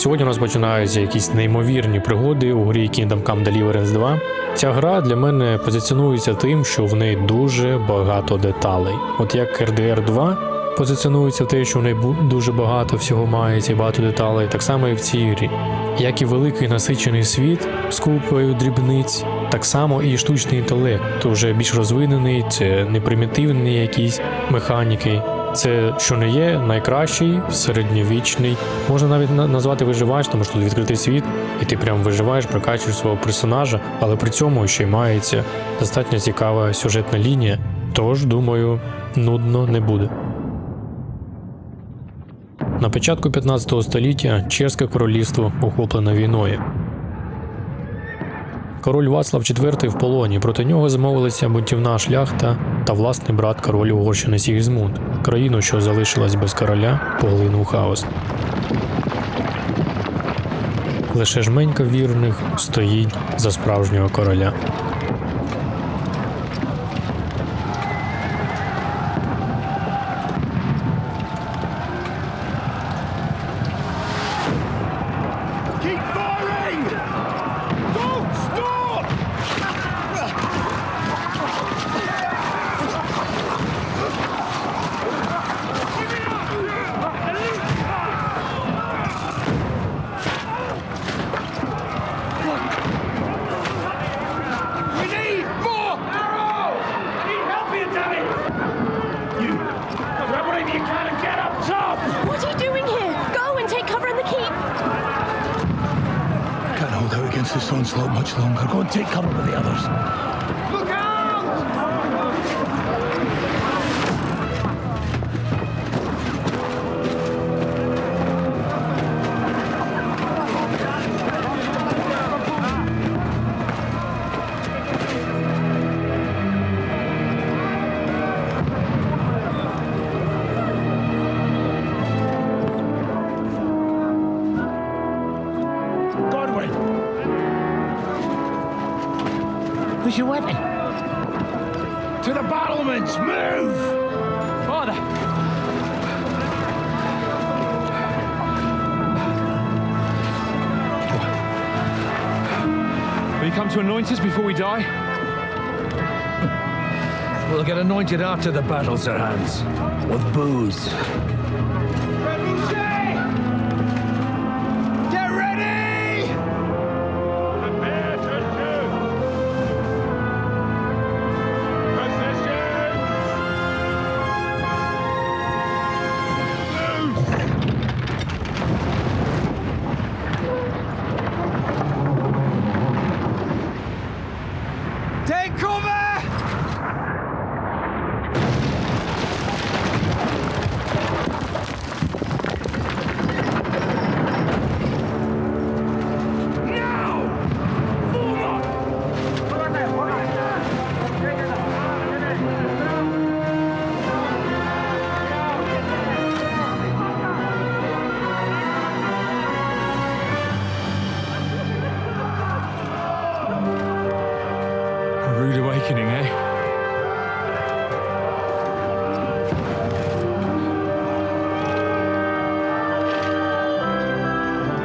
сьогодні у нас починаються якісь неймовірні пригоди у грі Kingdom Come Deliverance 2. Ця гра для мене позиціонується тим, що в неї дуже багато деталей. От як RDR 2 позиціонується те, що в неї дуже багато всього мається і багато деталей, так само і в цій грі. Як і великий насичений світ з купою дрібниць, так само і штучний інтелект, то вже більш розвинений, це не примітивні якісь механіки. Це, що не є, найкращий, середньовічний. Можна навіть назвати виживач, тому що тут відкритий світ, і ти прям виживаєш, прокачуєш свого персонажа, але при цьому ще й мається достатньо цікава сюжетна лінія, тож, думаю, нудно не буде. На початку 15 століття Чеське королівство охоплене війною. Король Вацлав IV в полоні, проти нього змовилися бунтівна шляхта та власний брат король Угорщини Сігізмунд. Країну, що залишилась без короля, поглинув хаос. Лише жменька вірних стоїть за справжнього короля. This onslaught much longer. Go and take cover with the others. Look out! Where's your weapon? To the battlements! Move! Father! Will you come to anoint us before we die? We'll get anointed after the battle, Sir Hans. With booze. Get ready! Prepare to shoot! Take cover! Rude awakening, eh?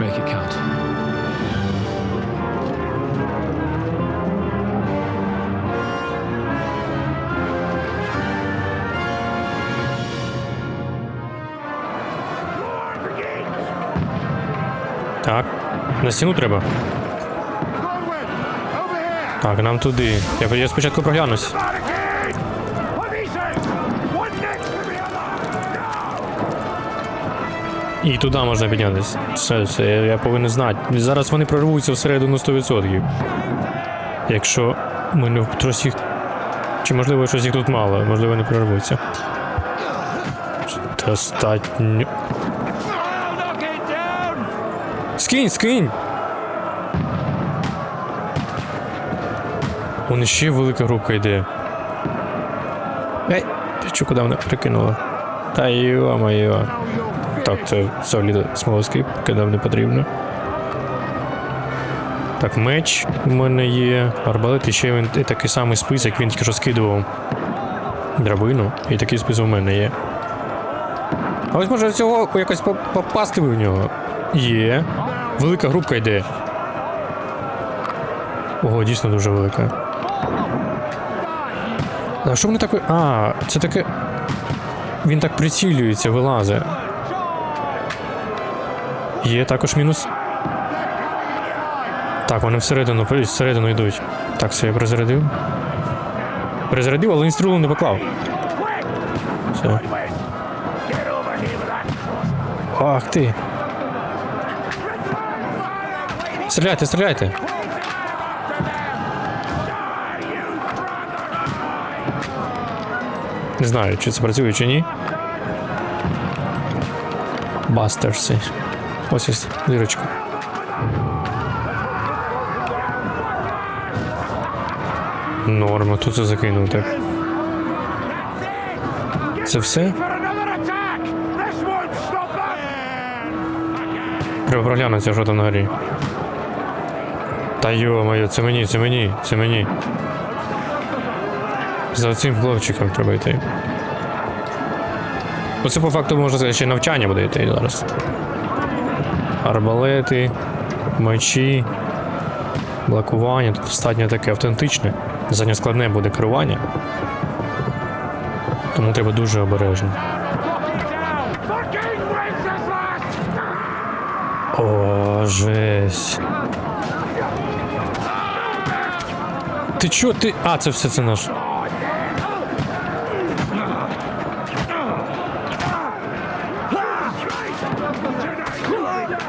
Make it count. Так, на стіну треба. Так, нам туди. Я спочатку проглянусь. І туди можна піднятися. Все, я повинен знати. Зараз вони прорвуться всередину 100%. Якщо ми не щось їх... Чи можливо щось їх тут мало, можливо не прорвуться. Достатньо... Скинь! Вон ще велика група йде. Ей, ти що, куди мене перекинула? Та йо-моє. Так, це взагалі смолоскип, кидав не потрібно. Так, меч у мене є. Арбалет, і ще він такий самий спис, як він тільки що скидував. Драбину, і такий спис у мене є. А ось може цього якось попасти в нього. Є. Велика групка йде. Ого, дійсно дуже велика. А що вони так... А, це таке... Він так прицілюється, вилазить. Є також мінус. Так, вони всередину йдуть. Так, все, я перезарядив. Перезарядив, але інструлу не поклав. Все. Ах ти. Стріляйте, стріляйте. Не знаю, чи це працює, чи ні. Бастерси. Ось дірочка. Норма, тут це закинув, так. Це все? Треба проглянутися, що там на горі. Та йо-моє, це мені. За цим хлопчиком треба йти. Оце по факту, можна сказати, ще навчання буде йти зараз. Арбалети, мечі, блокування. Тут достатньо таке автентичне. Заднє складне буде керування. Тому треба дуже обережно. О, жесть. Ти чо, ти... А, це все, це наш.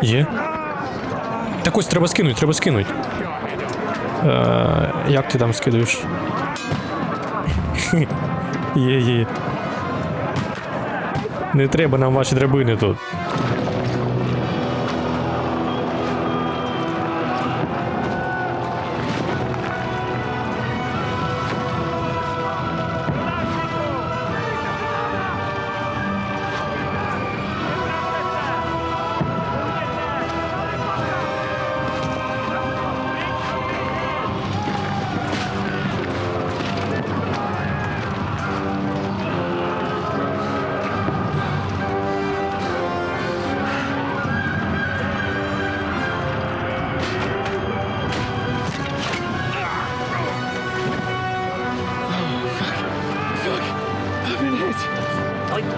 Є? Так ось, треба скинуть. Як ти там скидуєш? Є. Не треба нам ваші драбини тут.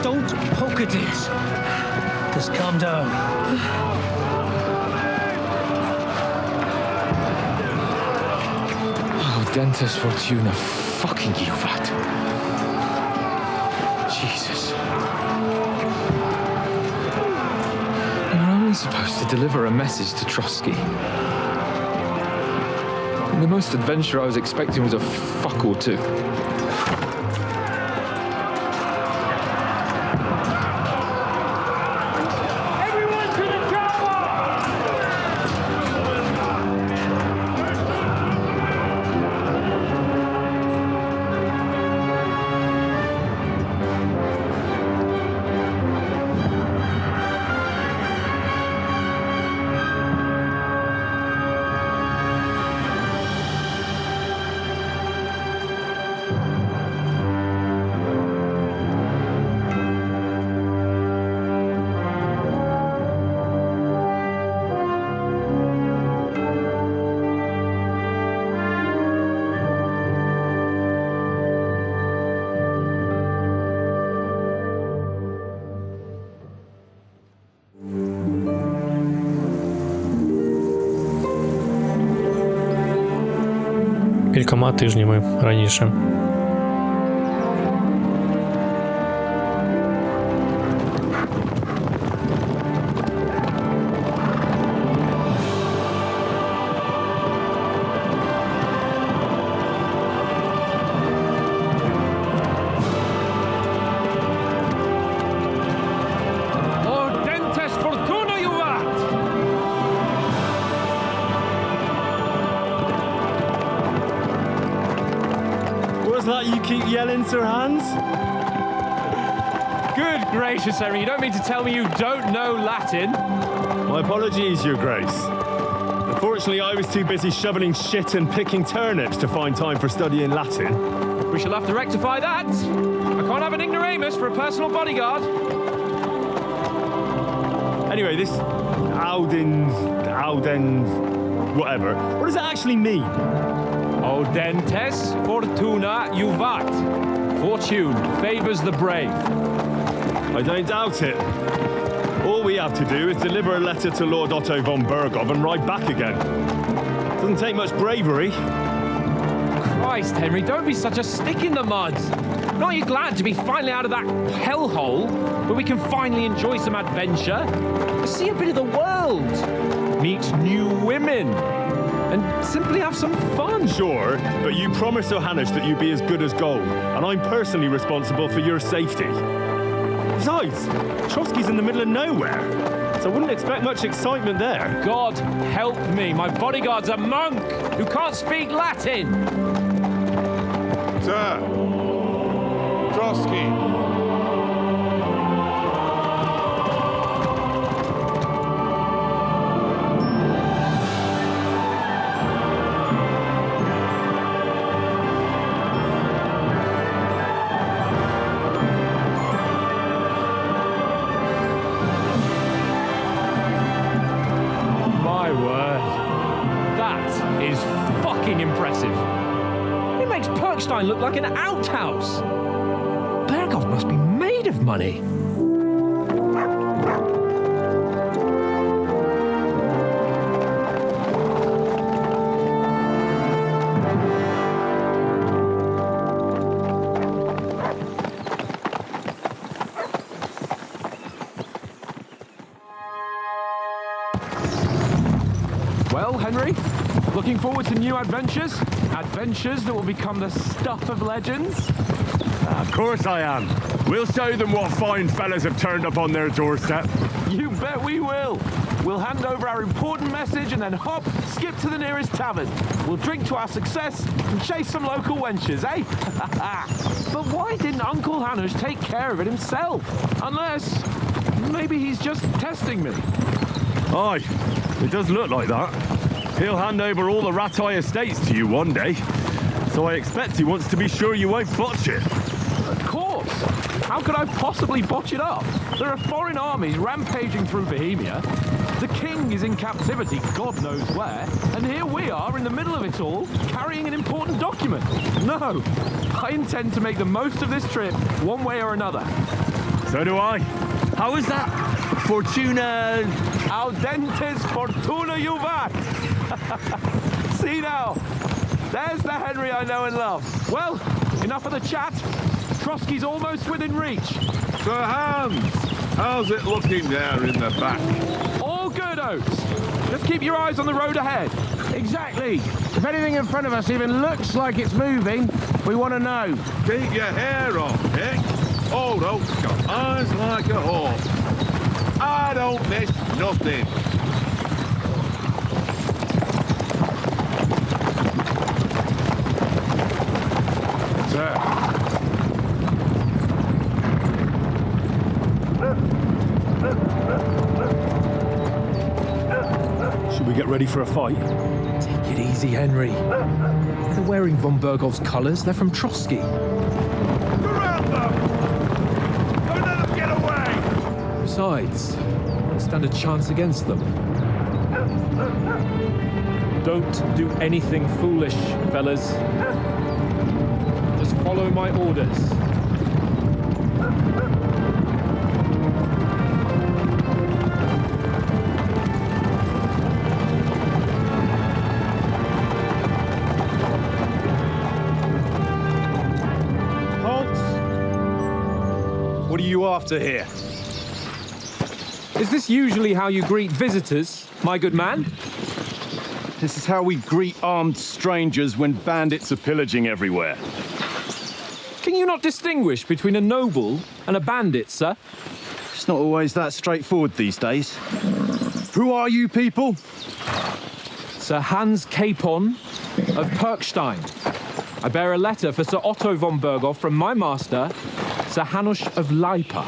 Don't poke at it. Just calm down. Oh, Dentist Fortuna, fucking you that. Jesus. You're only supposed to deliver a message to Trotsky. And the most adventure I was expecting was a fuck or two. Кількома тижнями раніше. That you keep yelling, Sir Hans? Good gracious, Henry, you don't mean to tell me you don't know Latin? My apologies, Your Grace. Unfortunately, I was too busy shoveling shit and picking turnips to find time for studying Latin. We shall have to rectify that. I can't have an ignoramus for a personal bodyguard. Anyway, whatever. What does it actually mean? Audentes fortuna juvat. Fortune favors the brave. I don't doubt it. All we have to do is deliver a letter to Lord Otto von Berghoff and ride back again. Doesn't take much bravery. Christ, Henry, don't be such a stick in the mud. Aren't you glad to be finally out of that hellhole where we can finally enjoy some adventure? See a bit of the world, meet new women, and simply have some fun. Sure, but you promised Johannes that you'd be as good as gold, and I'm personally responsible for your safety. Besides, Trotsky's in the middle of nowhere, so I wouldn't expect much excitement there. God help me, my bodyguard's a monk who can't speak Latin. Sir, Trotsky. My word, that is fucking impressive. It makes Perkstein look like an outhouse. Berghoff must be made of money. Well, Henry, looking forward to new adventures? Adventures that will become the stuff of legends? Of course I am. We'll show them what fine fellas have turned up on their doorstep. You bet we will. We'll hand over our important message and then hop, skip to the nearest tavern. We'll drink to our success and chase some local wenches, eh? But why didn't Uncle Hanush take care of it himself? Unless, maybe he's just testing me. Aye, it does look like that. He'll hand over all the Ratai estates to you one day. So I expect he wants to be sure you won't botch it. Of course. How could I possibly botch it up? There are foreign armies rampaging through Bohemia. The king is in captivity, God knows where. And here we are in the middle of it all, carrying an important document. No, I intend to make the most of this trip one way or another. So do I. How is that? Fortuna... Audentes fortuna juvat. See now, there's the Henry I know and love. Well, enough of the chat. Trotsky's almost within reach. Sir Hans, how's it looking there in the back? All good, Oates. Just keep your eyes on the road ahead. Exactly. If anything in front of us even looks like it's moving, we want to know. Keep your hair on, Dick. Old Oak's got eyes like a hawk. I don't miss nothing. Sir. Should we get ready for a fight? Take it easy, Henry. They're wearing von Berghoff's colours. They're from Trotsky. Around them! Don't let them get away! Besides, stand a chance against them. Don't do anything foolish, fellas. Just follow my orders. Halt! What are you after here? Is this usually how you greet visitors, my good man? This is how we greet armed strangers when bandits are pillaging everywhere. Can you not distinguish between a noble and a bandit, sir? It's not always that straightforward these days. Who are you people? Sir Hans Capon of Perkstein. I bear a letter for Sir Otto von Berghoff from my master, Sir Hanush of Lipa.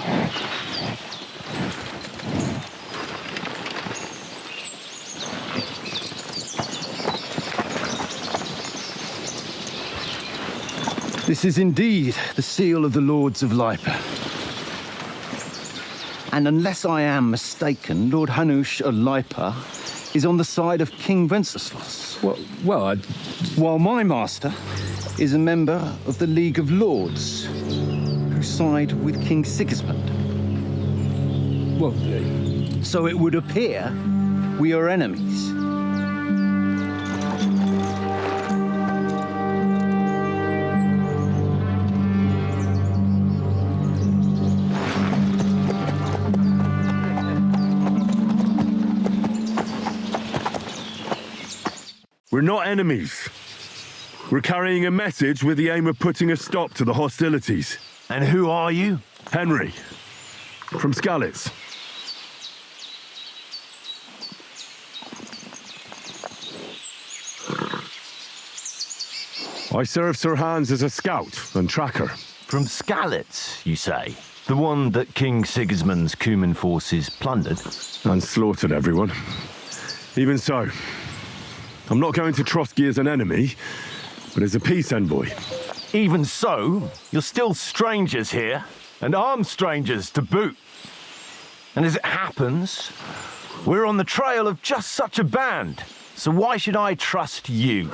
This is indeed the seal of the Lords of Lipa. And unless I am mistaken, Lord Hanush of Lipa is on the side of King Wenceslas. While my master is a member of the League of Lords, who side with King Sigismund. So it would appear we are enemies. We're not enemies. We're carrying a message with the aim of putting a stop to the hostilities. And who are you? Henry, from Skalitz. I serve Sir Hans as a scout and tracker. From Skalitz, you say? The one that King Sigismund's Cuman forces plundered? And slaughtered everyone. Even so, I'm not going to Trotsky as an enemy, but as a peace envoy. Even so, you're still strangers here, and armed strangers to boot. And as it happens, we're on the trail of just such a band. So why should I trust you?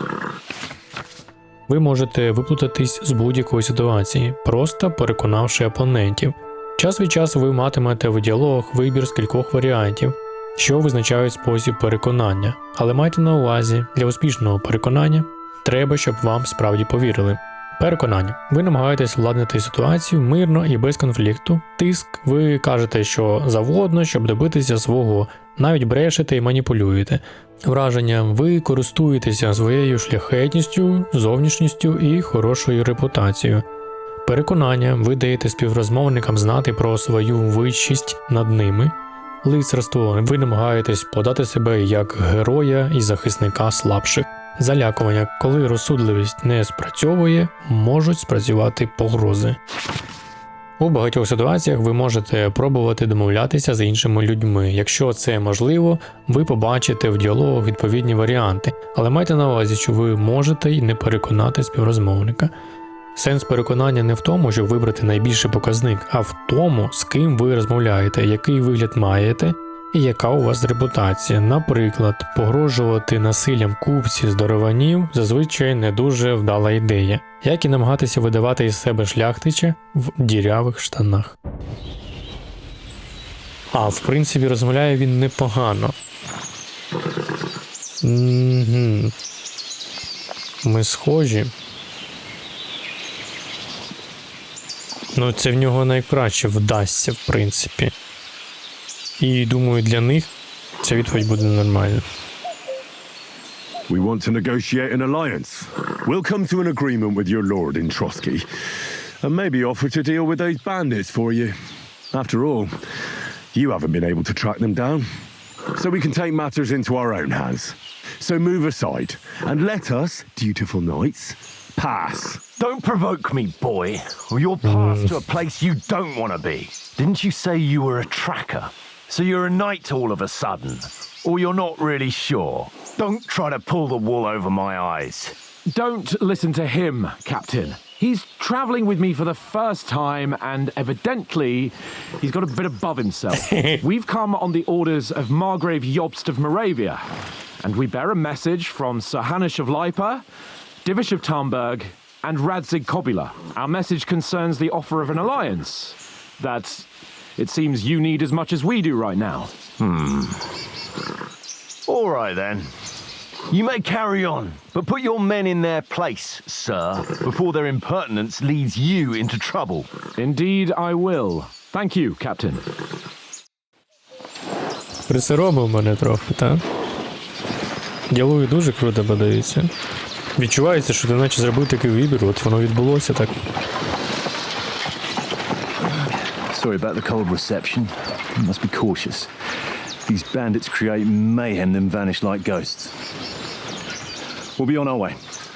Ви можете виплутатись з будь-якої ситуації, просто переконавши опонентів. Час від часу ви матимете в діалогах вибір з кількох варіантів, що визначають спосіб переконання. Але майте на увазі, для успішного переконання треба, щоб вам справді повірили. Переконання. Ви намагаєтесь владнати ситуацію мирно і без конфлікту. Тиск. Ви кажете, що завгодно, щоб добитися свого. Навіть брешете і маніпулюєте. Враження. Ви користуєтеся своєю шляхетністю, зовнішністю і хорошою репутацією. Переконання. Ви даєте співрозмовникам знати про свою вищість над ними. Лицарство. Ви намагаєтесь подати себе як героя і захисника слабших. Залякування. Коли розсудливість не спрацьовує, можуть спрацювати погрози. У багатьох ситуаціях ви можете пробувати домовлятися з іншими людьми. Якщо це можливо, ви побачите в діалогах відповідні варіанти. Але майте на увазі, що ви можете й не переконати співрозмовника. Сенс переконання не в тому, щоб вибрати найбільший показник, а в тому, з ким ви розмовляєте, який вигляд маєте і яка у вас репутація. Наприклад, погрожувати насиллям купці здорованів зазвичай не дуже вдала ідея, як і намагатися видавати із себе шляхтича в дірявих штанах. А, в принципі, розмовляє він непогано. Ми схожі. Ну, це в нього найкраще вдасться, в принципі. І, думаю, для них ця відповідь буде нормальна. We want to negotiate an alliance. We'll come to an agreement with your lord in Trotsky, and maybe offer to deal with those bandits for you. After all, you haven't been able to track them down, so we can take matters into our own hands. So move aside, and let us, dutiful knights, pass. Don't provoke me, boy, or you'll pass to a place you don't want to be. Didn't you say you were a tracker? So you're a knight all of a sudden? Or you're not really sure? Don't try to pull the wool over my eyes. Don't listen to him, Captain. He's travelling with me for the first time, and evidently he's got a bit above himself. We've come on the orders of Margrave Jobst of Moravia, and we bear a message from Sir Hanush of Lipa, Divish of Tarnberg, and Radzig Kobila. Our message concerns the offer of an alliance that it seems you need as much as we do right now. All right, then. You may carry on, but put your men in their place, sir, before their impertinence leads you into trouble. Indeed, I will. Thank you, Captain. Присоромив мене трохи, так? Діалоги дуже круто подаються. Відчувається, що ти наче зробив такий вибір, от воно відбулося так. Sorry about the cold reception. You must be cautious. These bandits create mayhem then vanish like ghosts. We'll be on our way.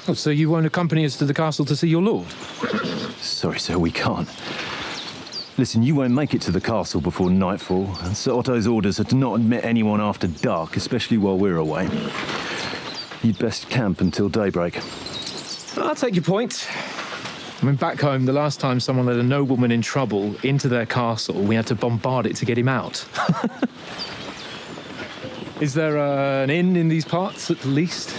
Oh, so you won't accompany us to the castle to see your lord? Sorry, sir, we can't. Listen, you won't make it to the castle before nightfall, and Sir Otto's orders are to not admit anyone after dark, especially while we're away. You'd best camp until daybreak. I'll take your point. I mean, back home, the last time someone led a nobleman in trouble into their castle, we had to bombard it to get him out. Is there an inn in these parts, at least?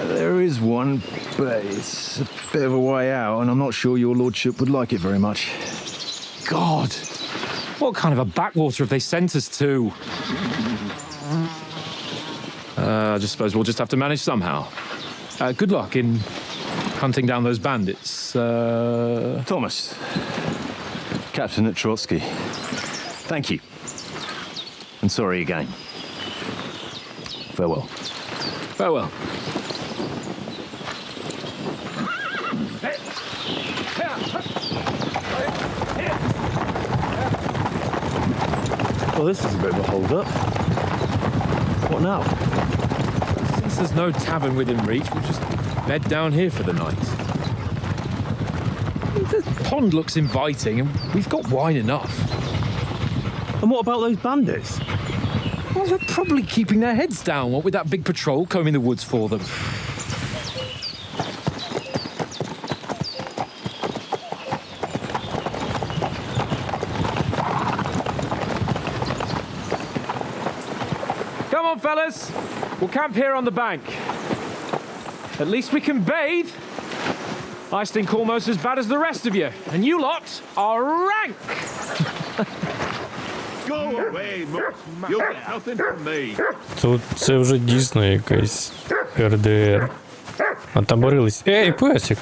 There is one, but it's a bit of a way out, and I'm not sure your lordship would like it very much. God! What kind of a backwater have they sent us to? I just suppose we'll just have to manage somehow. Good luck in hunting down those bandits. Thomas, captain at Trotsky. Thank you. And sorry again. Farewell. Farewell. Well, this is a bit of a hold-up. What now? Since there's no tavern within reach, we'll just bed down here for the night. The pond looks inviting, and we've got wine enough. And what about those bandits? Well, they're probably keeping their heads down, what with that big patrol combing the woods for them. Come on, fellas. We'll camp here on the bank. At least we can bathe. I stink almost as bad as the rest of you, and you lot are rank. Go away, Mutt. You'll get nothing from me. Тут це вже дійсно якийсь РДР. Отаборились. Ей, песик!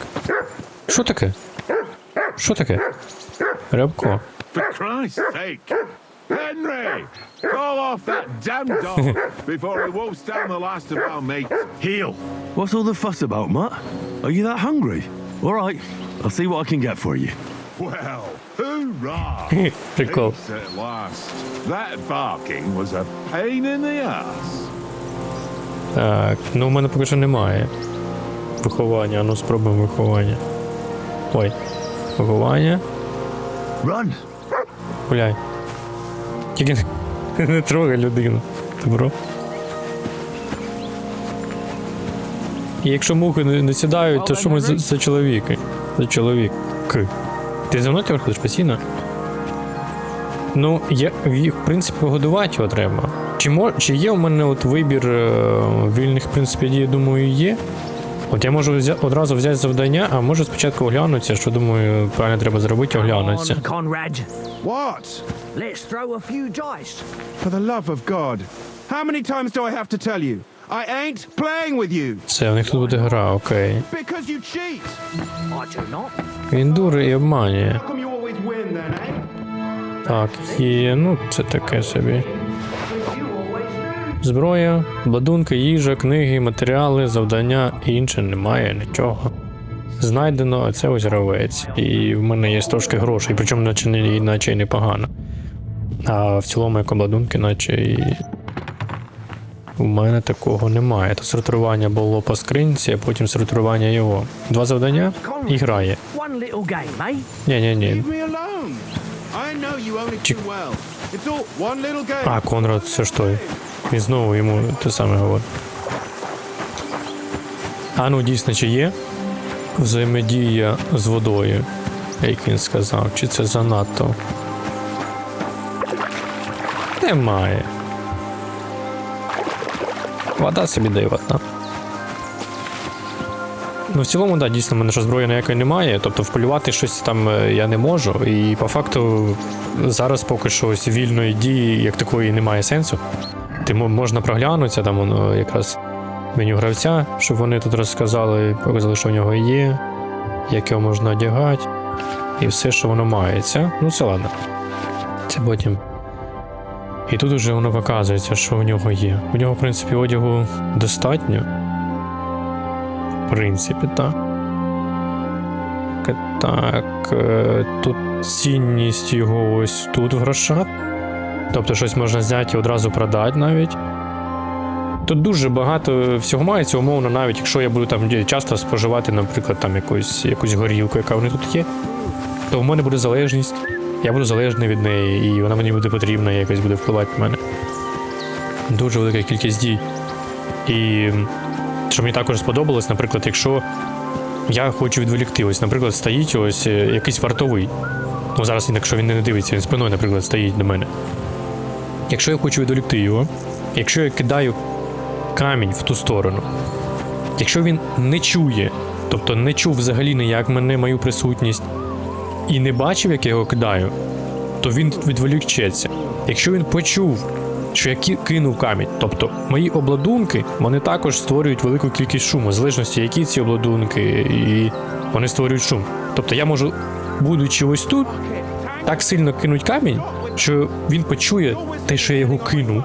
Що таке? Що таке? Рябко. For Christ's sake. Henry! Call off that damn dog before he wolfs down the last of our mates. Heel! What's all the fuss about, Mutt? Are you that hungry? All right, I'll see what I can get for you. Well, hoorah! Прикол. Peace at last. That barking was a pain in the ass. Так, ну в мене поки що немає. Виховання, ну спробуємо виховання. Ой. Виховання. Run! Гуляй. Тільки не трогай людину. Добро. І якщо мухи не сідають, то що ми за чоловіки? За чоловік. Ти за мною тепер ходиш постійно? Ну, в принципі, годувати його треба. Чи є у мене от вибір вільних, в принципі, дій, думаю, є. От я можу одразу взяти завдання, а можу спочатку оглянутися, що, думаю, правильно треба зробити, оглянутися. Conrad. What? Let's throw a few dice. For the love of God. How many times do I have to tell you? I ain't playing with you. Це, у них тут буде гра, окей. Because you cheat. I do not. Він дурить і обманює. How come you always win then, eh? Так, є, ну, це таке собі. Зброя, обладунки, їжа, книги, матеріали, завдання, інше немає нічого. Знайдено, а це ось гравець. І в мене є трошки грошей, причому наче і непогано. А в цілому, як обладунки, наче і... У мене такого немає. Тут сортування було по скринці, а потім сортування його. 2 завдання і грає. One little game, eh? Ні. Leave me alone. I know you only too well. It's all one little game. А, Конрад, це ж той. Він знову йому те саме говорить. А ну, дійсно, чи є взаємодія з водою, як він сказав, чи це занадто? Немає. Вода собі дає вода. Ну, в цілому, да, дійсно, в мене ж зброї ніякої немає, тобто вполювати щось там я не можу, і по факту зараз поки що ось вільної дії як такої немає сенсу. Можна проглянутися, там воно якраз меню гравця, щоб вони тут розказали, показали, що в нього є, як його можна одягати, і все, що воно мається. Ну, це ладно. Це потім. І тут уже воно показується, що в нього є. У нього, в принципі, одягу достатньо. В принципі, так. Так, тут цінність його ось тут в грошах. Тобто щось можна зняти і одразу продати навіть. Тут дуже багато всього мається, умовно, навіть якщо я буду там часто споживати, наприклад, там якусь горілку, яка в них тут є, то в мене буде залежність. Я буду залежний від неї, і вона мені буде потрібна, і якось буде впливати на мене. Дуже велика кількість дій. І що мені також сподобалось, наприклад, якщо я хочу відволікти. Ось, наприклад, стоїть ось якийсь вартовий. Ну, зараз, якщо він не дивиться, він спиною, наприклад, стоїть до мене. Якщо я хочу відволікти його, якщо я кидаю камінь в ту сторону, якщо він не чує, тобто не чув взагалі ніяк мене, мою присутність, і не бачив, як я його кидаю, то він відволікчеться. Якщо він почув, що я кинув камінь, тобто мої обладунки, вони також створюють велику кількість шуму, в залежності, які ці обладунки, і вони створюють шум. Тобто я можу, будучи ось тут, так сильно кинуть камінь, що він почує те, що я його кинув,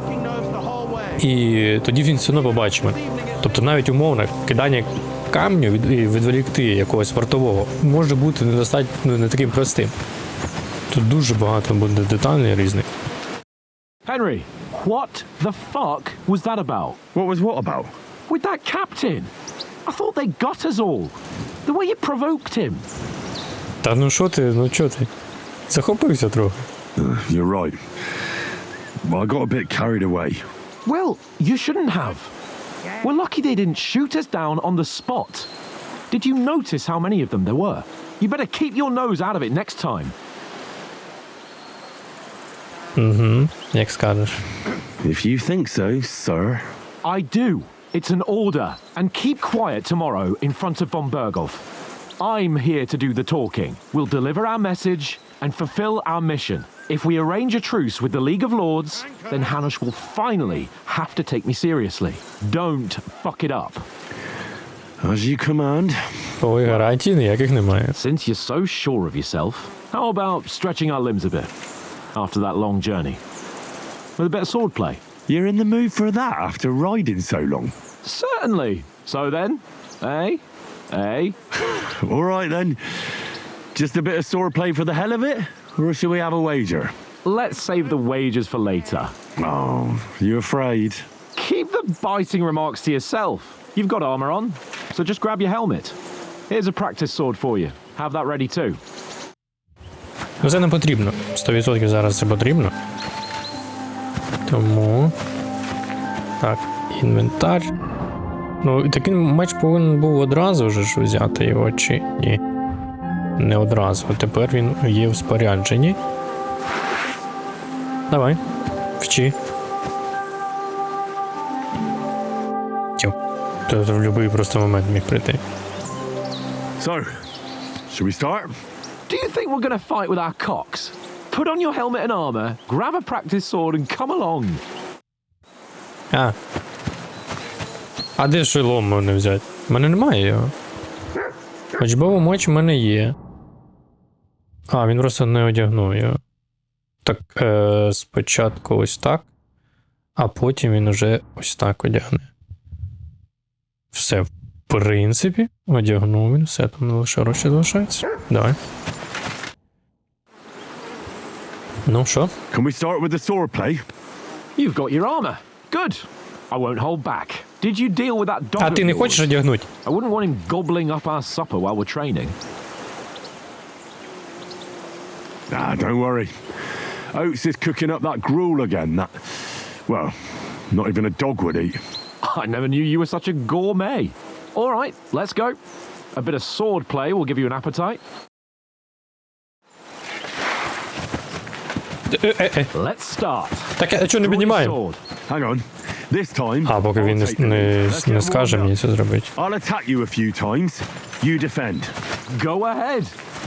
і тоді він все одно побачить мене. Тобто навіть умовно кидання камню і відволікти якогось вартового може бути недостатньо не таким простим. Тут дуже багато буде деталей різних. Henry, what the fuck was that about? What was what about? With that captain? I thought they got us all. The way you provoked him. Та ну що ти? Захопився трохи. You're right. I got a bit carried away. Well, you shouldn't have. We're lucky they didn't shoot us down on the spot. Did you notice how many of them there were? You better keep your nose out of it next time. Як скажеш. If you think so, sir. I do. It's an order. And keep quiet tomorrow in front of von Berghoff. I'm here to do the talking. We'll deliver our message and fulfill our mission. If we arrange a truce with the League of Lords, then Hanush will finally have to take me seriously. Don't fuck it up. As you command. Ой, гарантій ніяких немає. Since you're so sure of yourself, how about stretching our limbs a bit after that long journey? With a bit of swordplay. You're in the mood for that after riding so long? Certainly. So then, eh? Eh? All right then. Just a bit of swordplay for the hell of it? Or shall we have a wager? Let's save the wagers for later. Oh, you afraid? Keep the biting remarks to yourself. You've got armor on, so just grab your helmet. Here's a practice sword for you. Have that ready too. Ну це не потрібно. 100% зараз це потрібно. Тому... Так, інвентар. Ну, і такий меч повинен був одразу ж взяти його, чи ні? Не одразу. Тепер він є в спорядженні. Давай, вчи. Тьоп. Ти в будь-який просто момент міг прийти. So, shall we start? Do you think we're gonna fight with our cocks? Put on your helmet and armor, grab a practice sword and come along. А де шолом мене взяти? У мене немає його. Учбовий меч у мене є. А, він просто не одягнув його. Так, спочатку ось так, а потім він уже ось так одягне. Все, в принципі, одягнув він, все, там лише гроші залишаються. Давай. Ну, що? Can we start with the swordplay? You've got your armor. Good. I won't hold back. Did you deal with that dog? А ти не хочеш одягнути? I wouldn't want him gobbling up our supper while we're training. Ah, don't worry. Oates is cooking up that gruel again. That, well, not even a dog would eat. I never knew you were such a gourmet. All right, let's go. A bit of sword play will give you an appetite. Let's start. Так, а чого не піднімаємо? Hang on. This time, А, поки він не скаже мені це зробити. I'll attack you a few times. You defend. Go ahead.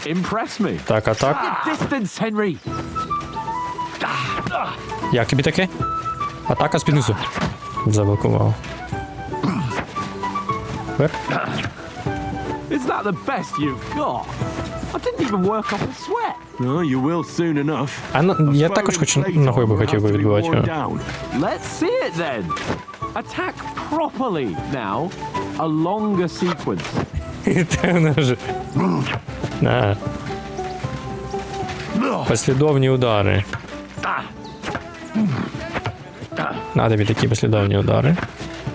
Impress me. Так, атак. Distance, Henry. Як тобі таке? Атака з-під заблокував. Is that the best you've got? I didn't even work up a sweat. Oh, you will soon enough. Я також хочу ногою би хотів би відбивати його. Let's see it then. Attack properly now. A longer sequence. Та вона ж. На. Послідовні удари. На тобі такі послідовні удари.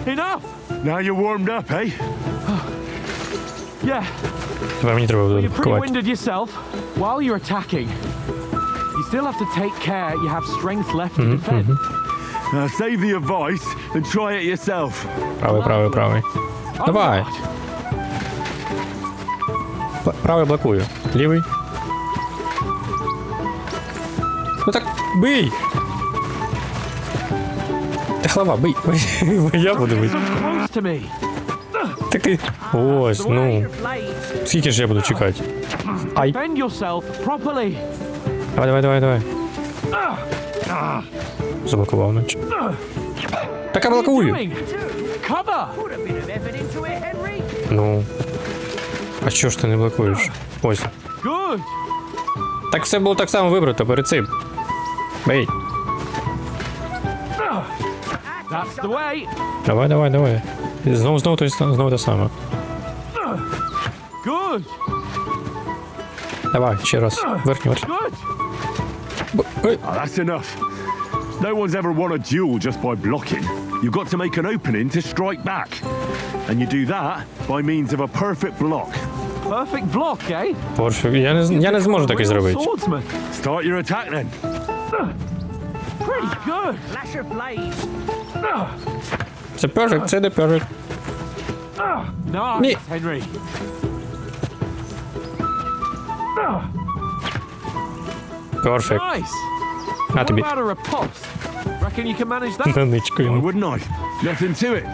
Enough. Now you're warmed up, eh? Yeah. Тепер мені треба You're pretty блокувати. winded yourself. While you're attacking, you still have to take care you have strength left to defend. Save the advice and try it yourself. Правий. Давай. Правий блокую. Лівий. Ну так, бий! Ти хлава, бий. Я буду бити. Close to me. Такий. Ось, ну. Скільки ж я буду чекати? Ай. Bend yourself properly. Давай. Заблокував наче. Так я блокую. Doing? Cover. Ну. А чого ж ти не блокуєш? Ось. Good. Так все було так само вибрато перед цим. Бей. That's the way. Давай. Знову те саме. Good. Давай, ще раз. Верхній. Good. Ой. Ah, that's enough. No one's ever won a duel just by blocking. You've got to make an opening to strike back. And you do that by means of a perfect block. Perfect block, eh? Порфік. Я не зможу таке Real зробити. swordsman. Start your attack then. Pretty good. Це перфект, це не перфект. Nice, Me. Henry. Перфект. Nice. На What тобі. about a riposte? Reckon you can manage that? Why Наничкою. wouldn't I? Nothing to it.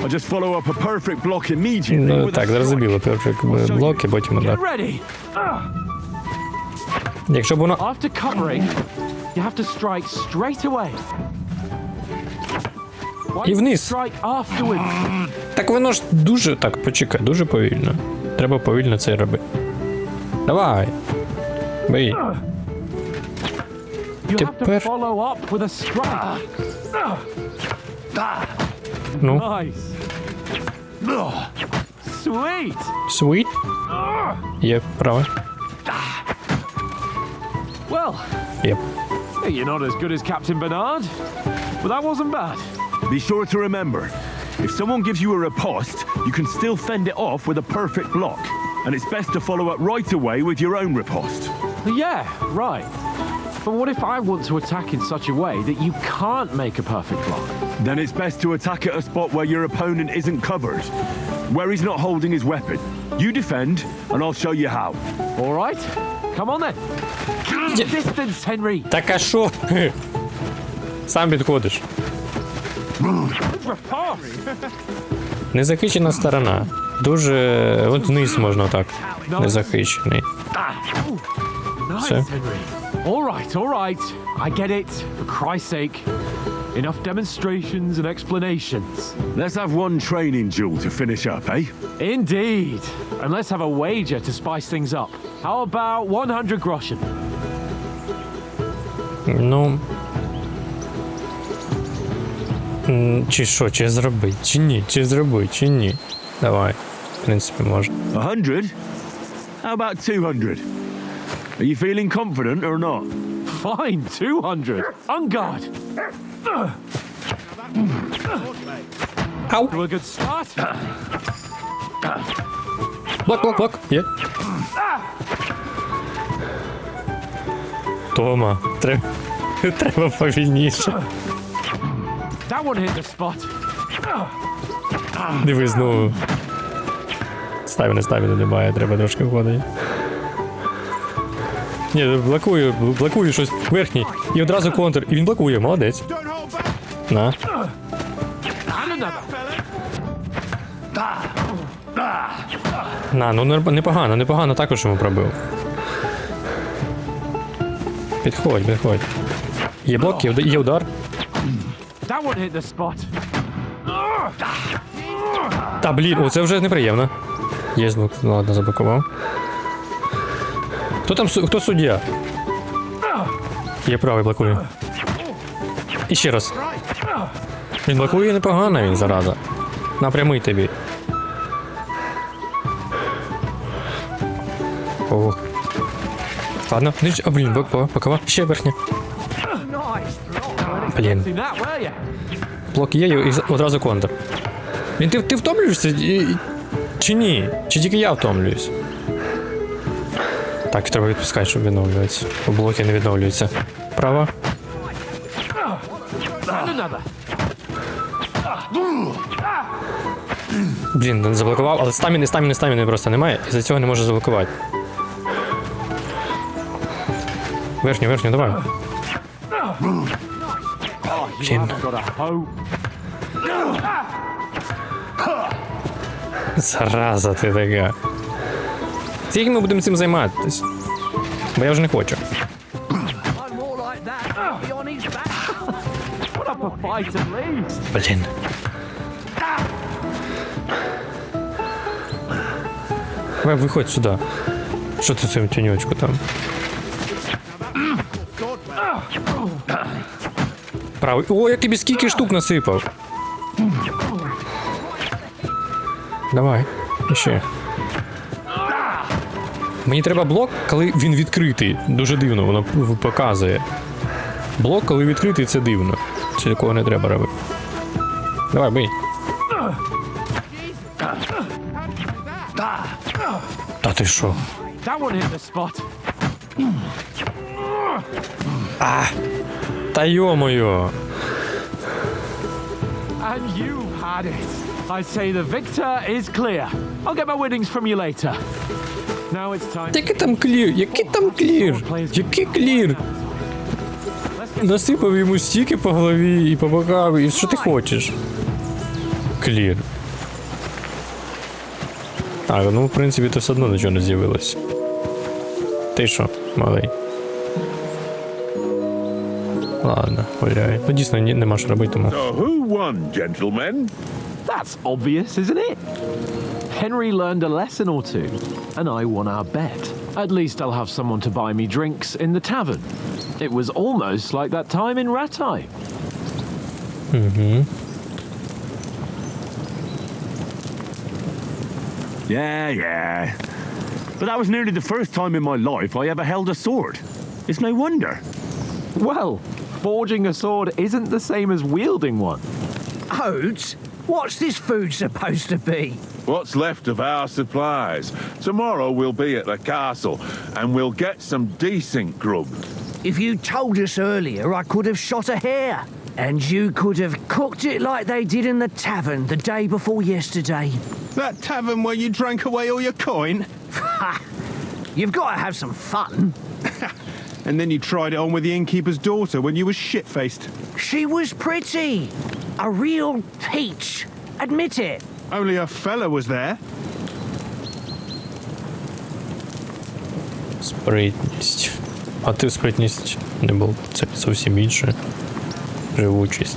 I just follow up a perfect block immediately. Ну with a так, strike. зрозуміло, перфект блок і потім удар. Get ready. Якщо б воно... After covering, you have to strike straight away. Why І don't you вниз. strike afterwards? Так воно ж дуже... Так, почекай, дуже повільно. Треба повільно це робити. Давай. Бий. You have to Тепер... follow up with a strike. Ну, Nice. Sweet. sweet. Є, право. Well, Є. you're not as good as Captain Bernard, but that wasn't bad. Be sure to remember, if someone gives you a riposte, you can still fend it off with a perfect block. And it's best to follow up right away with your own riposte. Yeah, right. But what if I want to attack in such a way that you can't make a perfect block? Then it's best to attack at a spot where your opponent isn't covered, where he's not holding his weapon. You defend, and I'll show you how. All right, come on then. Keep distance, Henry. Так а що? Сам підходиш. Riposte. Незахищена сторона. Дуже... От вниз можна так. Незахищений. Nice, So? Henry. All right. I get it. For Christ's sake. Enough demonstrations and explanations. Let's have one training duel to finish up, eh? Indeed. And let's have a wager to spice things up. How about 100 groschen? Ну... Чи що, чи зробить, чи ні, чи зробить, чи ні. Давай. В принципі, можна. 100? How about 200? Are you feeling confident or not? Fine, 200. On guard. Ау! To a good start. Блок. Є. Тома, треба повільніше. That one hit the spot. Дивись знову. Ставлю, немає, треба трошки входити. Ні, блокую щось верхній. І одразу контр. І він блокує, молодець. На. And another. На, ну непогано також йому пробив. Підходь. Є блок, є удар. That one hit the spot. Та блін, оце вже неприємно. Є звук, ладно, заблокував. Хто суддя? Є правий, блокує. І ще раз. Він блокує непогано, він зараза. Напрямий тобі. Ох. Ладно, а блін, бокова. Ще верхня. Блін. See that, were you? Блок є і одразу контр. Він ти втомлюєшся? Чи ні? Чи тільки я втомлююсь? Так, треба відпускати, щоб відновлюватися. Бо блоки не відновлюються. Право. And another. Блін, заблокував, але стаміни просто немає, і за цього не можу заблокувати. Верхню, давай. Блін. Зараза ти така. Скільки ми будемо цим займатися? Бо я вже не хочу. Блін. Виходь сюди. Що ти цим тіньочку там? Правий. О, я тобі скільки штук насипав. Давай, іще. Мені треба блок, коли він відкритий. Дуже дивно, воно показує. Блок, коли відкритий, це дивно. Це такого не треба робити. Давай, бий. Та ти що? А! Та йо-моє! And you had it. I say the victor is clear. I'll get my winnings from you later. Now it's time. Який там клір? Який там клір? Який клір? Насипав йому стільки по голові і по бокам, і що ти хочеш? Клір. Так, ну в принципі то все одно нічого не з'явилось. Ти що, малий? Ладно, гуляй. Ну дійсно нема що робити тому. So who won, gentlemen? That's obvious, isn't it? Henry learned a lesson or two, and I won our bet. At least I'll have someone to buy me drinks in the tavern. It was almost like that time in Ratai. Yeah. But that was nearly the first time in my life I ever held a sword. It's no wonder. Well, forging a sword isn't the same as wielding one. Oats? What's this food supposed to be? What's left of our supplies. Tomorrow we'll be at the castle, and we'll get some decent grub. If you told us earlier, I could have shot a hare. And you could have cooked it like they did in the tavern the day before yesterday. That tavern where you drank away all your coin? You've got to have some fun. And then you tried it on with the innkeeper's daughter when you were shit-faced. She was pretty. A real peach. Admit it. Only a fella was there. Спритність. А ти спритність не був. Це зовсім інше. Живучість.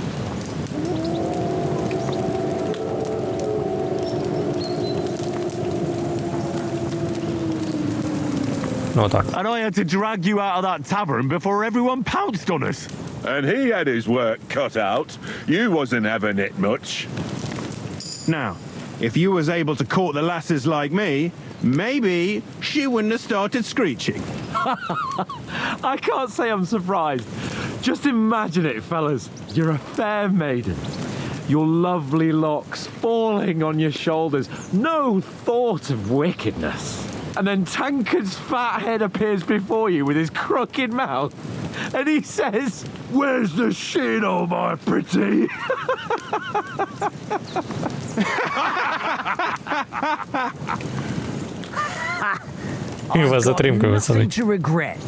Ну так. And I had to drag you out of that tavern before everyone pounced on us. And he had his work cut out. You wasn't having it much. Now, if you was able to court the lasses like me, maybe she wouldn't have started screeching. I can't say I'm surprised. Just imagine it, fellas. You're a fair maiden. Your lovely locks falling on your shoulders. No thought of wickedness. And then Tankard's fat head appears before you with his crooked mouth. And he says, "Where's the shit, oh my pretty?" Nothing to regret.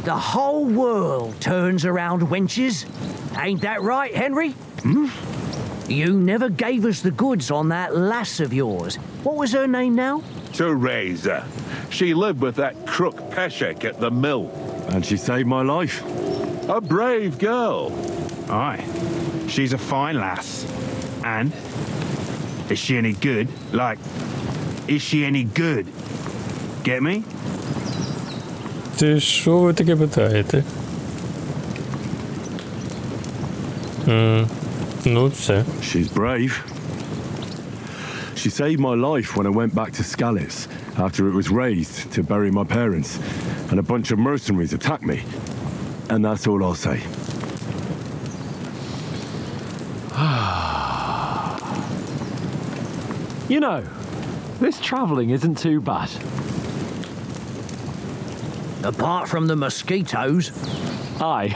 The whole world turns around wenches. Ain't that right, Henry? You never gave us the goods on that lass of yours. What was her name now? Teresa. She lived with that crook Peshek at the mill. And she saved my life. A brave girl. Aye. She's a fine lass. And? Is she any good? Like, is she any good? Get me? Ти що ви таке питаєте? Ну, це. She's brave. She saved my life when I went back to Skalitz after it was razed to bury my parents, and a bunch of mercenaries attacked me. And that's all I'll say. You know, this travelling isn't too bad. Apart from the mosquitoes. Aye.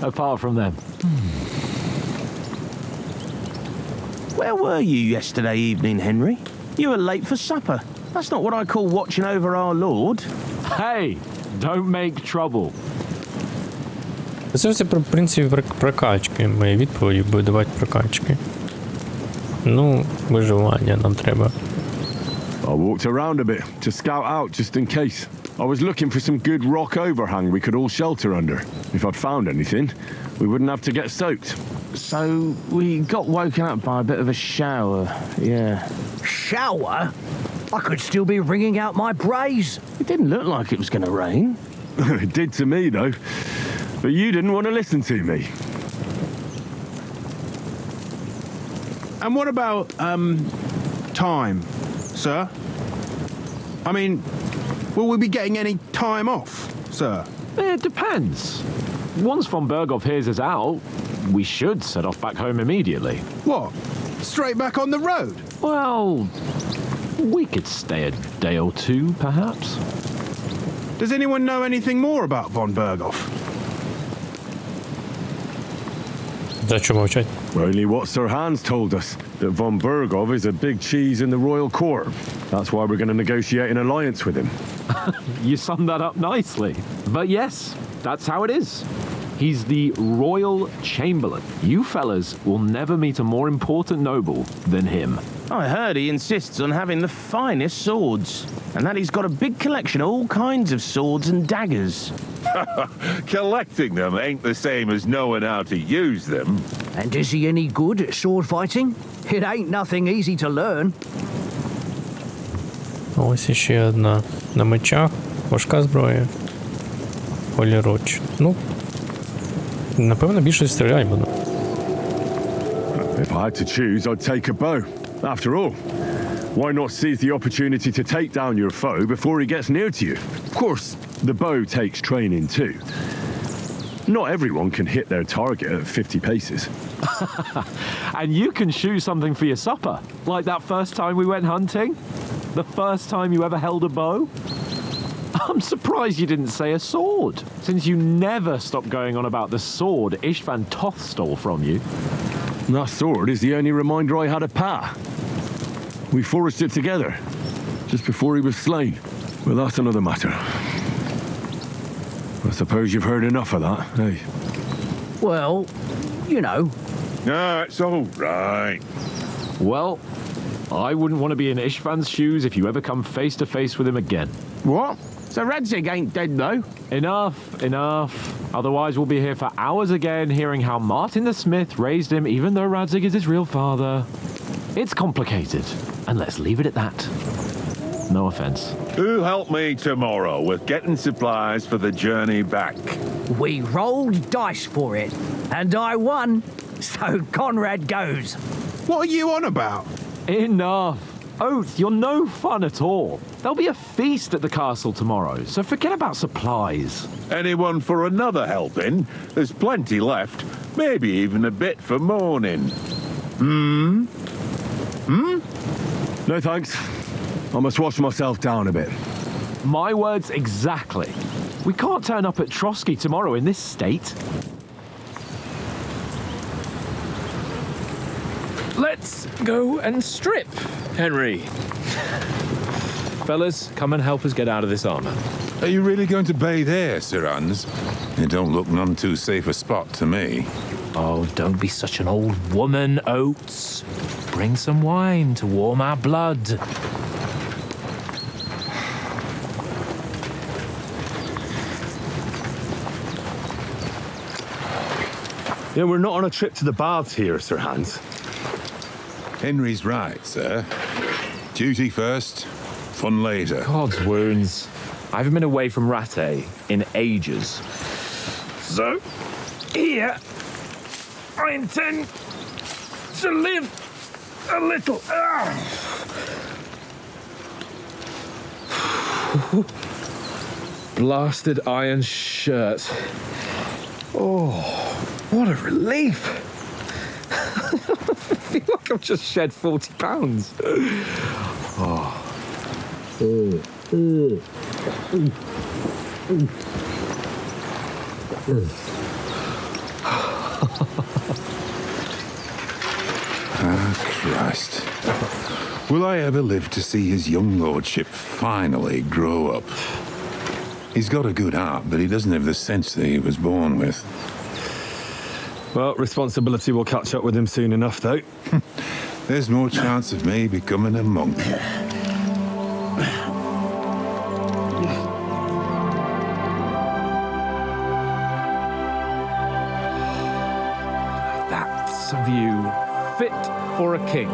Apart from them. Where were you yesterday evening, Henry? You were late for supper. That's not what I call watching over our Lord. Hey, don't make trouble. Це все, в принципі, прокачки. Мої відповіді будуть давати прокачки. Ну, виживання нам треба. I walked around a bit to scout out just in case. I was looking for some good rock overhang we could all shelter under. If I'd found anything, we wouldn't have to get soaked. So we got woken up by a bit of a shower, yeah. Shower? I could still be wringing out my brays. It didn't look like it was going to rain. It did to me, though. But you didn't want to listen to me. And what about, time, sir? I mean, will we be getting any time off, sir? It depends. Once von Berghoff hears us out, we should set off back home immediately. What? Straight back on the road? Well, we could stay a day or two, perhaps. Does anyone know anything more about von Berghoff? За що мовчать? Only what Sir Hans told us, that von Berghoff is a big cheese in the royal court. That's why we're going to negotiate an alliance with him. You summed that up nicely. But yes, that's how it is. He's the royal chamberlain. You fellas will never meet a more important noble than him. I heard he insists on having the finest swords, and that he's got a big collection of all kinds of swords and daggers. Collecting them ain't the same as knowing how to use them. And is he any good at sword fighting? It ain't nothing easy to learn. Ось іще одна. На мечах, важка зброя. Поліруч. Ну, напевно, більше стріляй буду. If I had to choose, I'd take a bow. After all, why not seize the opportunity to take down your foe before he gets near to you? Of course, the bow takes training too. Not everyone can hit their target at 50 paces. And you can shoot something for your supper, like that first time we went hunting? The first time you ever held a bow? I'm surprised you didn't say a sword, since you never stopped going on about the sword Istvan Toth stole from you. That sword is the only reminder I had of Pa. We forged it together, just before he was slain. Well, that's another matter. I suppose you've heard enough of that, eh? Well, you know. No, it's all right. Well, I wouldn't want to be in Istvan's shoes if you ever come face to face with him again. What? So Radzig ain't dead, though? Enough, enough. Otherwise we'll be here for hours again hearing how Martin the Smith raised him even though Radzig is his real father. It's complicated, and let's leave it at that. No offense. Who help me tomorrow with getting supplies for the journey back? We rolled dice for it, and I won. So Conrad goes. What are you on about? Enough. Oath, you're no fun at all. There'll be a feast at the castle tomorrow, so forget about supplies. Anyone for another helping? There's plenty left. Maybe even a bit for morning. No thanks. I must wash myself down a bit. My words exactly. We can't turn up at Trotsky tomorrow in this state. Let's go and strip, Henry. Fellas, come and help us get out of this armor. Are you really going to bathe here, Sir Hans? It don't look none too safe a spot to me. Oh, don't be such an old woman, Oates. Bring some wine to warm our blood. Yeah, we're not on a trip to the baths here, Sir Hans. Henry's right, sir. Duty first, fun later. God's wounds. I haven't been away from Rattay in ages. So, here, I intend to live a little. Blasted iron shirt. Oh, what a relief. I feel like I've just shed 40 pounds. Oh. Christ. Will I ever live to see his young lordship finally grow up? He's got a good heart, but he doesn't have the sense that he was born with. Well, responsibility will catch up with him soon enough, though. There's more chance of me becoming a monk. That's a view fit for a king.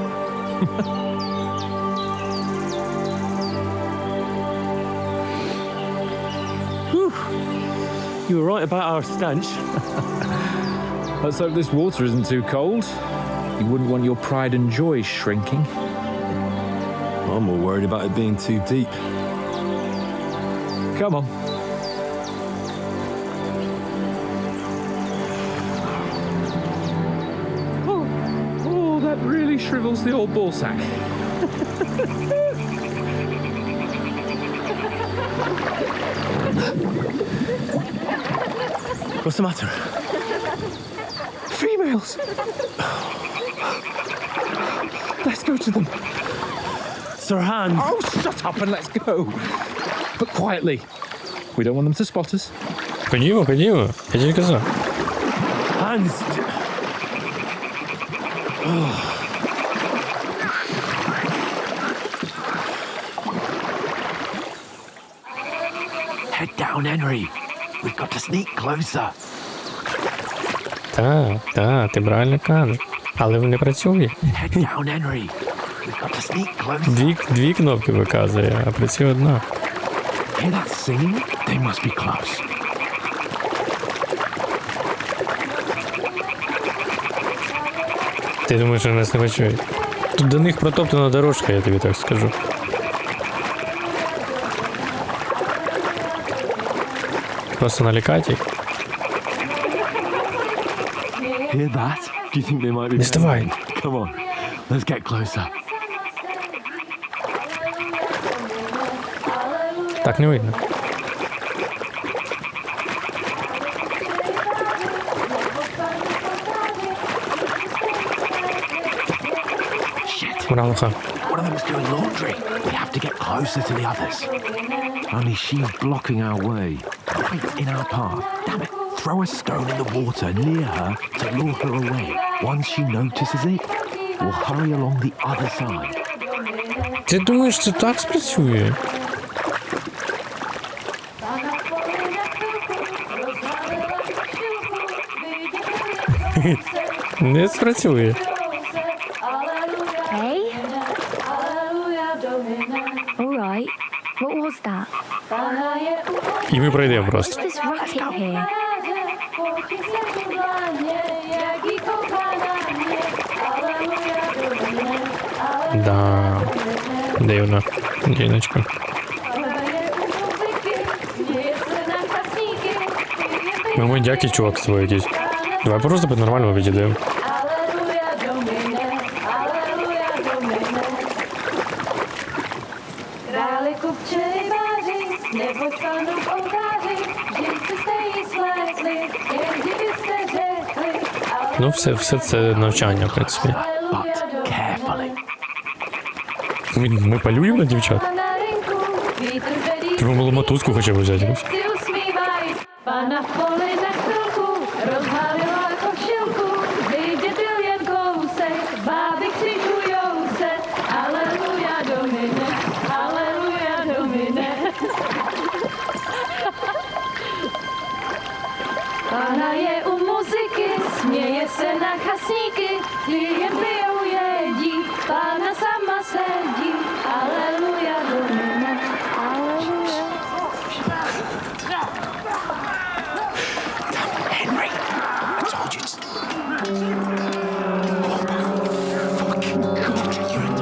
You were right about our stench. Let's hope this water isn't too cold. You wouldn't want your pride and joy shrinking. I'm more worried about it being too deep. Come on. Oh, that really shrivels the old ball sack. What's the matter? Females! Let's go to them. Sirhan! Oh, shut up and let's go. But quietly. We don't want them to spot us. Ходімо, ходімо. Я тільки казав. Hans! Head down, Henry. We've got to sneak closer. Так, ти правильно кажеш. Але не працює. Head down, Henry. We've got to sneak closer. Дві кнопки виказує, а працює одна. Hear that singing? They must be close. Ти думаєш, що нас не почують? Тут до них протоптана дорожка, я тобі так скажу. Просто налякати. Hear that? Do you think they might be... Не вставай. Come on, let's get closer. Так не видно. Муравуха. One of them's doing laundry. We have to get closer to the others. Only she's blocking our way. Right in our path. Damn it. Throw a stone in the water near her to lure her away. Once she notices it, we'll hurry along the other side. Ти думаєш, це так спрацює? Не спрацює. Hey? All right. What was that? І ми пройдемо просто. What's this racket here? Да. Дивно. Жіночка. Мамондякий чувак свій якийсь. Давай просто по-нормальному підійдемо. Ну, все це навчання, в принципі. But carefully. Ми полюємо на дівчат? Треба було мотузку хоча б взяти якусь. Pana v poli na chvilku rozhalila košilku, vidět byl jen kousek, báby křižujou se, aleluja domine, aleluja domine. Pana je u muziky, směje se na chasníky, ty jen pijou jedí, Pana sama sedí, aleluja domine, aleluja. Henry, I told you. Oh my fucking God, you're in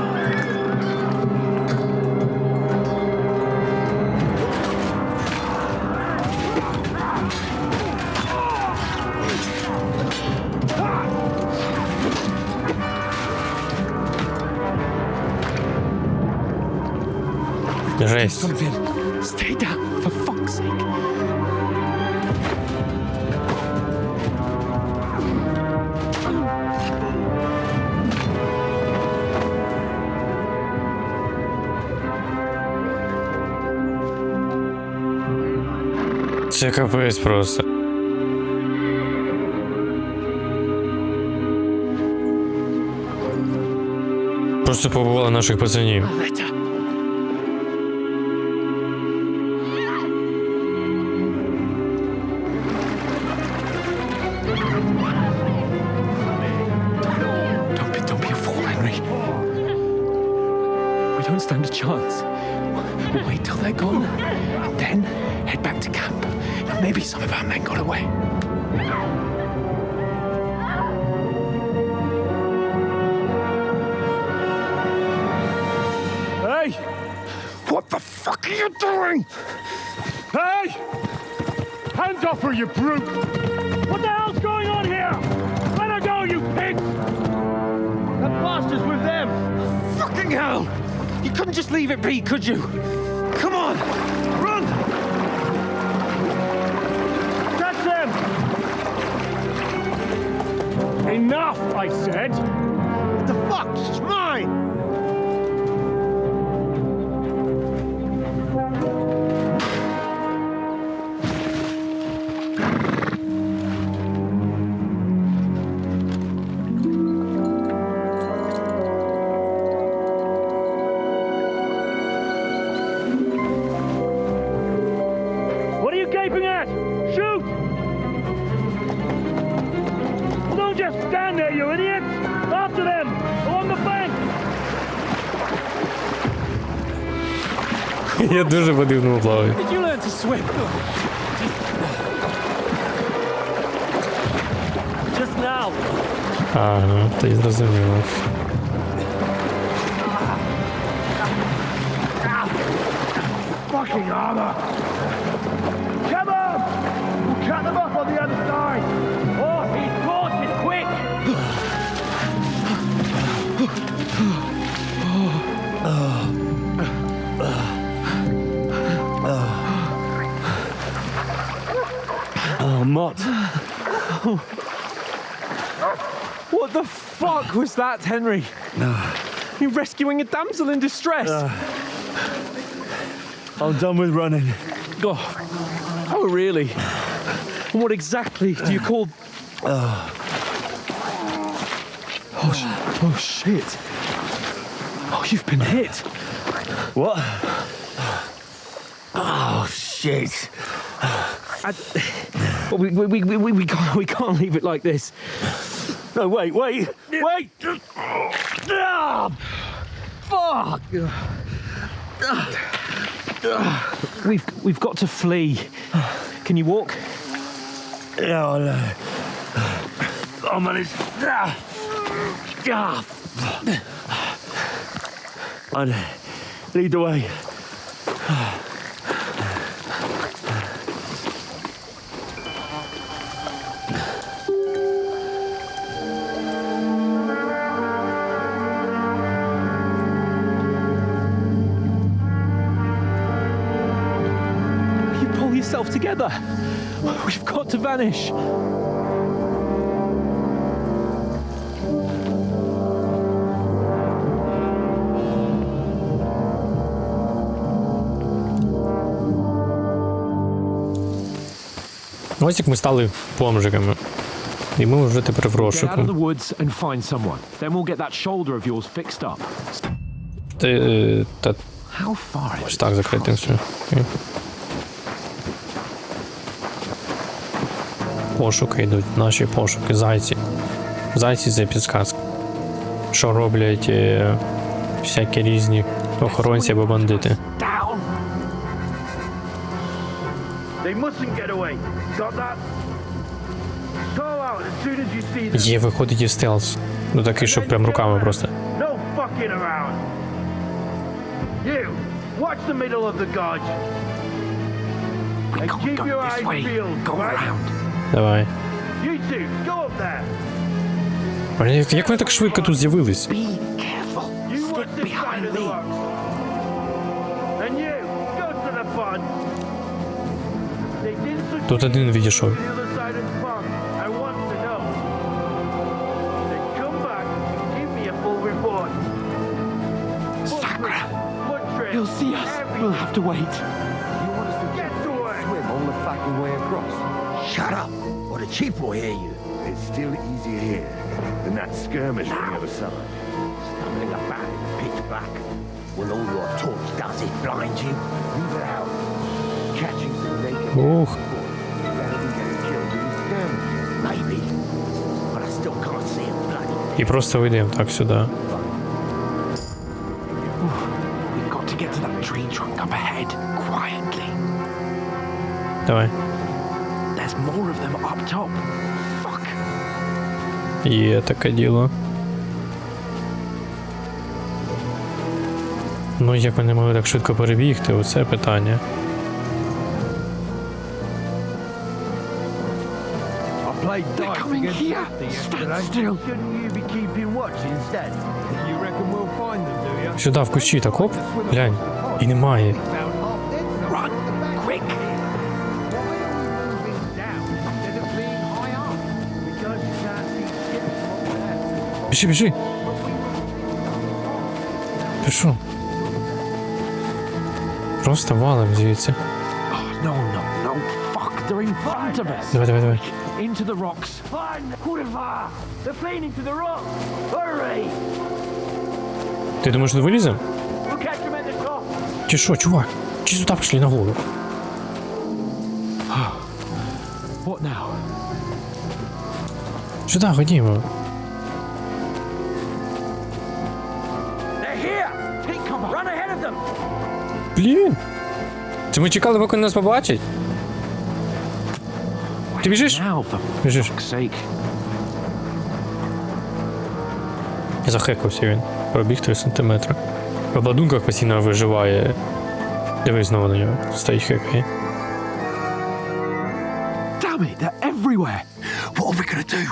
Жесть. Stay down, for fuck's sake. Це капець просто. Просто побували наших пацанів. Don't be a fool, Henry. We don't stand a chance. We'll wait till they're gone, and then head back to camp. Now, maybe some of our men got away. Hey! What the fuck are you doing? Hey! Hands off her, you brute! What the hell's going on here? Let her go, you pigs! That bastard's with them! Fucking hell! You couldn't just leave it be, could you? Come on, run! Catch them! Enough, I said! What the fuck? It's mine! What are you gaping at? Shoot! Well, don't just stand there, you idiots! After them! Along the bank! Я дуже по-дивному плаваю. Did you learn to swim? Just now! Ага, то й зрозуміло. Fucking armor! Come on! We'll cut them off on the other side! Oh, he's horses, quick! Oh, Mott. What the fuck was that, Henry? You rescuing a damsel in distress? I'm done with running. Oh, really? And what exactly do you call... Oh, shit. Oh, you've been hit. What? Oh, shit. We can't leave it like this. No, wait. Ah, fuck. We've got to flee. Can you walk? Yeah, I'll manage. I'd lead the way. Yourself together. We've got to vanish. Ось як ми стали бомжиками. І ми вже тепер в Get out розшуку. of the woods and find someone. Then we'll get that shoulder of yours fixed up. Та How far is ось it? так закрити все. Окей. Пошуки йдуть, наші пошуки, зайці. Зайці це підсказка. Що роблять всякі різні охоронці або бандити. They mustn't get away. Got that? Go out as soon as you see them. Є, виходить і стелс. Ну такий, що прям руками просто. No fucking around. You, watch the middle of the gorge. And keep your eyes peeled. Go around. Давай. You two, go up there. Блін, як вони так швидко тут з'явились? Be careful. You watch this side of the rocks. And you, go to the pond. They did such Тут один відійшов. the other side of the pond. I want to know. Then come back and give me a full report. He'll see us. We'll have to wait. Get to work. Swim all the the way across. Shut up, or the chief will hear you. It's still easier here than that skirmish on the other side. Stumbling about in the pitch black. Will all your torch does it blind you? Leave it out. Catching some naked Ух. rather than getting killed in skirmish. Maybe. But I still can't see him bloody. І просто вийдемо так сюди. We've got to get to that tree trunk up ahead, quietly. Давай. There's more of them up top. Fuck. Є таке діло. Ну, як вони могли так швидко перебігти, оце питання. I played They're dice coming against here. Safety Stand yesterday. still. Shouldn't you be keeping watch instead? You reckon we'll find them, do you? Сюди, в кущі, так оп, глянь. І немає. Run, quick. Біжи, біжи. Пішов. Просто валим звідси. Oh, no, no, no. Fuck, they're in front of us. Давай, давай, давай. Into the rocks. Kurva! They're fleeing into the rock! Hurry! Ти думаєш, не вилізем? We'll catch them at the top! Чи що, чувак? Чи сюди пішли на голову? What now? Сюди, ходімо. They're here! Take cover! Run ahead of them! Блін. Це ми чекали, поки нас побачать? Ти біжиш? Now, for Біжиш. fuck's sake. Захекався він. Пробіг 3 сантиметри. В обладунках постійно виживає. Дивись знову на нього. Стоїть хекає. Damn it, they're everywhere. What are we gonna do?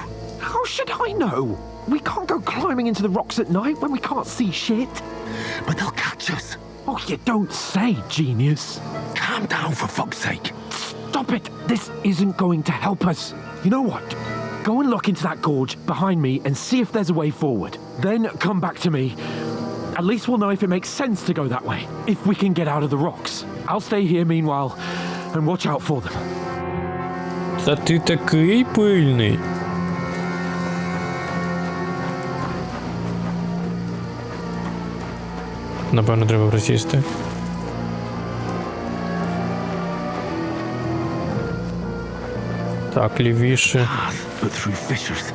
How should I know? We can't go climbing into the rocks at night when we can't see shit. But they'll catch us! Oh, you don't say, genius. Calm down for fuck's sake! Stop it. This isn't going to help us. You know what? Go and look into that gorge behind me and see if there's a way forward. Then come back to me. At least we'll know if it makes sense to go that way. If we can get out of the rocks. I'll stay here meanwhile and watch out for them. Та ти такий пильний. Напевно, треба присісти. Так, лівіше. But through fissures.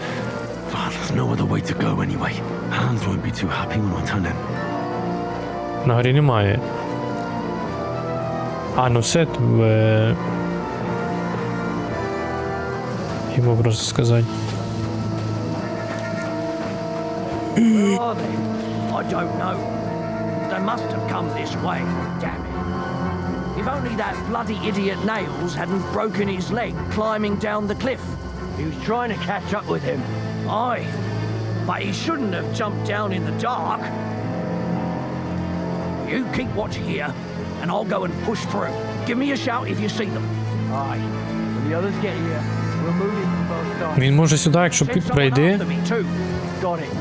There's no other way to go anyway. Hans won't be too happy when I tell him. На горі немає. А, ну все. Йому просто сказати. Where are they? I don't know. They must have come this way. Damn it. If only that bloody idiot Nails hadn't broken his leg climbing down the cliff. He was trying to catch up with him. Aye. But he shouldn't have jumped down in the dark. You keep watch here, and I'll go and push through. Give me a shout if you see them. Aye. When the others get here, we'll move in from both sides. Він може сюди, якщо Send someone пройде. after me too. Got it.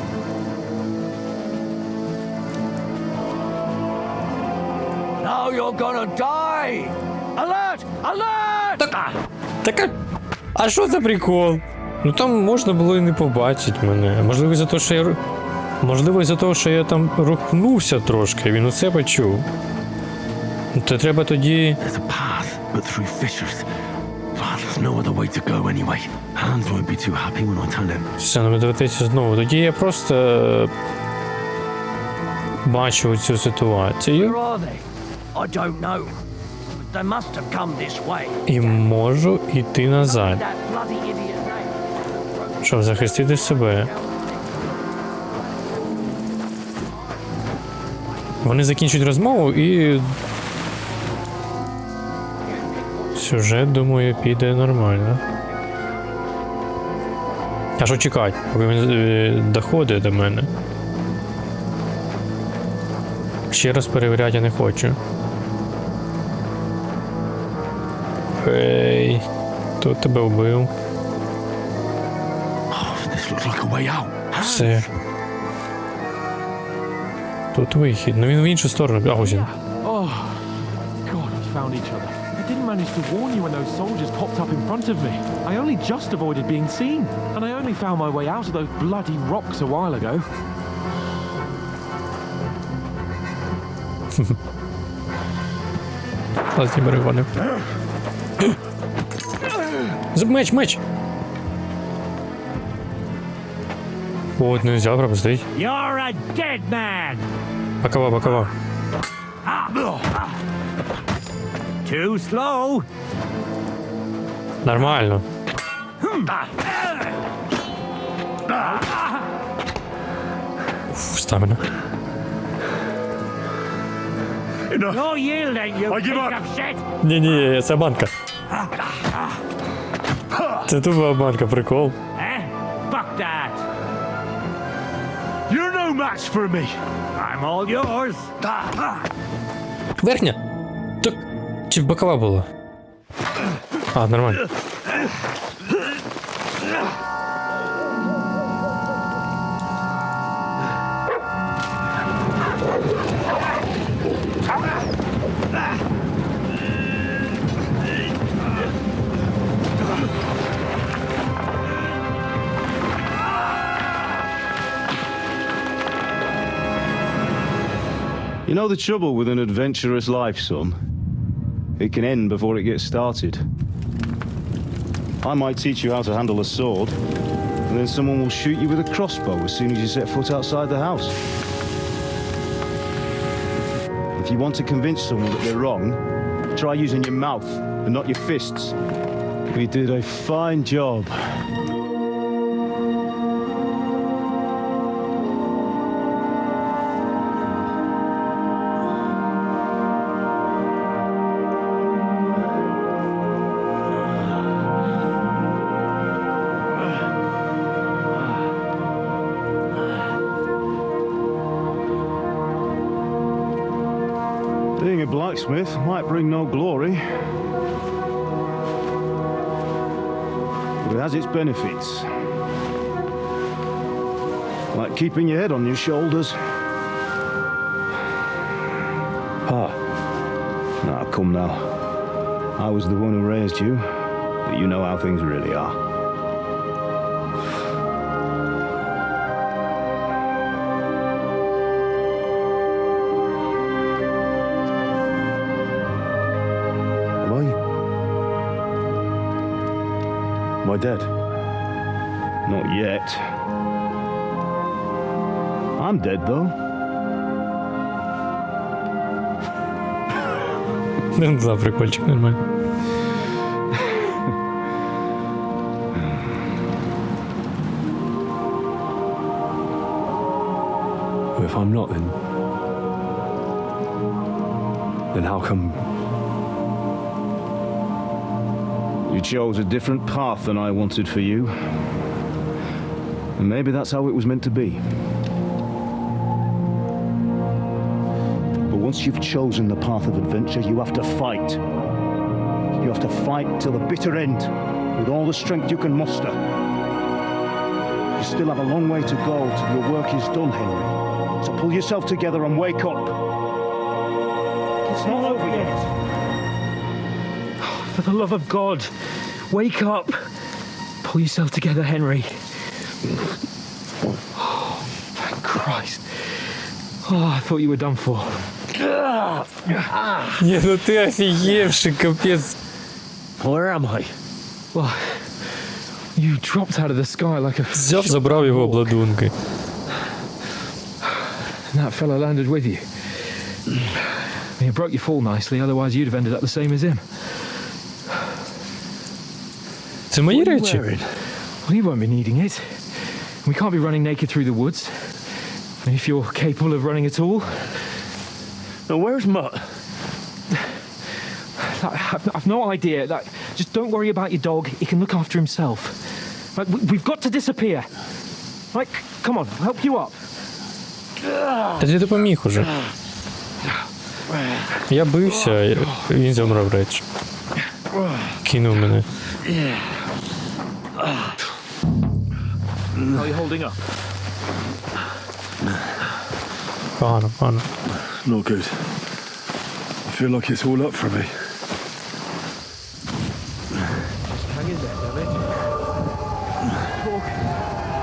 Now you're gonna die! Alert! Alert! Так, а що за прикол? Ну там можна було і не побачити мене. Можливо, за те, що я... Можливо, із-за того, що я там рухнувся трошки, він усе почув. То треба тоді... There's a path, but through fissures. There's no other way to go anyway. Hans won't be too happy when I tell him. Все, ну доведеться знову. Тоді я просто... бачу цю ситуацію. Where are they? I don't know. But they must have come this way. І можу йти назад, That bloody idiot name. щоб захистити себе. Вони закінчують розмову і... сюжет, думаю, піде нормально. А що чекати, поки він доходить до мене? Ще раз перевіряти я не хочу. Ей, хто тебе вбив? This looks like a way out. Все. Тут вихід. Ну він в іншу сторону. А ось він. Oh, God, we found each other. didn't manage to warn you when those soldiers popped up in front of me. I only just avoided being seen, and I only found my way out of those bloody rocks a while ago. Класні перегони. Меч! От, нельзя пропустить. You're a dead man! Боково. Too slow! Нормально. Стамина. You're yielding, you piece of shit! Ні, це банка. Це тупа банка, прикол. Fuck that! You're no match for me! I'm all yours! Верхня? Так, чи бокова була? А, нормально. You know the trouble with an adventurous life, son? It can end before it gets started. I might teach you how to handle a sword, and then someone will shoot you with a crossbow as soon as you set foot outside the house. If you want to convince someone that they're wrong, try using your mouth and not your fists. We did a fine job. Being a blacksmith might bring no glory, but it has its benefits. Like keeping your head on your shoulders. Now, come now. I was the one who raised you, but you know how things really are. Am I dead? Not yet. I'm dead, though. Да, прикольчик, нормально. If I'm not, then how come? You chose a different path than I wanted for you. And maybe that's how it was meant to be. But once you've chosen the path of adventure, you have to fight. You have to fight till the bitter end, with all the strength you can muster. You still have a long way to go till your work is done, Henry. So pull yourself together and wake up. It's not over yet. For the love of God, wake up. Pull yourself together, Henry. Oh, thank Christ. Oh, I thought you were done for. Не, ну ты офигевший, капец. Where am I? Well, you dropped out of the sky like a... Взяв, забрав його обладунки. And that fella landed with you. You broke your fall nicely, otherwise you'd have ended up the same as him. Це мої речі? Well, you won't be needing it. We can't be running naked through the woods. If you're capable of running at all. Now, where's Mutt? I've no idea. Just don't worry about your dog. He can look after himself. We've got to disappear. Like, come on, I'll help you up. Та ти допоміг уже. Я бився, він забрав речі. Кинув мене. How are you holding up? Погано. Not good. I feel like it's all up for me.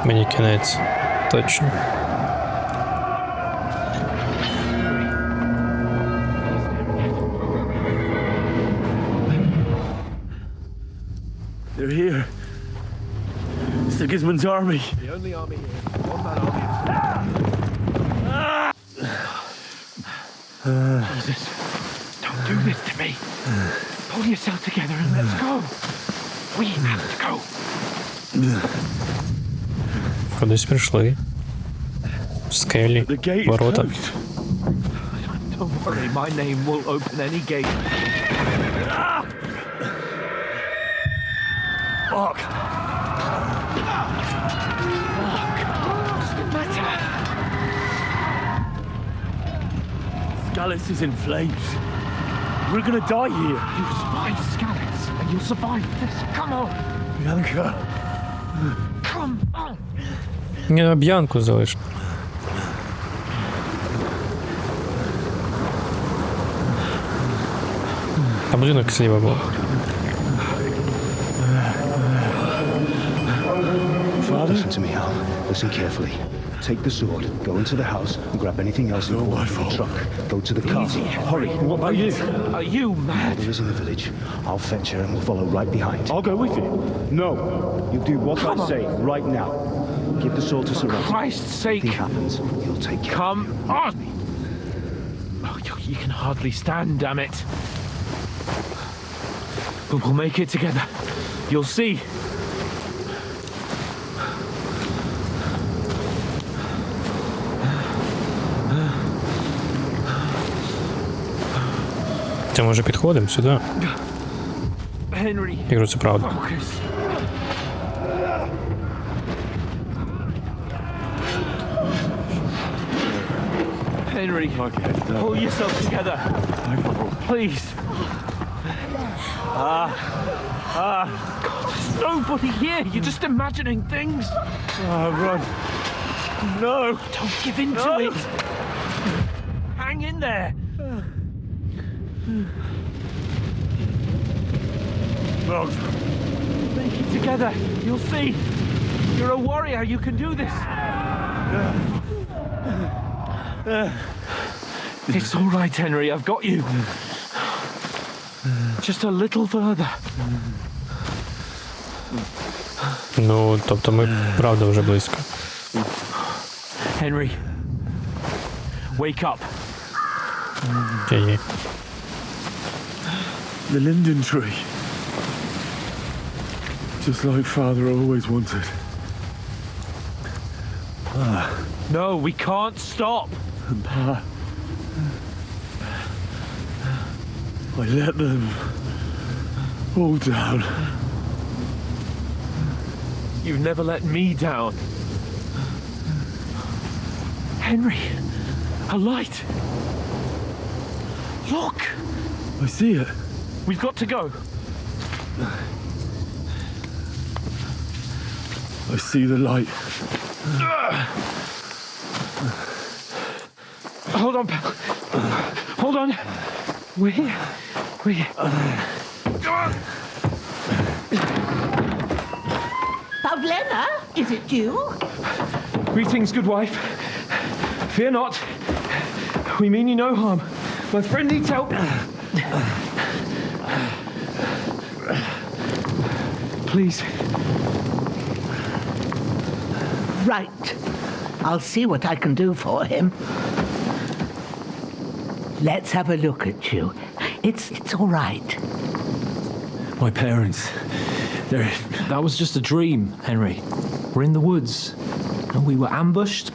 Мені кінець. Точно. They're here. Sigismund's army. The only army here. One man army. Jesus, don't do this to me. Pull yourself together and let's go. We have to go. Кудись прийшли. Скелі, ворота. Don't worry, my name will open any gate. Fuck. What's the matter? Scallis is in flames. We're gonna die here. You survived Scallis, and you'll survive this. Come on. Bianca. Come on. Ні, Б'янку залиш. А будинок зліва був. Listen to me, Hal. Listen carefully. Take the sword, go into the house, and grab anything else important from the truck. Go to the car. Hurry. What about you? Are you mad? Mother is in the village. I'll fetch her and we'll follow right behind. I'll go with you. No. You do what I say right now. Give the sword to For Sarati. Christ's sake. If anything happens, he'll take care. Come on. Oh, you can hardly stand, damn it. But we'll make it together. You'll see. Це може підходимо сюди? Henry. Я кажу, це правда. Focus. Henry, pull yourself together. Please. God, there's nobody here. You're just imagining things. Run. No. Don't give in to it. Hang in there. Run. Make it together. You'll see. You're a warrior. You can do this. It's all right, Henry. I've got you. Just a little further. Ну, тобто ми правда вже близько. Henry, wake up. Окей. The linden tree. Just like Father always wanted. No, we can't stop. And Pa, I let them all down. You've never let me down. Henry, a light. Look. I see it. We've got to go. I see the light. Hold on, pal. Hold on. We're here. We're here. Come on. Pavlena, is it you? Greetings, good wife. Fear not. We mean you no harm. My friend needs help. Please. Right. I'll see what I can do for him. Let's have a look at you. It's all right. My parents. That was just a dream, Henry. We're in the woods. And we were ambushed.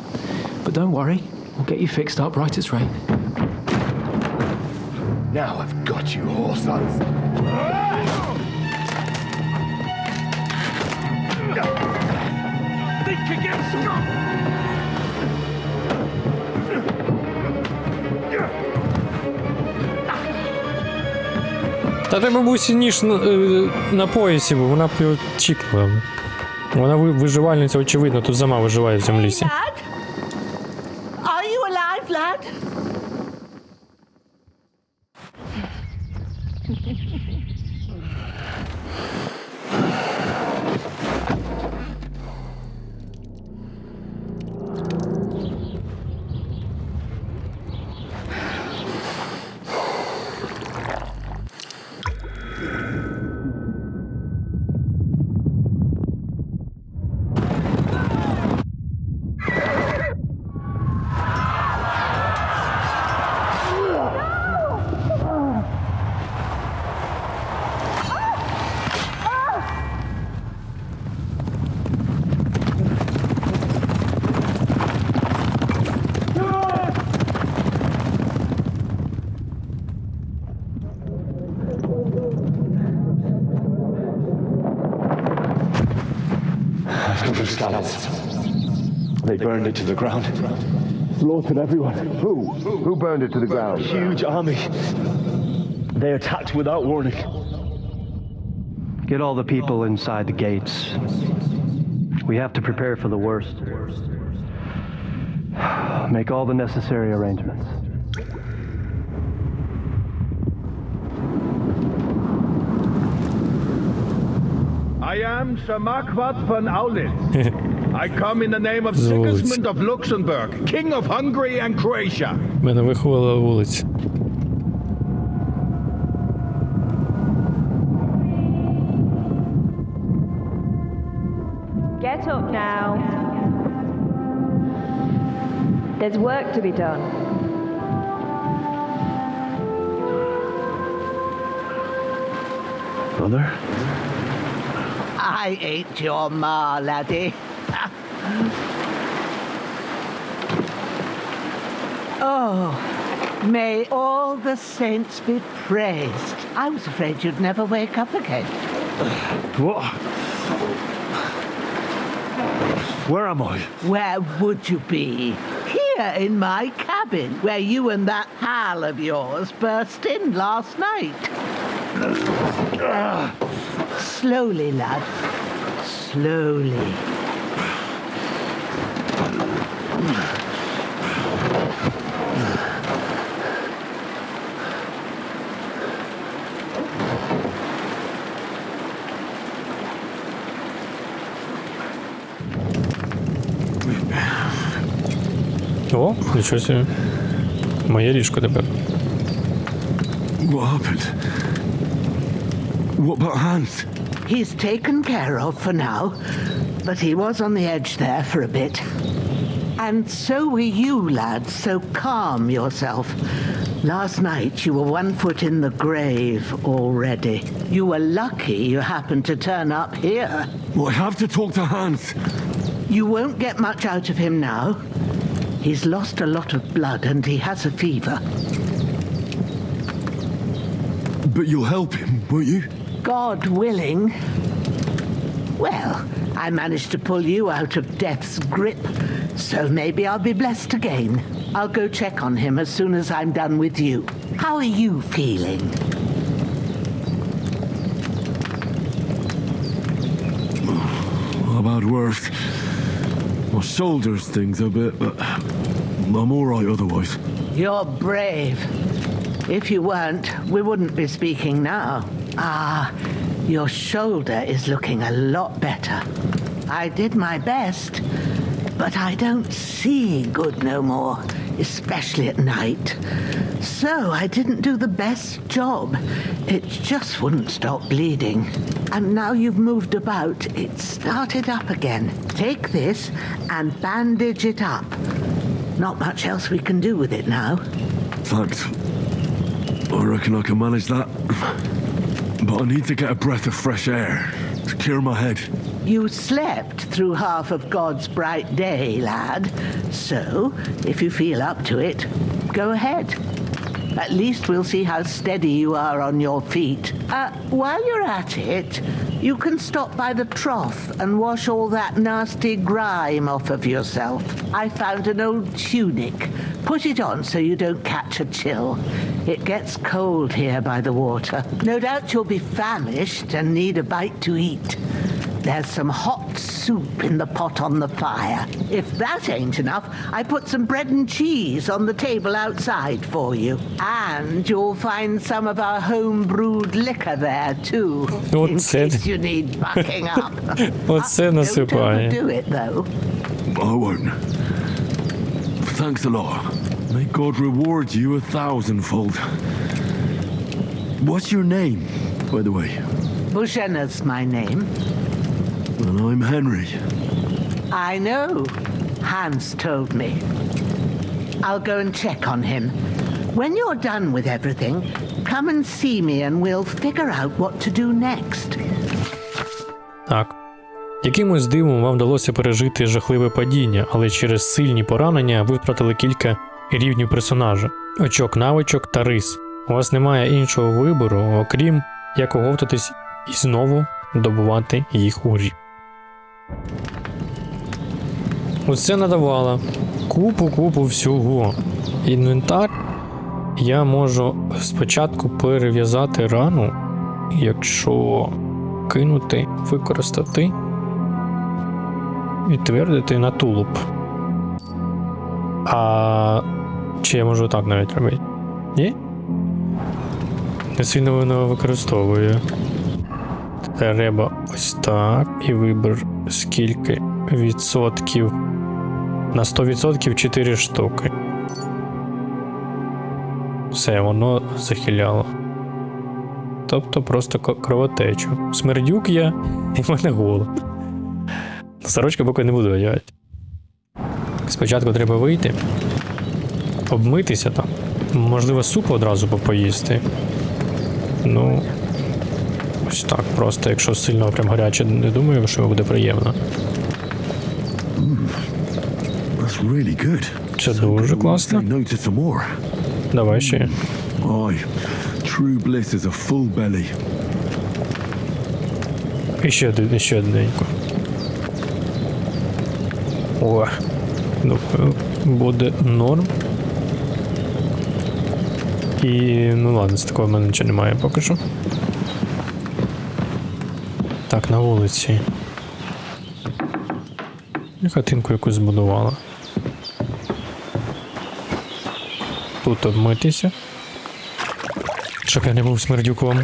But don't worry. We'll get you fixed up right as rain. Now I've got you, whoresons. Think again, Scott. Та треба бусі ніж на поясі, бо вона б його чікнула. Вона виживальниця, очевидно, тут сама виживає в цьому лісі. Lad? Are you alive, lad? burned it to the ground. Slaughtered everyone. Who burned it to the ground? Huge army. They attacked without warning. Get all the people inside the gates. We have to prepare for the worst. Make all the necessary arrangements. I am Shamakvat von Aulitz. I come in the name of Sigismund of Luxembourg, King of Hungary and Croatia. Мене виховала вулиця. Get up now. There's work to be done. Mother? I ain't your ma, laddie. Oh, may all the saints be praised. I was afraid you'd never wake up again. What? Where am I? Where would you be? Here in my cabin, where you and that pal of yours burst in last night. Slowly, lad. Slowly. О, нічого собі. Моє ліжко тепер. What happened? What about Hans? He's taken care of for now, but he was on the edge there for a bit. And so were you, lad, so calm yourself. Last night you were 1 foot in the grave already. You were lucky you happened to turn up here. Well, I have to talk to Hans. You won't get much out of him now. He's lost a lot of blood and he has a fever. But you'll help him, won't you? God willing. Well, I managed to pull you out of death's grip, so maybe I'll be blessed again. I'll go check on him as soon as I'm done with you. How are you feeling? How about worse? My shoulder's things a bit, but I'm all right otherwise. You're brave. If you weren't, we wouldn't be speaking now. Ah, your shoulder is looking a lot better. I did my best, but I don't see good no more, especially at night. So I didn't do the best job. It just wouldn't stop bleeding. And now you've moved about, it started up again. Take this and bandage it up. Not much else we can do with it now. Thanks. I reckon I can manage that. But I need to get a breath of fresh air to clear my head. You slept through half of God's bright day, lad. So, if you feel up to it, go ahead. At least we'll see how steady you are on your feet. While you're at it, you can stop by the trough and wash all that nasty grime off of yourself. I found an old tunic. Put it on so you don't catch a chill. It gets cold here by the water. No doubt you'll be famished and need a bite to eat. There's some hot soup in the pot on the fire. If that ain't enough, I put some bread and cheese on the table outside for you. And you'll find some of our home-brewed liquor there, too, in case you need bucking up. Оце насипає. Don't overdo it, though. I won't. Thanks a lot. May God reward you 1,000-fold. What's your name, by the way? Bushena's my name. And I'm Henry. I know. Hans told me. I'll go and check on him. When you're done with everything, come and see me and we'll figure out what to do next. Так. Якимось дивом вам вдалося пережити жахливе падіння, але через сильні поранення ви втратили кілька рівнів персонажа, очок навичок та рис. У вас немає іншого вибору, окрім як оговтатись і знову добувати їх у грі. Оце надавало купу всього. Інвентар я можу спочатку перев'язати рану, якщо кинути, використати, відтвердити на тулуб. Чи я можу так навіть робити? Ні? Не сильно воно використовує. Треба ось так. І вибір скільки відсотків. На 100% 4 штуки. Все, воно захиляло. Тобто просто кровотечу. Смердюк я, і в мене голод. Сорочка поки не буду одягати. Спочатку треба вийти, обмитися там. Можливо, супу одразу поїсти. Ну, ось так просто, якщо сильно прям гаряче, не думаю, що буде приємно. Це дуже класно. Давай ще. І ще одненько. О, ну, буде норм. І, ну ладно, з такого в мене нічого немає поки що. Так, на вулиці. І хатинку якусь збудувала. Тут обмитися. Щоб я не був смердюком.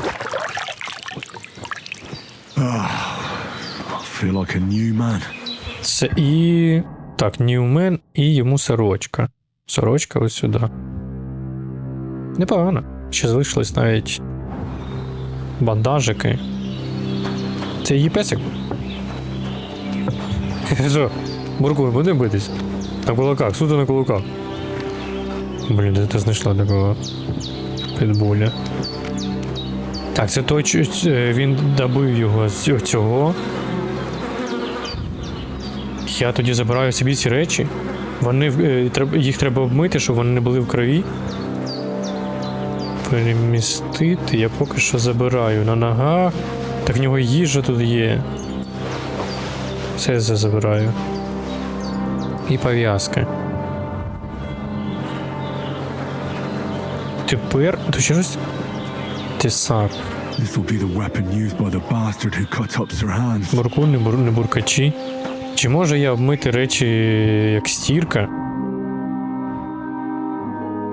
Це і... Так, Ньюмен і йому сорочка. Сорочка ось сюди. Непогано. Ще залишились навіть бандажики. Це її песик? Що? Буркуй, будемо битись? На кулаках, суто на кулаках. Блін, де ти знайшла такого підбуля? Так, це той, він добив його з цього. Я тоді забираю собі ці речі. Їх треба обмити, щоб вони не були в крові. Перемістити я поки що забираю на ногах. Так в нього їжа тут є. Все я забираю. І пов'язки. Тепер... Тут ще щось? Тесак. Бурку, не буркачі. Чи можу я обмити речі як стірка?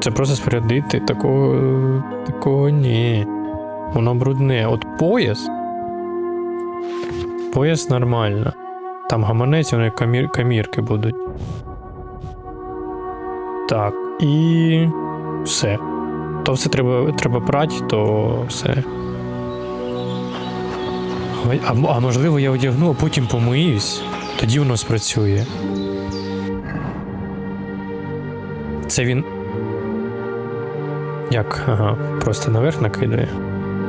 Це просто спорядити? Такого ні. Воно брудне. От пояс? Пояс нормально. Там гаманець, вони камірки будуть. Так, і... все. То все треба прати, то все. А можливо я одягну, а потім помиюсь. Тоді воно спрацює. Це він... Як? Ага, просто наверх накидає.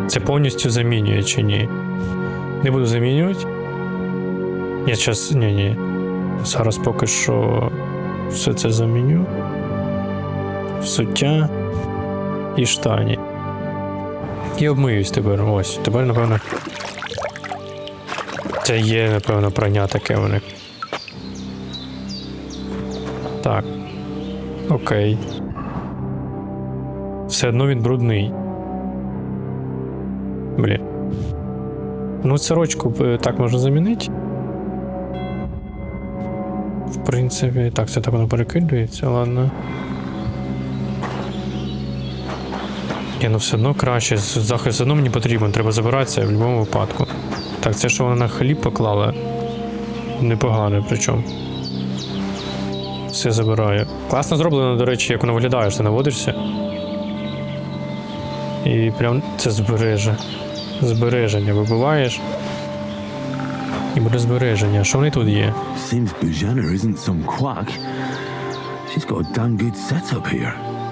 Це повністю замінює чи ні? Не буду замінювати. Я зараз... Ні. Зараз поки що все це заміню. Взуття і штані. І обмиюсь тепер. Ось. Тепер, напевно... Це є, напевно, прання таке у них. Так. Окей. Все одно він брудний. Блін. Ну, сорочку так можна замінити. В принципі, так, це так воно перекидується, ладно. Ну все одно краще, захист все одно мені потрібен, треба забиратися в будь-якому випадку. Так, це що вона на хліб поклала? Непогано, причому. Все забираю. Класно зроблено, до речі, як воно виглядає, що ти наводишся. І прям це збереження. Вибиваєш. І буде збереження. Що вони тут є?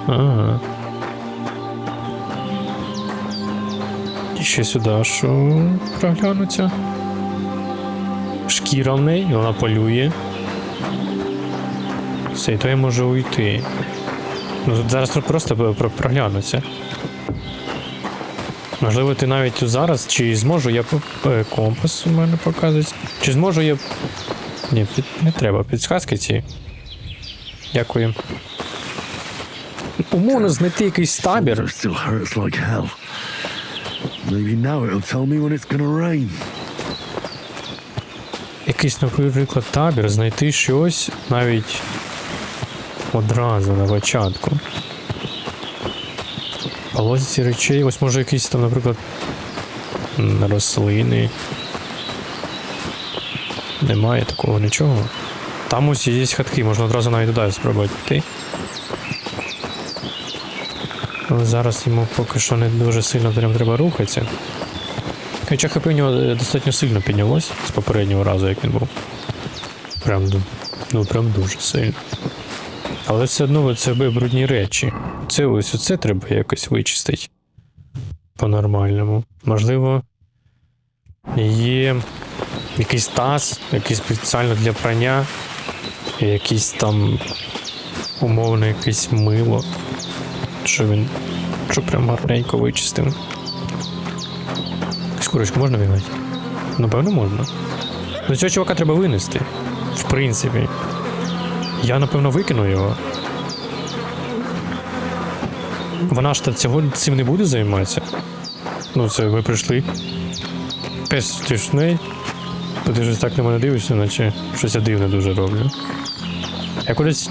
Ага. І ще сюди, що проглянуться. Шкіра в неї, вона полює. Все, і то я можу уйти. Ну тут зараз просто проглянуться. Можливо, ти навіть зараз, чи зможу я... Компас у мене показується. Чи зможу я Ні, не треба підсказки ці. Дякую. Умовно знайти якийсь табір. Якийсь, наприклад, табір, знайти щось навіть одразу на початку. А ось ці речей, ось може якісь там, наприклад, рослини. Немає такого нічого. Там ось є хатки, можна одразу навіть туди спробувати піти. Але зараз йому поки що не дуже сильно прям треба рухатися. Хоча ХП у нього достатньо сильно піднялось з попереднього разу, як він був. Прям дуже сильно. Але все одно це брудні речі. Це ось оце треба якось вичистити. По-нормальному. Можливо, є якийсь таз, якийсь спеціально для прання, якийсь там умовно якесь мило. Що прям гарненько вичистив. Курочку можна вигнати? Напевно, можна. До цього чувака треба винести. В принципі. Я, напевно, викину його. Вона ж цим не буде займатися. Ну, це ми прийшли. Пес тишний. Ти ж так на мене дивишся, наче щось я дивне дуже роблю. Я кудись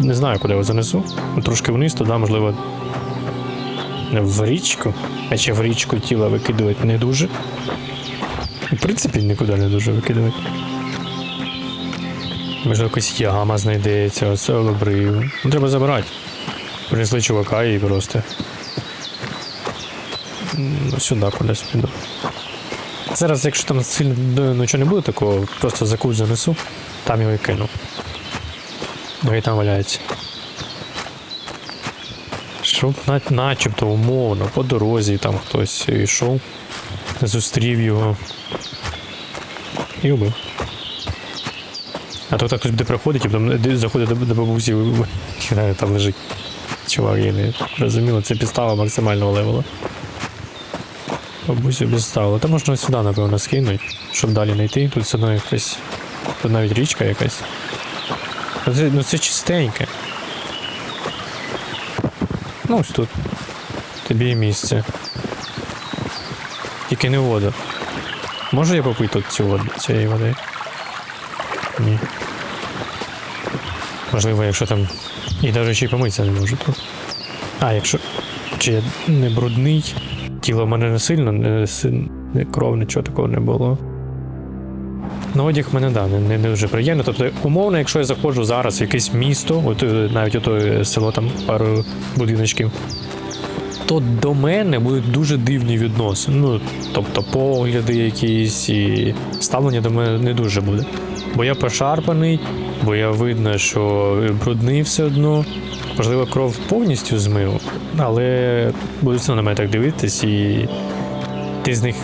не знаю, куди його занесу. Трошки вниз, туди, можливо, в річку. А ще в річку тіла викидувати не дуже. В принципі, нікуди не дуже викидувати. Може, якась яма знайдеться, ось обрив. Ну, треба забирати. Принесли чувака і просто... Ну, сюди кудись піду. Зараз, якщо там сильно нічого не буде такого, просто за кут занесу, там його і кину. Ну і там валяється. Щоб начебто умовно по дорозі там хтось йшов, зустрів його і убив. А то так хтось буде проходити, і потім заходить до бабусі, і там лежить чувак, я не розуміло, це підстава максимального левела. Бабусю підставила. Та можна сюди, напевно, скинути, щоб далі не йти. Тут все одно якась, тут навіть річка якась. Ну це чистеньке. Ну ось тут. Тобі і місце. Тільки не вода. Можу я попити тут цю воду, цієї води? Ні. Можливо, якщо там... І навіть ще й помитися не можу тут. А, якщо... Чи я не брудний? Тіло в мене не сильно, не кров, нічого такого не було. На одяг в мене, да, не дуже приємно. Тобто, умовно, якщо я заходжу зараз в якесь місто, от навіть ото село, там пару будиночків, то до мене будуть дуже дивні відносини. Ну, тобто погляди якісь і ставлення до мене не дуже буде. Бо я пошарпаний, бо я видно, що брудний все одно. Можливо, кров повністю змив, але будуть все на мене так дивитись, і ти з них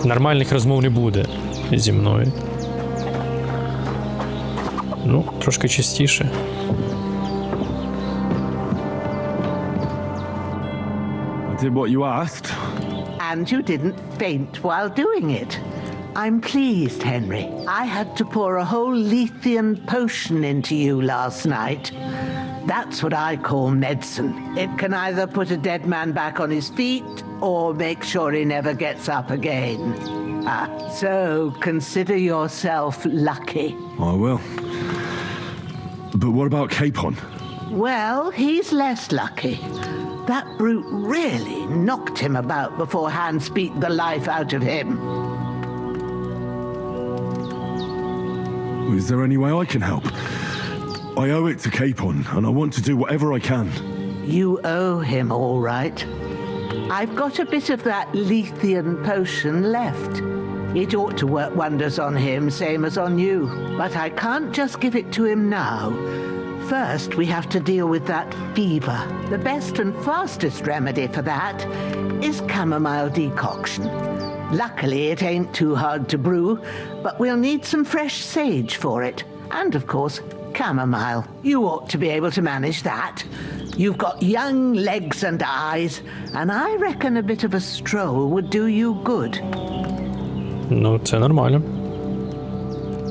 нормальних розмов не буде зі мною. Ну, трошки частіше. I did what you asked. And you didn't faint while doing it. I'm pleased, Henry. I had to pour a whole Lethean potion into you last night. That's what I call medicine. It can either put a dead man back on his feet or make sure he never gets up again. So consider yourself lucky. I will. But what about Capon? Well, he's less lucky. That brute really knocked him about before Hans beat the life out of him. Is there any way I can help? I owe it to Capon, and I want to do whatever I can. You owe him, all right. I've got a bit of that Lethean potion left. It ought to work wonders on him, same as on you. But I can't just give it to him now. First, we have to deal with that fever. The best and fastest remedy for that is chamomile decoction. Luckily, it ain't too hard to brew, but we'll need some fresh sage for it. And, of course, chamomile. You ought to be able to manage that. You've got young legs and eyes, and I reckon a bit of a stroll would do you good. Ну, це нормально.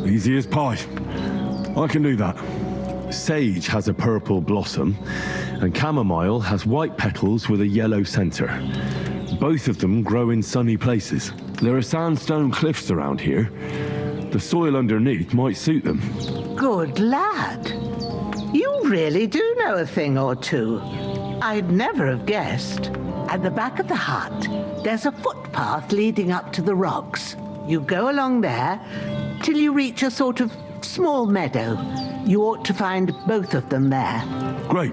Easy as pie. I can do that. Sage has a purple blossom, and chamomile has white petals with a yellow center. Both of them grow in sunny places. There are sandstone cliffs around here. The soil underneath might suit them. Good lad. You really do know a thing or two. I'd never have guessed. At the back of the hut, there's a footpath leading up to the rocks. You go along there till you reach a sort of small meadow. You ought to find both of them there. Great.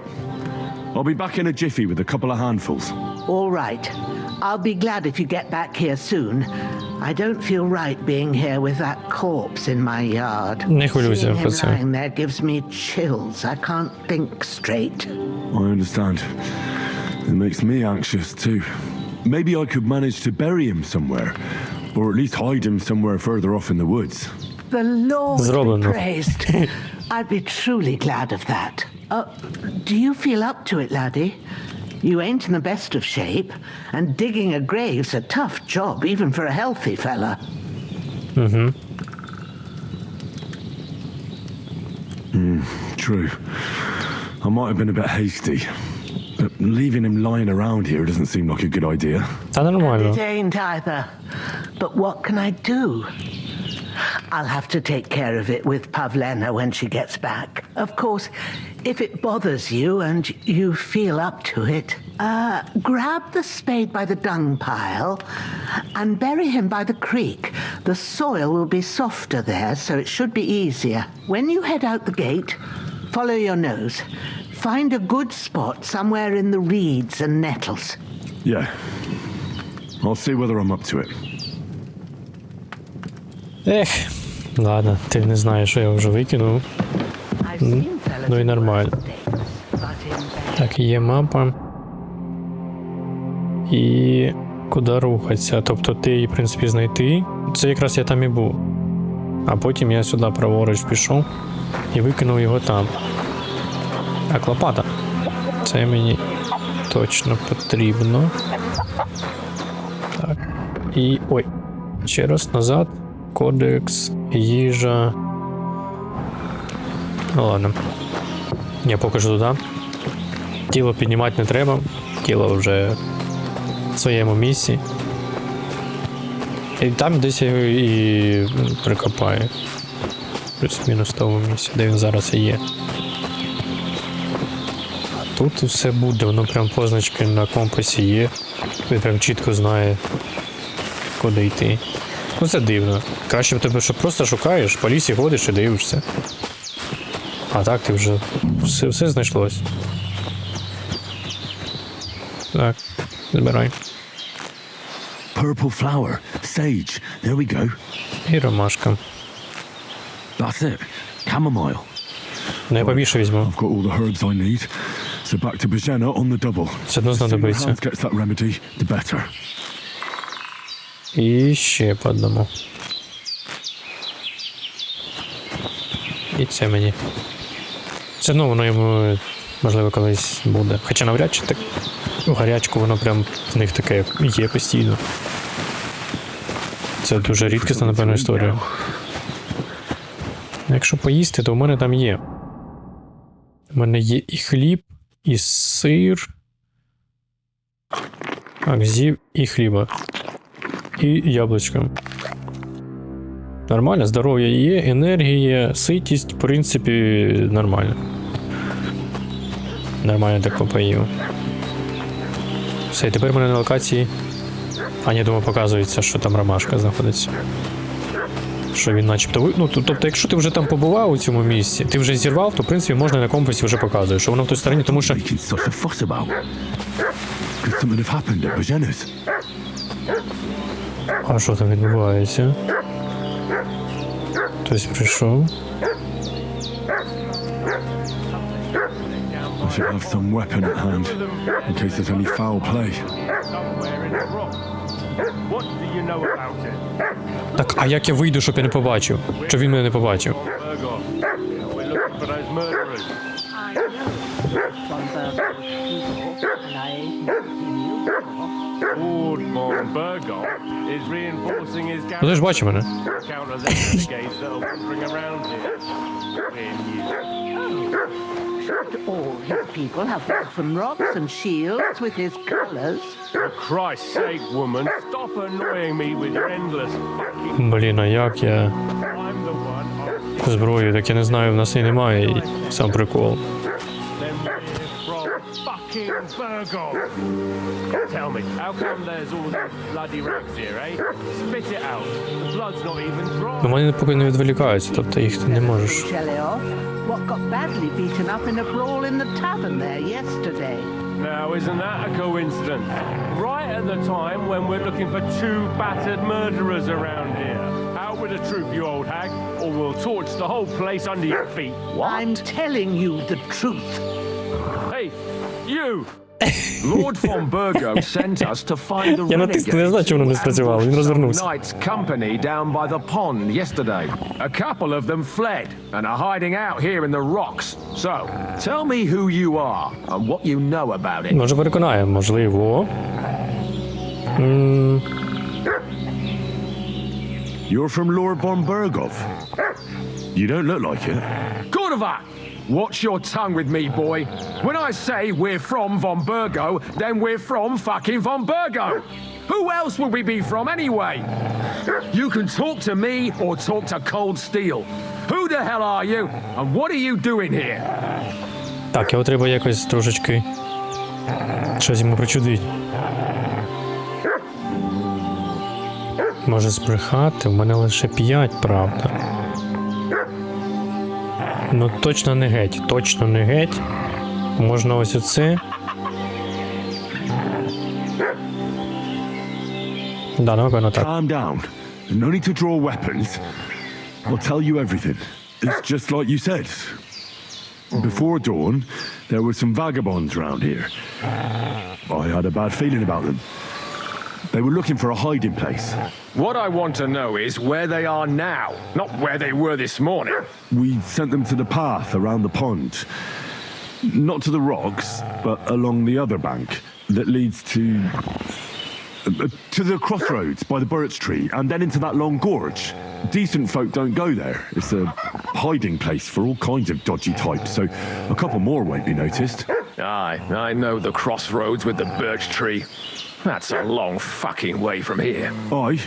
I'll be back in a jiffy with a couple of handfuls. All right. I'll be glad if you get back here soon. I don't feel right being here with that corpse in my yard. Не хвилюйся Seeing про him це. lying there gives me chills. I can't think straight. I understand. It makes me anxious too. Maybe I could manage to bury him somewhere, or at least hide him somewhere further off in the woods. The Lord be Зроблено. praised. I'd be truly glad of that. Do you feel up to it, laddie? You ain't in the best of shape, and digging a grave's a tough job, even for a healthy fella. True. I might have been a bit hasty, but leaving him lying around here doesn't seem like a good idea. Та нормально. It ain't either. But what can I do? I'll have to take care of it with Pavlena when she gets back. Of course, if it bothers you and you feel up to it, grab the spade by the dung pile and bury him by the creek. The soil will be softer there, so it should be easier. When you head out the gate, follow your nose. Find a good spot somewhere in the reeds and nettles. Yeah. I'll see whether I'm up to it. Ех, ладно, ти не знаєш, що я вже викинув. Ну і нормально. Так, є мапа. І куди рухатися? Тобто ти її, в принципі, знайти. Це якраз я там і був. А потім я сюди праворуч пішов і викинув його там. Так, лопата. Це мені точно потрібно. Так. І... ой. Ще раз назад. Кодекс, їжа. Ну ладно. Я покажу туди. Тіло піднімати не треба. Тіло вже в своєму місці. І там десь я його і прикопаю. Плюс-мінус в тому місці, де він зараз і є. А тут все буде, воно прям позначки на компасі є. Він прям чітко знає, куди йти. Ну це дивно. Краще в тебе, що просто шукаєш, по лісі ходиш і дивишся. А так ти вже все знайшлось. Так, збирай. Purple flower, sage, there we go. І ромашка. That's it, chamomile. Ну я побільше візьму. I've got all the herbs I need, so back to Bajena on the double. Все одно знадобиться. The sooner Hans gets that remedy, the better. І ще по одному. І це мені. Це одно воно йому, можливо, колись буде. Хоча навряд чи так у гарячку воно прям в них таке є постійно. Це дуже рідкісна, напевно, історія. Якщо поїсти, то в мене там є. У мене є і хліб, і сир. Так, з'їв і хліба. І яблучко. Нормально, здоров'я є, енергія, ситість, в принципі, нормально. Нормально так попоїв. Все, і тепер в мене на локації. А ні, думаю, показується, що там ромашка знаходиться. Що він начебто... Ну, тобто, якщо ти вже там побував у цьому місці, ти вже зірвав, то, в принципі, можна на компасі вже показує, що воно в той стороні, тому що... А що там відбувається? Хтось прийшов. I should have some weapon at hand, in case there's any foul play. What do you know about it? Так, а як я вийду, щоб я не побачив? Щоб він мене не побачив? Lord von Bergol is reinforcing his Ну ти ж бачиш мене. counters renegades that are wandering around here. We're new. Should all his people have orphan rocks and shields with his colours? For Christ's sake, woman, stop annoying me with your endless fucking... Блін, а як я I'm the one of... зброю, так я не знаю, в нас і немає, і сам прикол. Then we're from fucking Bergol. Tell me, how come there's all those bloody rags here, eh? Spit it out. The blood's not even dry. Ну, вони поки не відволікаються, тобто їх ти не можеш. Shelley, what got badly beaten up in a brawl in the tavern there yesterday. Now, isn't that a coincidence? Right at the time when we're looking for two battered murderers around here. Out with the truth, you old hag, or we'll torch the whole place under your feet. What? I'm telling you the truth. Hey, you! Lord von Bergo sent us to find the Я натисну, не знаю, чому воно не спрацювало, він розвернувся. Knights company down by the pond yesterday. A couple of them fled and are hiding out here in the rocks. So, tell me who you are and what you know about it. Може переконає, можливо. You're from Lord von Bergov. You don't look like it. Cordova! Watch your tongue with me, boy. When I say we're from Von Bergo, then we're from fucking Von Bergo. Who else would we be from anyway? You can talk to me or talk to Cold Steel. Who the hell are you and what are you doing here? Так, його треба якось трошечки щось йому причудити. Може збрехати, в мене лише 5, правда. Ну точно не геть, точно не геть. Можна ось оце. Да, напевно так. Calm down. No need to draw weapons. I'll tell you everything. It's just like you said. Before dawn, there were some vagabonds around here. I had a bad feeling about them. They were looking for a hiding place. What I want to know is where they are now, not where they were this morning. We sent them to the path around the pond. Not to the rocks, but along the other bank that leads to the crossroads by the birch tree and then into that long gorge. Decent folk don't go there. It's a hiding place for all kinds of dodgy types, so a couple more won't be noticed. Aye, I know the crossroads with the birch tree. That's a long fucking way from here. Aye,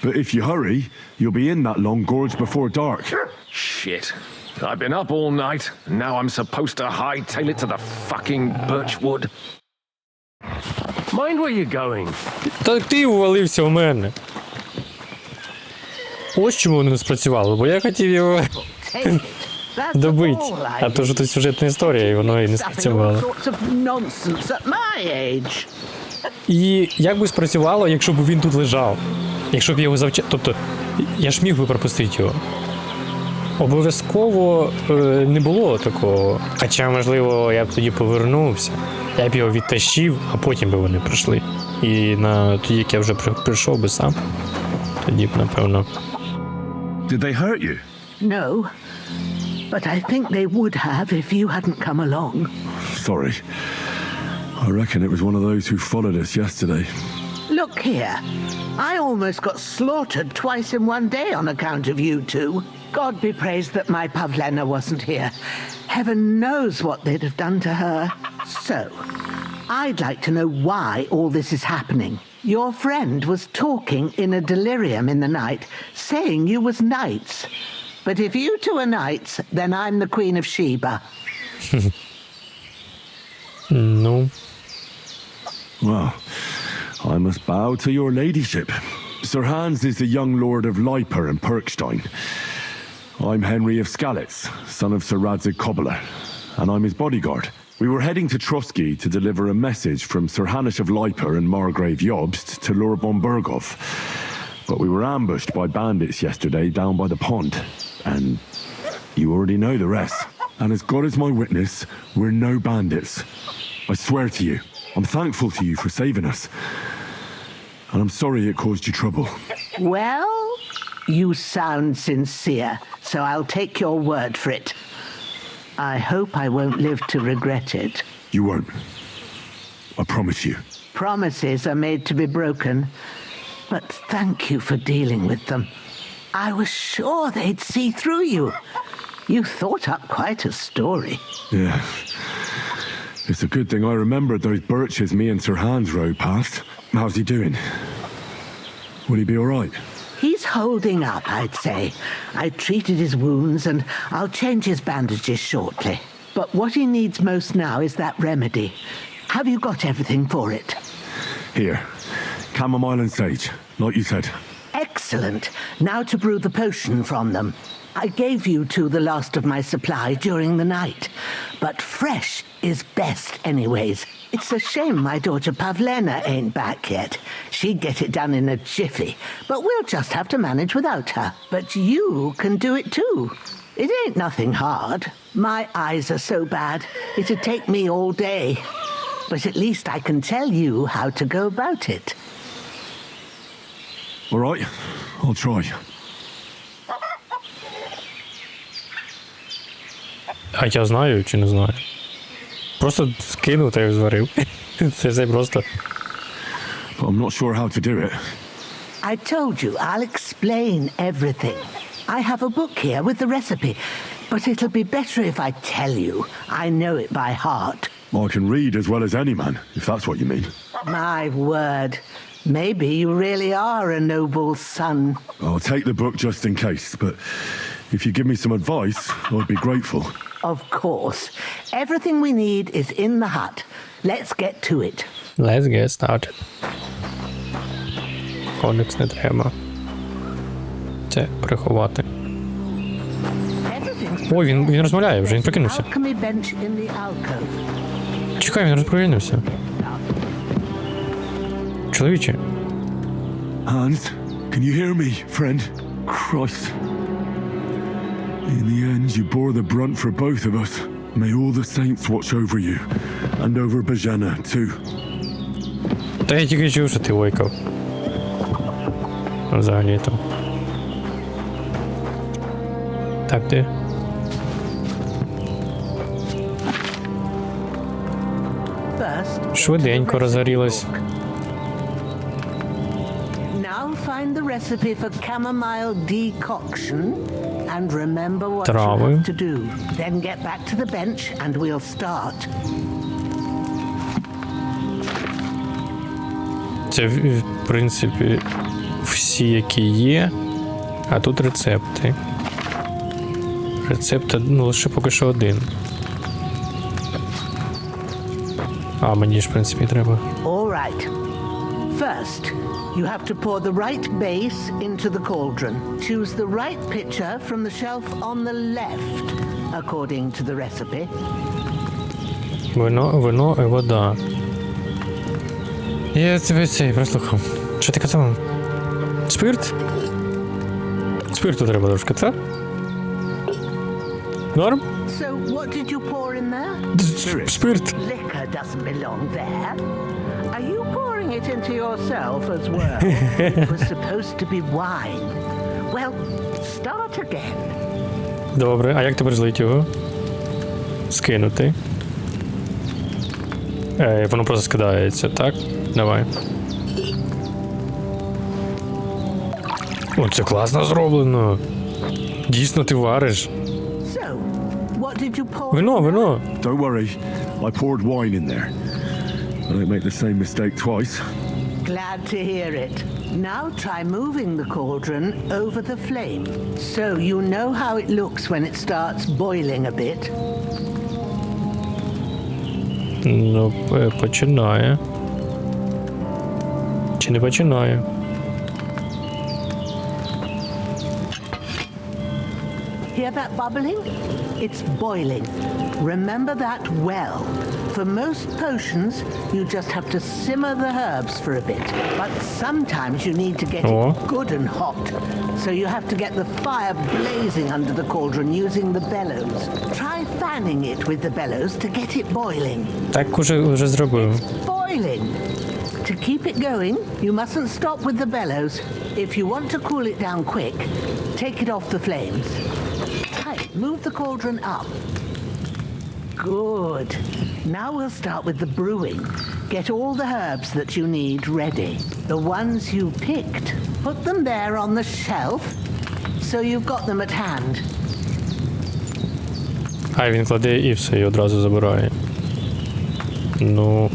but if you hurry, you'll be in that long gorge before dark. Shit. I've been up all night, and now I'm supposed to hightail it to the fucking birchwood. Mind where you're going. Так ти увалився в мене. Ось чому воно не спрацювало, бо я хотів його добити. А то ж тут сюжетна історія, і воно і не спрацювало. І як би спрацювало, якщо б він тут лежав? Якщо б його завчасно... Тобто, я ж міг би пропустити його. Обов'язково не було такого. Хоча, можливо, я б тоді повернувся. Я б його відтащив, а потім би вони прийшли. І тоді, як я вже прийшов би сам, тоді б, напевно... Did they hurt you? No, but I think they would have if you hadn't come along. Sorry. I reckon it was one of those who followed us yesterday. Look here. I almost got slaughtered twice in one day on account of you two. God be praised that my Pavlena wasn't here. Heaven knows what they'd have done to her. So, I'd like to know why all this is happening. Your friend was talking in a delirium in the night, saying you was knights. But if you two are knights, then I'm the Queen of Sheba. No. Well, I must bow to your ladyship. Sir Hans is the young lord of Leiper and Perkstein. I'm Henry of Skalitz, son of Sir Radzig Kobbler, and I'm his bodyguard. We were heading to Trotsky to deliver a message from Sir Hanish of Leiper and Margrave Jobst to Lord von Bergov. But we were ambushed by bandits yesterday down by the pond. And you already know the rest. And as God is my witness, we're no bandits. I swear to you, I'm thankful to you for saving us. And I'm sorry it caused you trouble. Well, you sound sincere, so I'll take your word for it. I hope I won't live to regret it. You won't. I promise you. Promises are made to be broken, but thank you for dealing with them. I was sure they'd see through you. You thought up quite a story. Yeah. It's a good thing I remembered those birches me and Sir Hans rode past. How's he doing? Will he be all right? He's holding up, I'd say. I treated his wounds and I'll change his bandages shortly. But what he needs most now is that remedy. Have you got everything for it? Here. Chamomile and sage, like you said. Excellent. Now to brew the potion from them. I gave you two the last of my supply during the night. But fresh is best anyways. It's a shame my daughter Pavlena ain't back yet. She'd get it done in a jiffy. But we'll just have to manage without her. But you can do it too. It ain't nothing hard. My eyes are so bad, it'd take me all day. But at least I can tell you how to go about it. All right, I'll try. А я знаю чи не знаю? Просто скинув та й зварив. Це все просто. I'm not sure how to do it. I told you, I'll explain everything. I have a book here with the recipe, but it'll be better if I tell you. I know it by heart. I can read as well as any man, if that's what you mean. My word. Maybe you really are a noble son. I'll take the book just in case, but if you give me some advice, I'd be grateful. Of course. Everything we need is in the hut. Let's get to it. Let's get started. Кодекс не треба. Це приховати. Ой, він розмовляє вже, він прокинувся. Alchemy bench in the alcove. Чекай, він розпровіднився. Чоловіче. Hans, can you hear me, friend? Christ. In the end, you bore the brunt for both of us. May all the saints watch over you. And over Bajana, too. Та я тільки чув, що ти войкав. Взагалі-то. Так, ти? Швиденько розгорілась. Now find the recipe for chamomile decoction and remember what Трави. you have to do. Then get back to the bench and we'll start. Це, в принципі, всі, які є. А тут рецепти. Рецепт, ну, лише поки що один. А, мені ж, в принципі, треба. All right. First, you have to pour the right base into the cauldron. Choose the right pitcher from the shelf on the left, according to the recipe. Вино і вода. Я тебе цей прослухав. Що ти казав? Спирт? Спирту треба трошки, так? Норм? So, what did you pour in there? Спирт. Liquor doesn't belong there. Are you pouring it into yourself as well? It was supposed to be wine. Well, start again. Добре, а як тепер злити його? Скинути. Воно просто скидається, так? Давай. О, це класно зроблено. Дійсно ти вариш. So, what did you pour? Вино. Don't worry, I poured wine in there. I don't make the same mistake twice. Glad to hear it. Now try moving the cauldron over the flame. So you know how it looks when it starts boiling a bit. Ну, починає. Чи не починає? Hear that bubbling? It's boiling. Remember that well. For most potions, you just have to simmer the herbs for a bit. But sometimes you need to get it good and hot. So you have to get the fire blazing under the cauldron using the bellows. Try fanning it with the bellows to get it boiling. Так уже зробив. Boiling. To keep it going, you mustn't stop with the bellows. If you want to cool it down quick, take it off the flames. Right, move the cauldron up. Good. Now we'll start with the brewing. Get all the herbs that you need ready. The ones you picked, put them there on the shelf so you've got them at hand. А він кладе і все, і одразу забирає. Ну,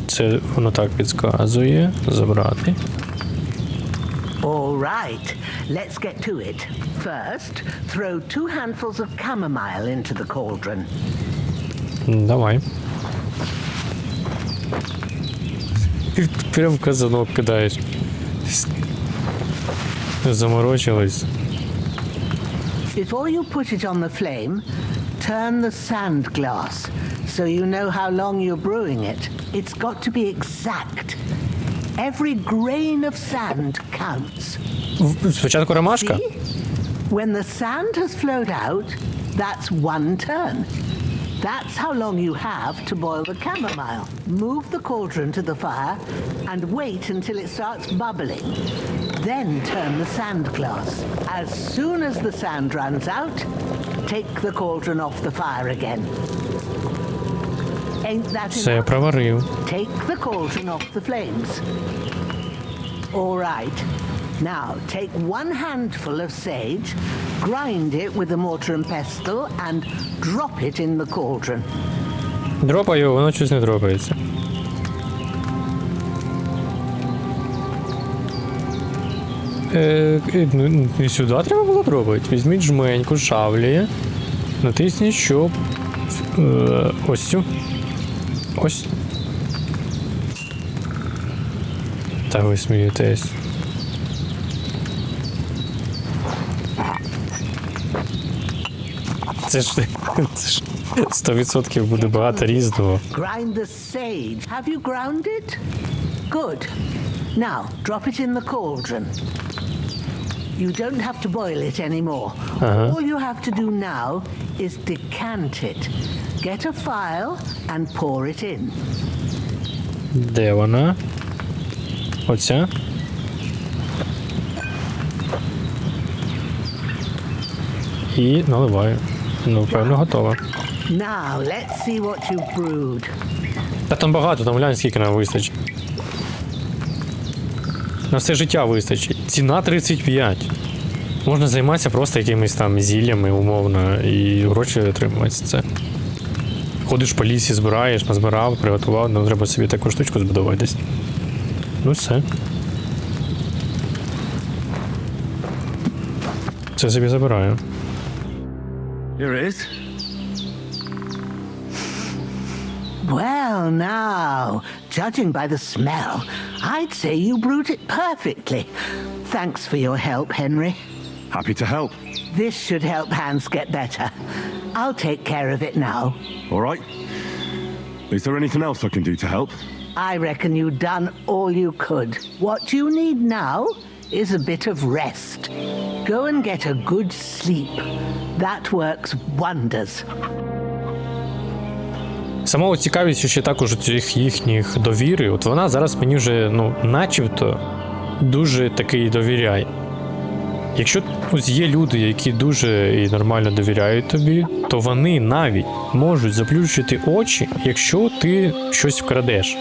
це воно так підказує. Забрати. All right, let's get to it. First, throw 2 handfuls of chamomile into the cauldron. Давай. Прям в казанок кидаєш. Заморочились. Before you put it on the flame, turn the sand glass so you know how long you're brewing it. It's got to be exact. Every grain of sand counts. Спочатку ромашка. See? When the sand has flowed out, that's 1 turn. That's how long you have to boil the chamomile. Move the cauldron to the fire and wait until it starts bubbling. Then turn the sand glass. As soon as the sand runs out, take the cauldron off the fire again. Ain't that Все, я enough? проварив. Take the cauldron off the flames. All right. Now, take 1 handful of sage, grind it with a mortar and pestle, and drop it in the cauldron. Дропаю, воно щось не дропається. Не сюди треба було дропати. Візьміть жменьку, шавлі, натисніть, щоб ось цю. Ось. Та ви смієтесь. Це ж 100% буде багато різного. Grind the sage. Have you ground it? Good. Now, drop it in the cauldron. You don't have to boil it anymore. All you have to do now is decant it. Get a phial and pour it in. Де вона? Оця? І наливаю. Ну, певно, готово. Now, let's see what you've brewed. Та там багато, там глянь, скільки нам вистачить. На все життя вистачить. Ціна 35. Можна займатися просто якимись там зіллями, умовно, і гроші отримувати це. Ходиш по лісі, збираєш, назбирав, приготував, ну треба собі таку штучку збудувати десь. Ну все. Це собі забираю. Here it is. Well, now, judging by the smell, I'd say you brewed it perfectly. Thanks for your help, Henry. Happy to help. This should help Hans get better. I'll take care of it now. All right. Is there anything else I can do to help? I reckon you've done all you could. What you need now is a bit of rest. Go and get a good sleep. That works wonders. Самого цікавість ще також цих їхніх довіри. От вона зараз мені вже, ну, начебто, дуже таки довіряє. Якщо ось є люди, які дуже і нормально довіряють тобі, то вони навіть можуть заплющити очі, якщо ти щось вкрадеш.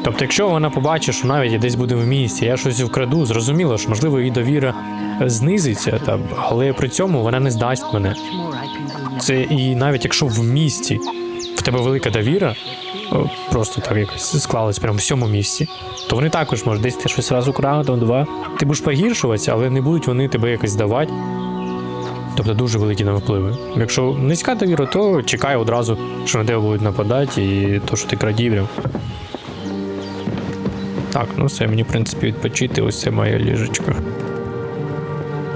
Тобто, якщо вона побачить, що навіть я десь буде в місті, я щось вкраду, зрозуміло, що, можливо, її довіра знизиться, але при цьому вона не здасть мене. Це і навіть якщо в місті в тебе велика довіра, просто так якось склалось прямо в всьому місці, то вони також можуть десь ти щось раз украв, там 2. Ти будеш погіршуватися, але не будуть вони тебе якось здавати. Тобто дуже великі на впливи. Якщо низька довіра, то чекай одразу, що на тебе будуть нападати, і то, що ти крадів. Так, ну все, мені, в принципі, відпочити. Ось це моя ліжечко.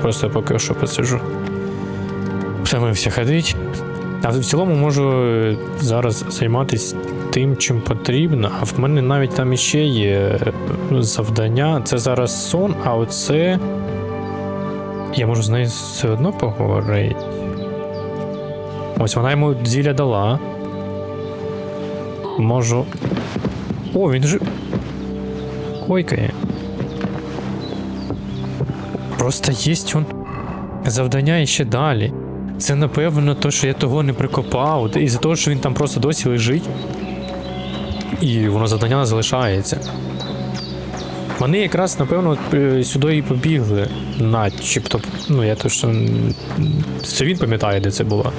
Просто поки що посиджу. Втомився ходить. А в цілому можу зараз займатися тим, чим потрібно. А в мене навіть там іще є завдання. Це зараз сон, а оце... Я можу з нею все одно поговорити. Ось вона йому зілля дала. Можу... О, він же... Койкає. Просто є он завдання іще далі. Це, напевно, то, що я того не прикопав. Із-за того, що він там просто досі лежить. І воно завдання залишається. Вони якраз, напевно, сюди і побігли. Начебто, ну, я точно... Це він пам'ятає, де це було.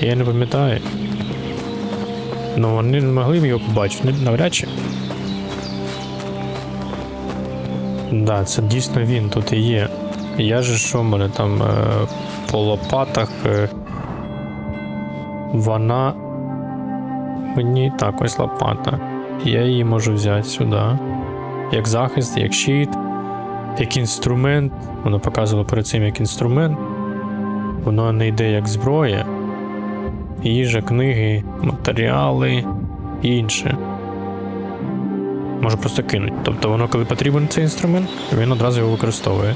Я не пам'ятаю. Ну, вони не могли б його побачити, навряд чи. Да, це дійсно він тут і є. Я же що, в мене там по лопатах вона... Мені так, ось лопата. Я її можу взяти сюди. Як захист, як щит, як інструмент. Воно показувало перед цим як інструмент. Воно не йде як зброя. Їжа, книги, матеріали і інше. Можу просто кинути. Тобто воно, коли потрібен цей інструмент, він одразу його використовує.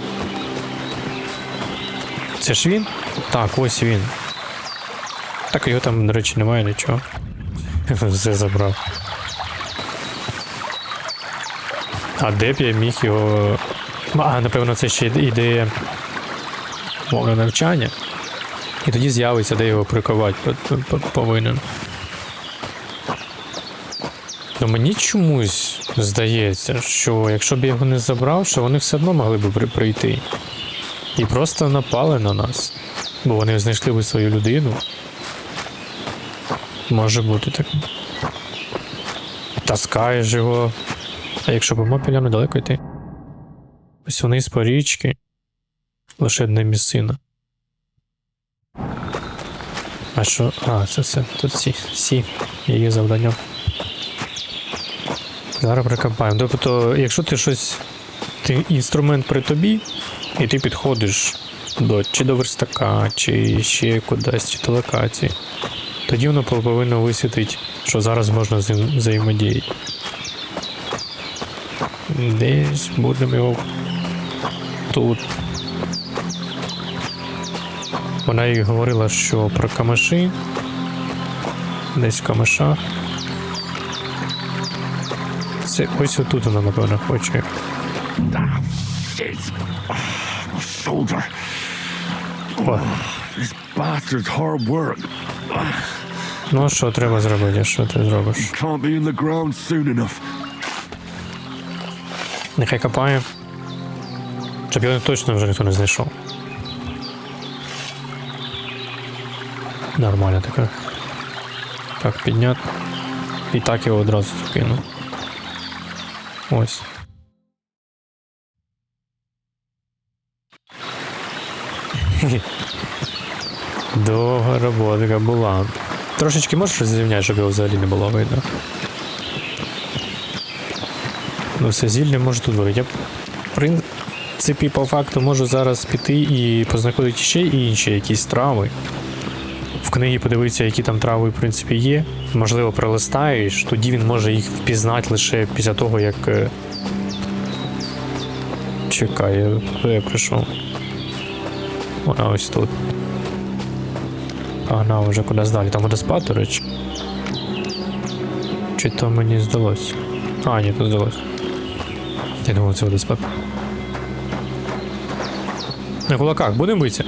Це ж він? Так, ось він. Так, його там, до речі, немає нічого. Все забрав. А де б я міг його... А, напевно, це ще ідея мого навчання. І тоді з'явиться, де його приковати повинен. Но мені чомусь здається, що якщо б я його не забрав, що вони все одно могли б прийти. І просто напали на нас. Бо вони знайшли б свою людину. Може бути так. Таскаєш його. А якщо по мапі гляну, далеко йти. Ось вони з річки. Лише одне місцина. А що? А, це все. Тут всі її завдання. Зараз прикопаємо. Тобто, якщо ти щось... Ти інструмент при тобі, і ти підходиш чи до верстака, чи ще кудись, чи до локації, тоді воно повинно висвітити, що зараз можна з ним взаємодіяти. Десь будемо його тут. Вона і говорила, що про камиші. Десь в камишах. Це ось отут вона, напевно, хоче. Shoulder. This bastard's hard work. Ну, що треба зробити? Що ти зробиш? Can't be in the ground soon enough. Нехай копає. Щоб його точно вже ніхто не знайшов. Нормально таке. Так, підняти. І так його одразу закину. Ось. Довга робота була. Трошечки можеш розрівняти, щоб його взагалі не було видно? Ну все, зілля може тут варити. Я, в принципі, по факту можу зараз піти і познаходити ще інші якісь трави. В книгі подивитися, які там трави, в принципі, є. Можливо, пролистаєш, тоді він може їх впізнати лише після того, як... Чекай, я прийшов. Вона ось тут. Погнав вже кудись далі. Там водоспад, до речі. Чи то мені здалося? А, ні, тут здалося. Я думав, це водоспад. На кулаках будемо битися?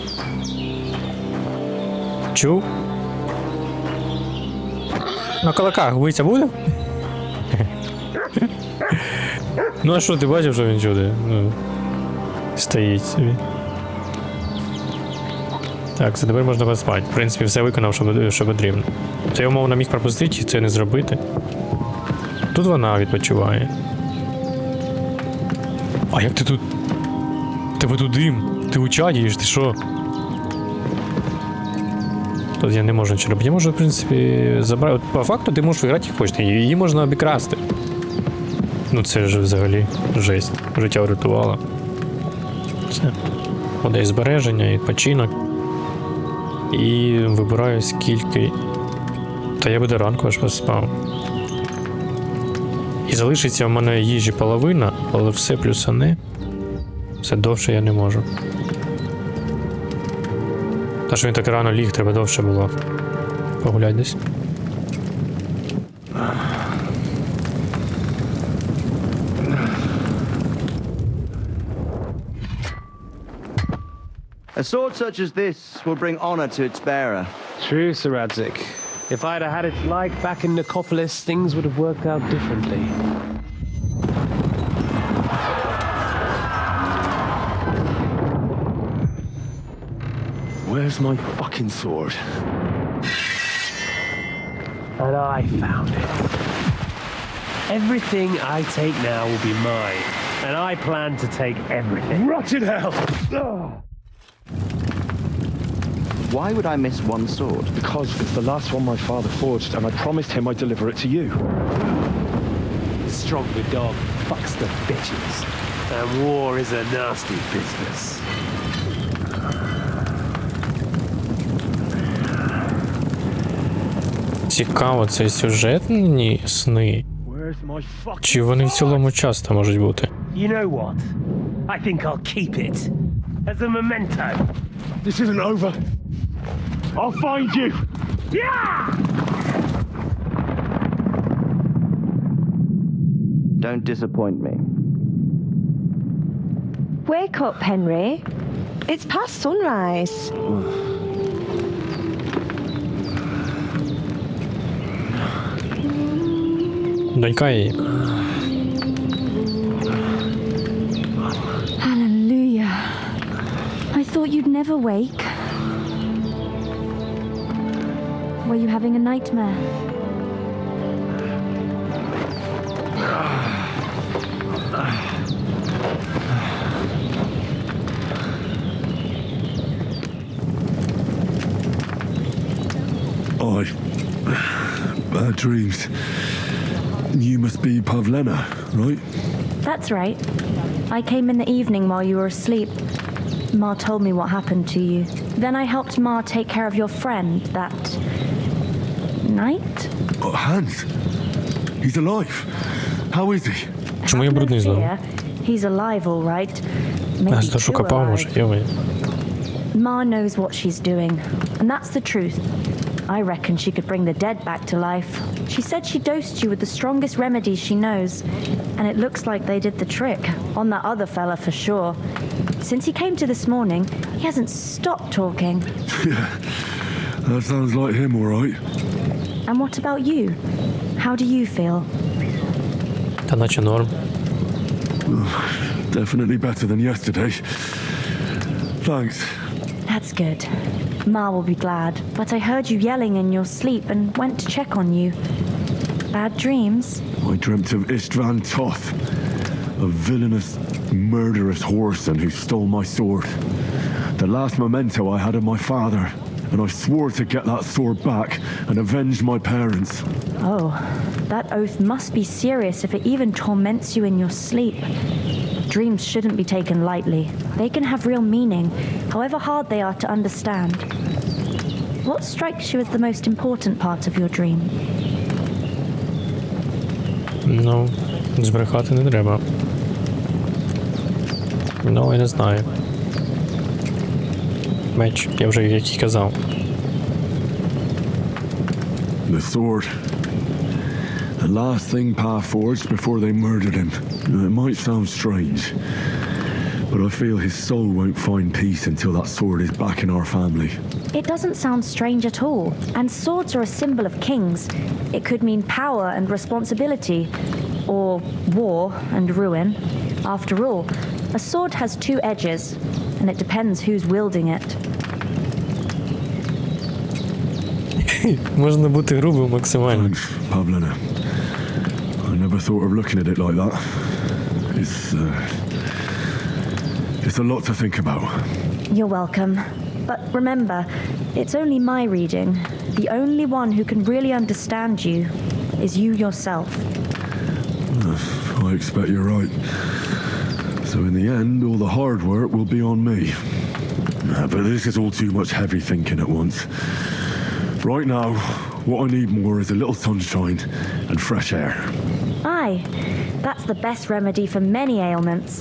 Чув? На кулаках битися будемо? Ну а що, ти бачив, що він чуде? Ну, стоїть собі. Так, це тепер можна поспати. В принципі, все виконав, що потрібно. Це я умовно міг пропустити, і це не зробити. Тут вона відпочиває. А як ти тут? Тебе тут дим. Ти учадієш, ти що? Тут я не можу нічого робити. Я можу, в принципі, забрати. От, по факту ти можеш виграти як хочеш. Її можна обікрасти. Ну це ж взагалі жесть. Життя врятувало. Все. Вода збереження, відпочинок. І вибираю скільки. Та я би до ранку аж поспав. І залишиться в мене їжі половина, але все плюсане. Все довше я не можу. Та що він так рано ліг, треба довше було. Погулять десь. A sword such as this will bring honor to its bearer. True, Sir Radzik. If I'd have had it like back in Nicopolis, things would have worked out differently. Where's my fucking sword? And I found it. Everything I take now will be mine, and I plan to take everything. Rotted hell! Why would I miss one sword? Because it's the last one my father forged, and I promised him I'd deliver it to you. Strong the dog fucks the bitches, and war is a nasty business. Цікаво, це сюжетні сни? Чи вони в цілому часто можуть бути? You know what? I think I'll keep it as a memento. This isn't over. I'll find you! Yeah! Don't disappoint me. Wake up, Henry. It's past sunrise. Донька її. Hallelujah. I thought you'd never wake. Were you having a nightmare? Bad dreams. You must be Pavlena, right? That's right. I came in the evening while you were asleep. Ma told me what happened to you. Then I helped Ma take care of your friend that night. Oh, Hans. He's alive. How is he? Чому я брудний знову? He's alive, all right. Нас то що копав, може, йомай. Ma knows what she's doing, and that's the truth. I reckon she could bring the dead back to life. She said she dosed you with the strongest remedies she knows, and it looks like they did the trick on that other fella for sure. Since he came to this morning, he hasn't stopped talking. Yeah, that sounds like him, all right. And what about you? How do you feel? Та наче норм. Definitely better than yesterday. Thanks. That's good. Ma will be glad, but I heard you yelling in your sleep and went to check on you. Bad dreams? I dreamt of Istvan Toth, a villainous, murderous whoreson who stole my sword. The last memento I had of my father, and I swore to get that sword back and avenge my parents. Oh, that oath must be serious if it even torments you in your sleep. Dreams shouldn't be taken lightly. They can have real meaning, however hard they are to understand. What strikes you as the most important part of your dream? Ну, збрехати не треба. Ну, я не знаю. Меч, я вже як і казав. The sword. The last thing Pa forged before they murdered him. It might sound strange, but I feel his soul won't find peace until that sword is back in our family. It doesn't sound strange at all, and swords are a symbol of kings. It could mean power and responsibility, or war and ruin. After all, a sword has two edges, and it depends who's wielding it. Можна бути грубим максимально. Pavlena. I never thought of looking at it like that. It's a lot to think about. You're welcome. But remember, it's only my reading. The only one who can really understand you is you yourself. I expect you're right. So in the end, all the hard work will be on me. But this is all too much heavy thinking at once. Right now, what I need more is a little sunshine and fresh air. Aye, that's the best remedy for many ailments.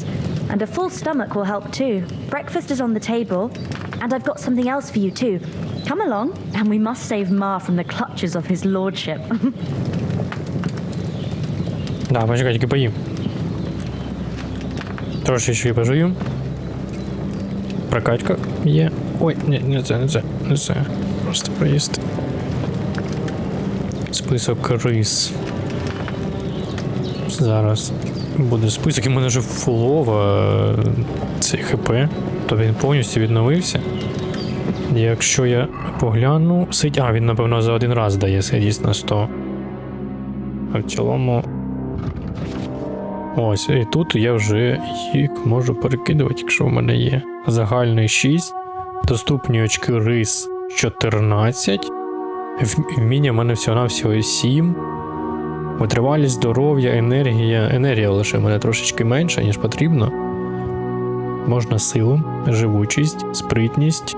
And a full stomach will help too. Breakfast is on the table, and I've got something else for you too. Come along, and we must save Ma from the clutches of his lordship. Да, почекай, тільки поїм. Трошки ще й пожую. Прокачка. Є. Ой, ні, не це. Просто проїсти. Список рис. Зараз буде список, і в мене вже фулова цей ХП, то він повністю відновився. Якщо я погляну, він, напевно, за один раз дає сидість на 100. А в цілому... Ось, і тут я вже їх можу перекидувати, якщо в мене є. Загальний 6, доступні очки рис 14, вміння в мене всього-навсього 7, витривалість, здоров'я, енергія лише в мене трошечки менша, ніж потрібно. Можна силу, живучість, спритність,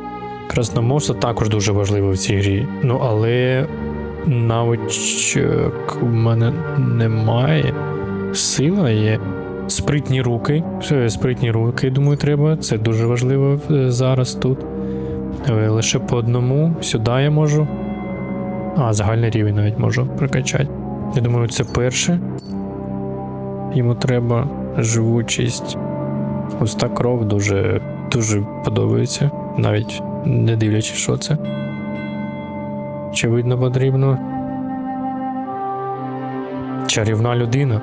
красномовство також дуже важливо в цій грі. Ну, але навичок в мене немає. Сила є. Спритні руки, думаю, треба. Це дуже важливо зараз тут. Лише по одному. Сюди я можу. Загальний рівень навіть можу прокачати. Я думаю, це перше. Йому треба живучість. Густа кров дуже подобається. Навіть не дивлячись, що це. Очевидно, потрібно. Чарівна людина.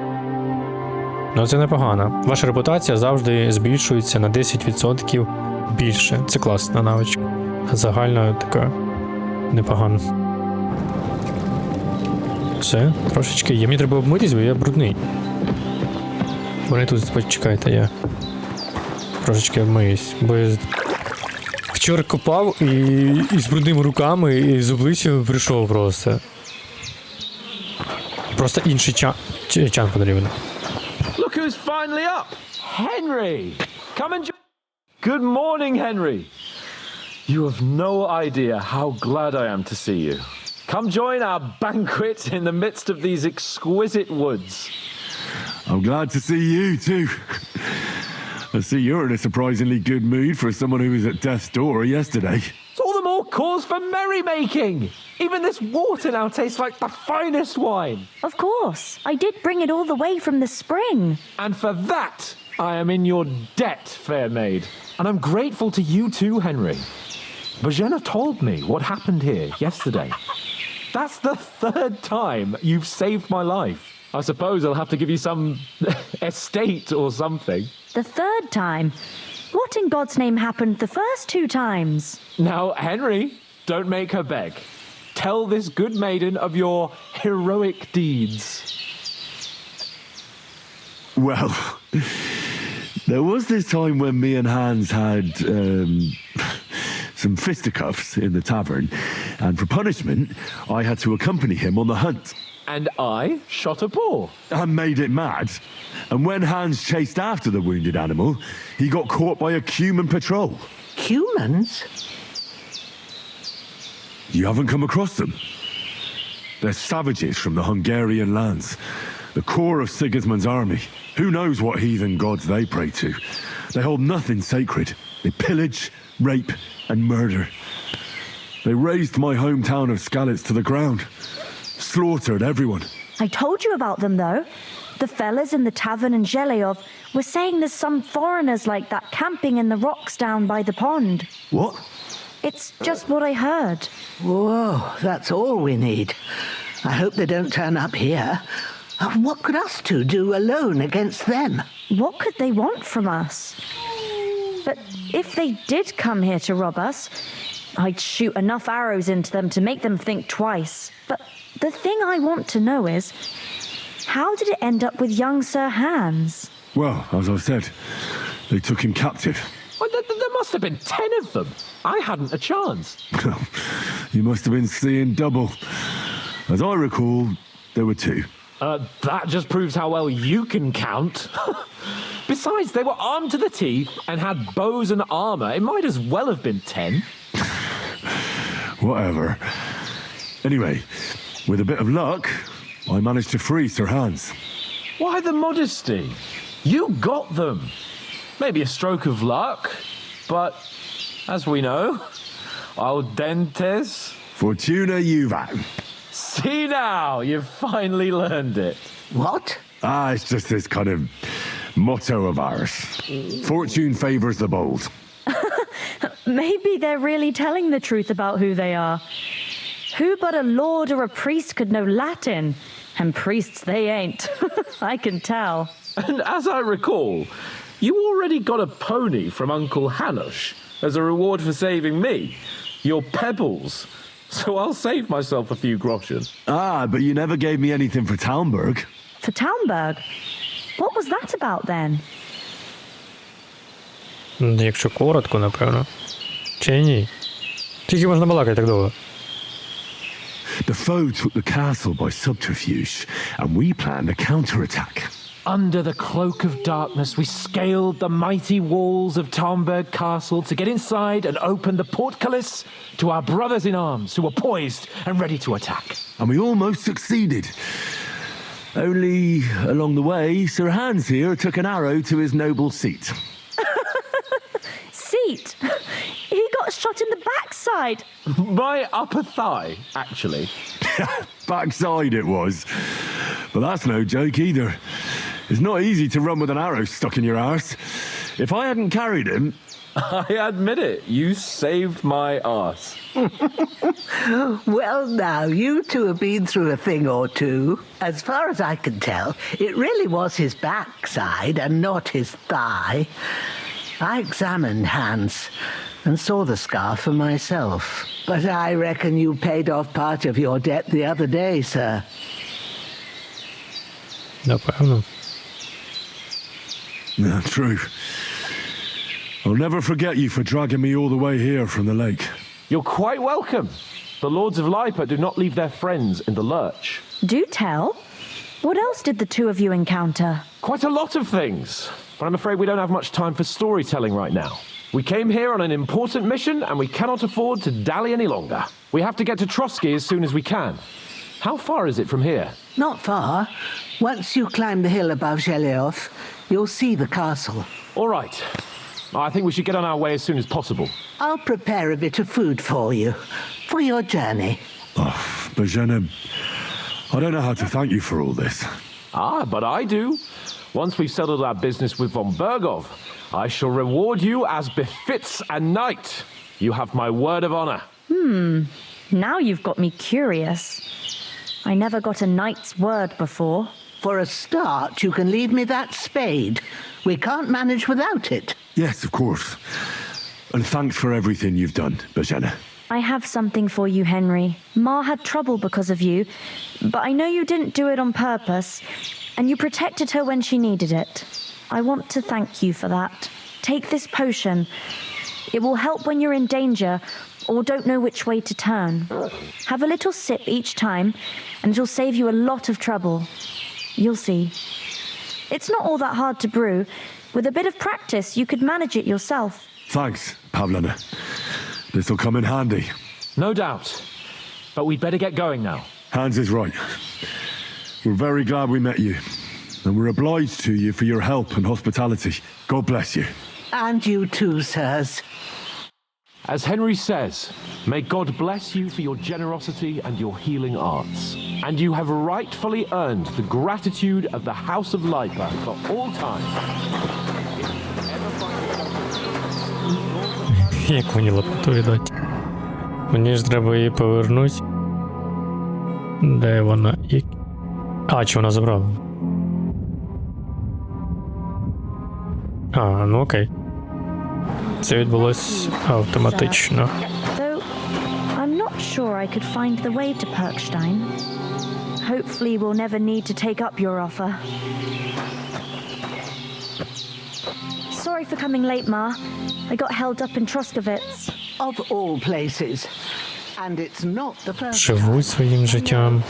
Ну, це непогано. Ваша репутація завжди збільшується на 10% більше. Це класна навичка. Загальна така непогана. Все, трошечки є. Мені треба обмитись, бо я брудний. Вони тут почекайте, я трошечки обмиюсь. Бо я вчора копав і з брудними руками, і з обличчям прийшов просто. Просто інший чан потрібен. Look who's finally up! Henry! Come and Good morning, Henry! You have no idea how glad I am to see you. Come join our banquet in the midst of these exquisite woods. I'm glad to see you too. I see you're in a surprisingly good mood for someone who was at death's door yesterday. It's all the more cause for merrymaking! Even this water now tastes like the finest wine. Of course. I did bring it all the way from the spring. And for that, I am in your debt, fair maid. And I'm grateful to you too, Henry. Bojena told me what happened here yesterday. That's the 3rd time you've saved my life. I suppose I'll have to give you some estate or something. The 3rd time? What in God's name happened the first 2 times? Now, Henry, don't make her beg. Tell this good maiden of your heroic deeds. Well, there was this time when me and Hans had some fisticuffs in the tavern, and for punishment, I had to accompany him on the hunt. And I shot a boar. And made it mad. And when Hans chased after the wounded animal, he got caught by a Cuman patrol. Cumans? You haven't come across them? They're savages from the Hungarian lands, the core of Sigismund's army. Who knows what heathen gods they pray to? They hold nothing sacred. They pillage, rape, and murder. They razed my hometown of Skalitz to the ground. Slaughtered everyone. I told you about them, though. The fellas in the tavern in Zheleyov were saying there's some foreigners like that camping in the rocks down by the pond. What? It's just what I heard. Whoa, that's all we need. I hope they don't turn up here. What could us two do alone against them? What could they want from us? But if they did come here to rob us, I'd shoot enough arrows into them to make them think twice. But the thing I want to know is, how did it end up with young Sir Hans? Well, as I said, they took him captive. Well, there must have been 10 of them. I hadn't a chance. You must have been seeing double. As I recall, there were 2. That just proves how well you can count. Besides, they were armed to the teeth and had bows and armor. It might as well have been 10. Whatever. Anyway, with a bit of luck, I managed to free Sir Hans. Why the modesty? You got them. Maybe a stroke of luck, but as we know, audentes. Fortuna juvat. See now, you've finally learned it. What? It's just this kind of motto of ours. Fortune favors the bold. Maybe they're really telling the truth about who they are. Who but a lord or a priest could know Latin? And priests they ain't. I can tell. And as I recall, you already got a pony from Uncle Hanush as a reward for saving me. Your pebbles. So I'll save myself a few groschen. Ah, but you never gave me anything for Talmberg. For Talmberg? What was that about then? Якщо коротко, напевно. Чи ні? Тільки можна балакати так довго. The foe took the castle by subterfuge, and we planned a counterattack. Under the cloak of darkness, we scaled the mighty walls of Talmberg Castle to get inside and open the portcullis to our brothers in arms who were poised and ready to attack. And we almost succeeded. Only along the way, Sir Hans here took an arrow to his noble seat. Seat? He got shot in the backside. My upper thigh, actually. Backside it was. But that's no joke either. It's not easy to run with an arrow stuck in your arse. If I hadn't carried him... I admit it, you saved my arse. Well, now, you two have been through a thing or two. As far as I can tell, it really was his backside and not his thigh. I examined Hans and saw the scar for myself. But I reckon you paid off part of your debt the other day, sir. Напевно. Yeah, true. I'll never forget you for dragging me all the way here from the lake. You're quite welcome. The Lords of Lipa do not leave their friends in the lurch. Do tell. What else did the two of you encounter? Quite a lot of things. But I'm afraid we don't have much time for storytelling right now. We came here on an important mission and we cannot afford to dally any longer. We have to get to Trotsky as soon as we can. How far is it from here? Not far. Once you climb the hill above Zheleov, you'll see the castle. All right. I think we should get on our way as soon as possible. I'll prepare a bit of food for you, for your journey. Oh, Bozhena, I don't know how to thank you for all this. Ah, but I do. Once we've settled our business with von Bergov, I shall reward you as befits a knight. You have my word of honor. Now you've got me curious. I never got a knight's word before. For a start, you can leave me that spade. We can't manage without it. Yes, of course. And thanks for everything you've done, Bozhena. I have something for you, Henry. Ma had trouble because of you, but I know you didn't do it on purpose, and you protected her when she needed it. I want to thank you for that. Take this potion. It will help when you're in danger or don't know which way to turn. Have a little sip each time, and it'll save you a lot of trouble. You'll see. It's not all that hard to brew. With a bit of practice, you could manage it yourself. Thanks, Pavlina. This'll come in handy. No doubt. But we'd better get going now. Hans is right. We're very glad we met you. And we're obliged to you for your help and hospitality. God bless you. And you too, sirs. As Henry says, may God bless you for your generosity and your healing arts. And you have rightfully earned the gratitude of the House of Lipa for all time. Як мені лопату віддати? Мені ж треба її повернути. Де вона? А, чи вона забрала? А, ну окей. Це відбулось автоматично. Though I'm not sure I could find the way to Perkstein. Hopefully we'll never need to take up your offer. Sorry for coming late, Ma. I got held up in Troskowitz. Of all places. And it's not the first Живуть своїм життям.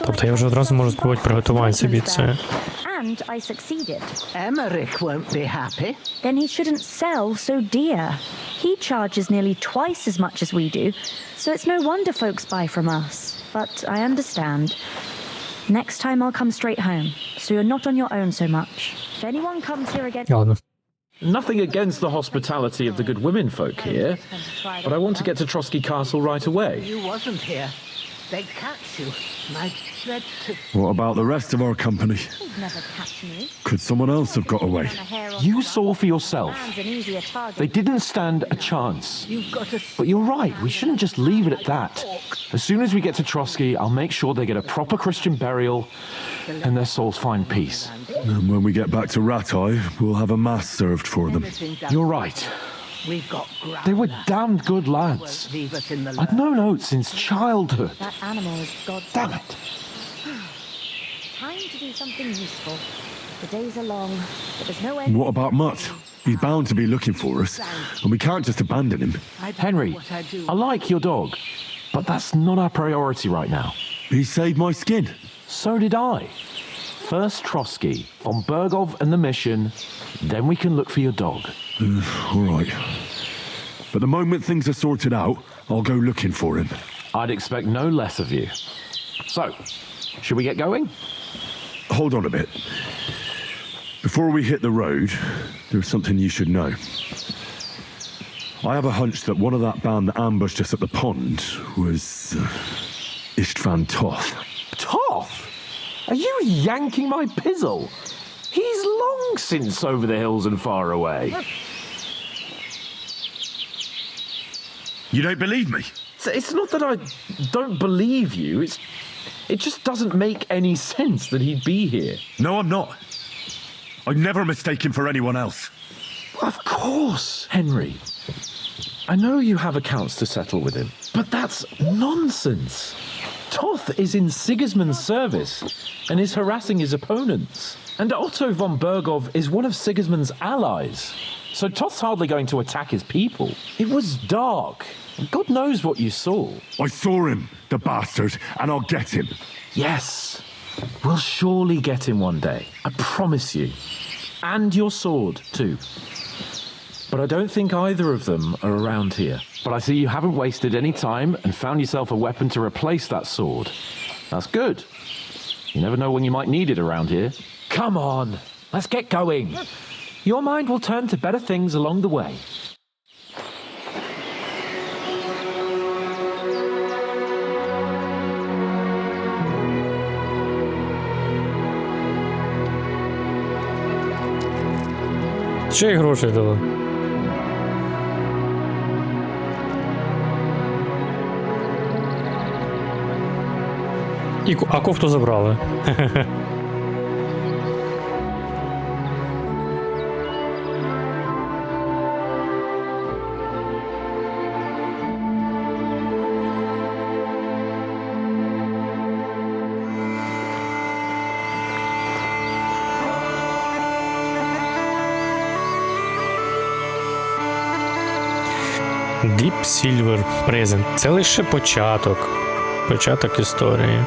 Тобто я вже одразу можу спробувати приготувати собі це. And I succeeded. Emmerich won't be happy. Then he shouldn't sell so dear. He charges nearly twice as much as we do, so it's no wonder folks buy from us. But I understand. Next time I'll come straight home, so you're not on your own so much. If anyone comes here again... Ладно. Nothing against the hospitality of the good women folk here, but I want to get to Trotsky Castle right away. You wasn't here. They'd catch you. I dread to... What about the rest of our company? They'd never catch me. Could someone else have got away? You saw for yourself. An easier target. They didn't stand a chance. You've got to... But you're right, we shouldn't just leave it at that. As soon as we get to Trotsky, I'll make sure they get a proper Christian burial and their souls find peace. And when we get back to Ratai, we'll have a mass served for them. You're right. We've got grub. They were damned good lads. Leave us in the I'd known oats since childhood. That animal is God's. Damn it. Time to do something useful. The days are long, but there's no end. What about Mutt? He's bound to be looking for us, and we can't just abandon him. Henry, I like your dog, but that's not our priority right now. He saved my skin. So did I. First Trotsky, von Bergov and the mission, then we can look for your dog. All right. But the moment things are sorted out, I'll go looking for him. I'd expect no less of you. So, should we get going? Hold on a bit. Before we hit the road, there's something you should know. I have a hunch that one of that band that ambushed us at the pond was Istvan Toth. Toth? Are you yanking my pizzle? He's long since over the hills and far away. You don't believe me? It's not that I don't believe you, it just doesn't make any sense that he'd be here. No, I'm not. I'd never mistake him for anyone else. Of course, Henry. I know you have accounts to settle with him, but that's nonsense. Toth is in Sigismund's service and is harassing his opponents. And Otto von Bergov is one of Sigismund's allies. So Toth's hardly going to attack his people. It was dark. God knows what you saw. I saw him, the bastard, and I'll get him. Yes. We'll surely get him one day. I promise you. And your sword, too. But I don't think either of them are around here. But I see you haven't wasted any time and found yourself a weapon to replace that sword. That's good. You never know when you might need it around here. Come on, let's get going. Your mind will turn to better things along the way. Ще й грошей дали. А кофту забрали. Deep Silver Present. Це лише початок. Початок історії.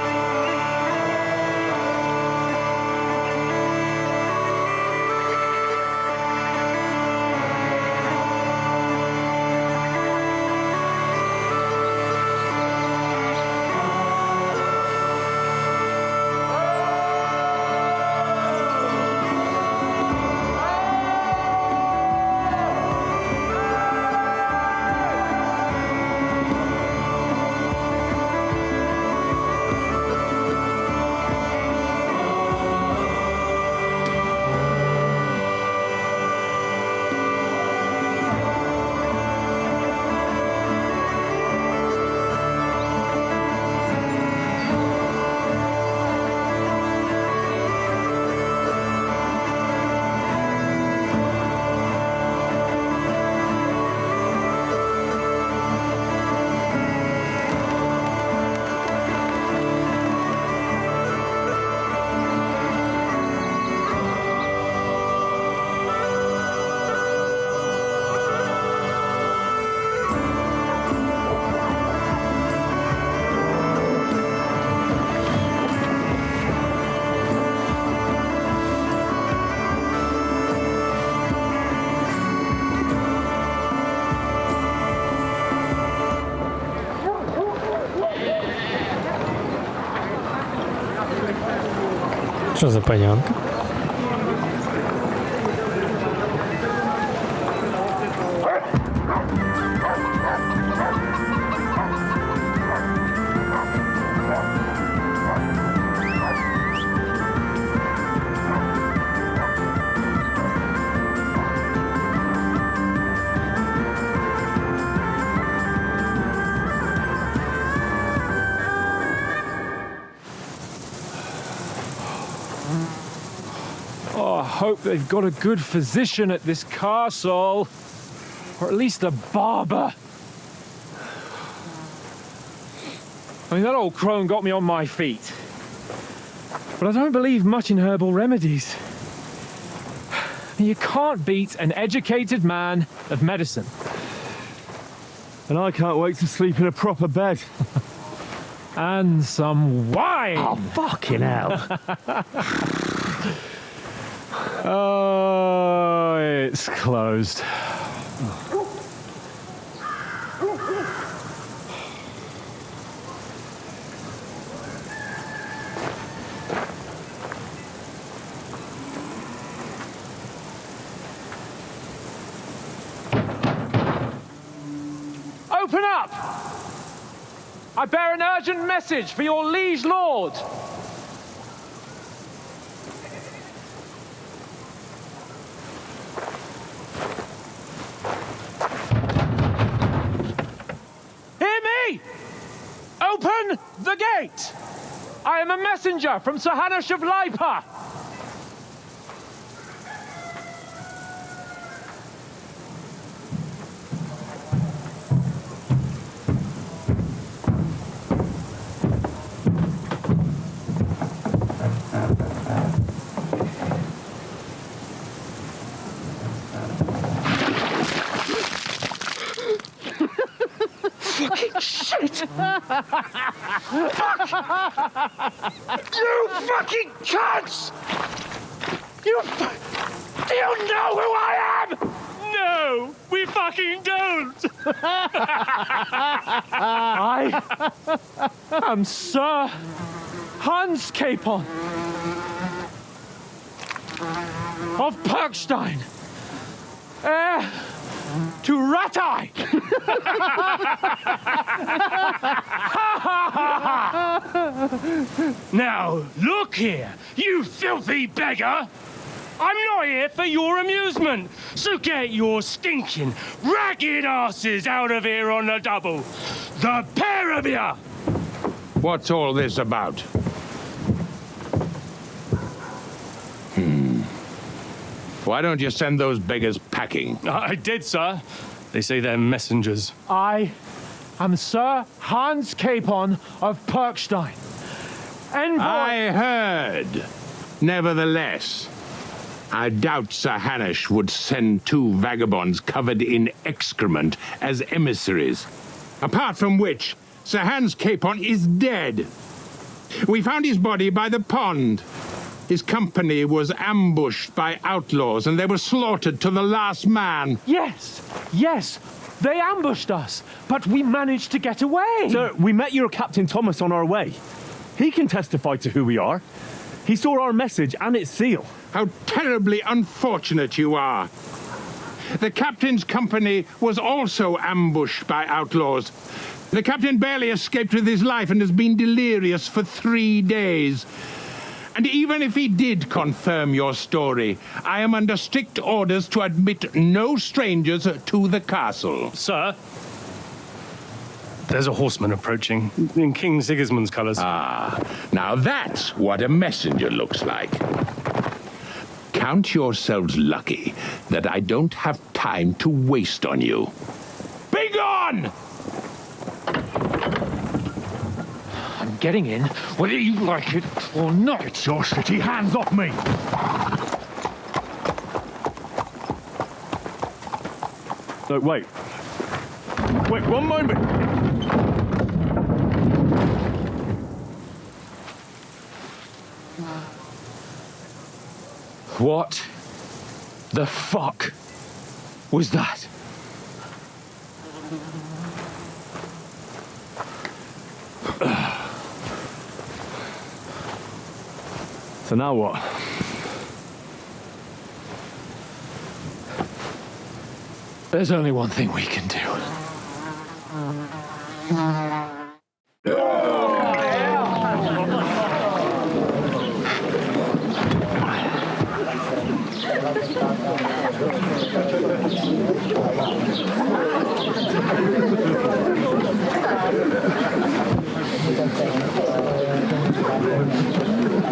Що за панянка? Oh, I hope they've got a good physician at this castle. Or at least a barber. I mean, that old crone got me on my feet. But I don't believe much in herbal remedies. You can't beat an educated man of medicine. And I can't wait to sleep in a proper bed. And some wine! Oh, fucking hell. Oh, it's closed. Open up! I bear an urgent message for your liege lord. Hear me! Open the gate! I am a messenger from Sir Hanush of Lipa. Fucking shit! Fuck! You fucking cunts! Do you know who I am? No, we fucking don't! I am Sir Hans Capon of Perkstein, heir to Ratai! Now, look here, you filthy beggar! I'm not here for your amusement, so get your stinking, ragged asses out of here on the double! The pair of you! What's all this about? Why don't you send those beggars packing? I did, sir. They say they're messengers. I am Sir Hans Capon of Perkstein. Envoy... I heard. Nevertheless, I doubt Sir Hanush would send two vagabonds covered in excrement as emissaries. Apart from which, Sir Hans Capon is dead. We found his body by the pond. His company was ambushed by outlaws, and they were slaughtered to the last man. Yes, yes, they ambushed us, but we managed to get away. Sir, we met your Captain Thomas on our way. He can testify to who we are. He saw our message and its seal. How terribly unfortunate you are. The captain's company was also ambushed by outlaws. The captain barely escaped with his life and has been delirious for 3 days. And even if he did confirm your story, I am under strict orders to admit no strangers to the castle. Sir, there's a horseman approaching in King Sigismund's colours. Ah, now that's what a messenger looks like. Count yourselves lucky that I don't have time to waste on you. Be gone! I'm getting in, whether you like it or not. It's your city. Hands off me! No, wait. Wait, one moment! What the fuck was that? So now what? There's only one thing we can do.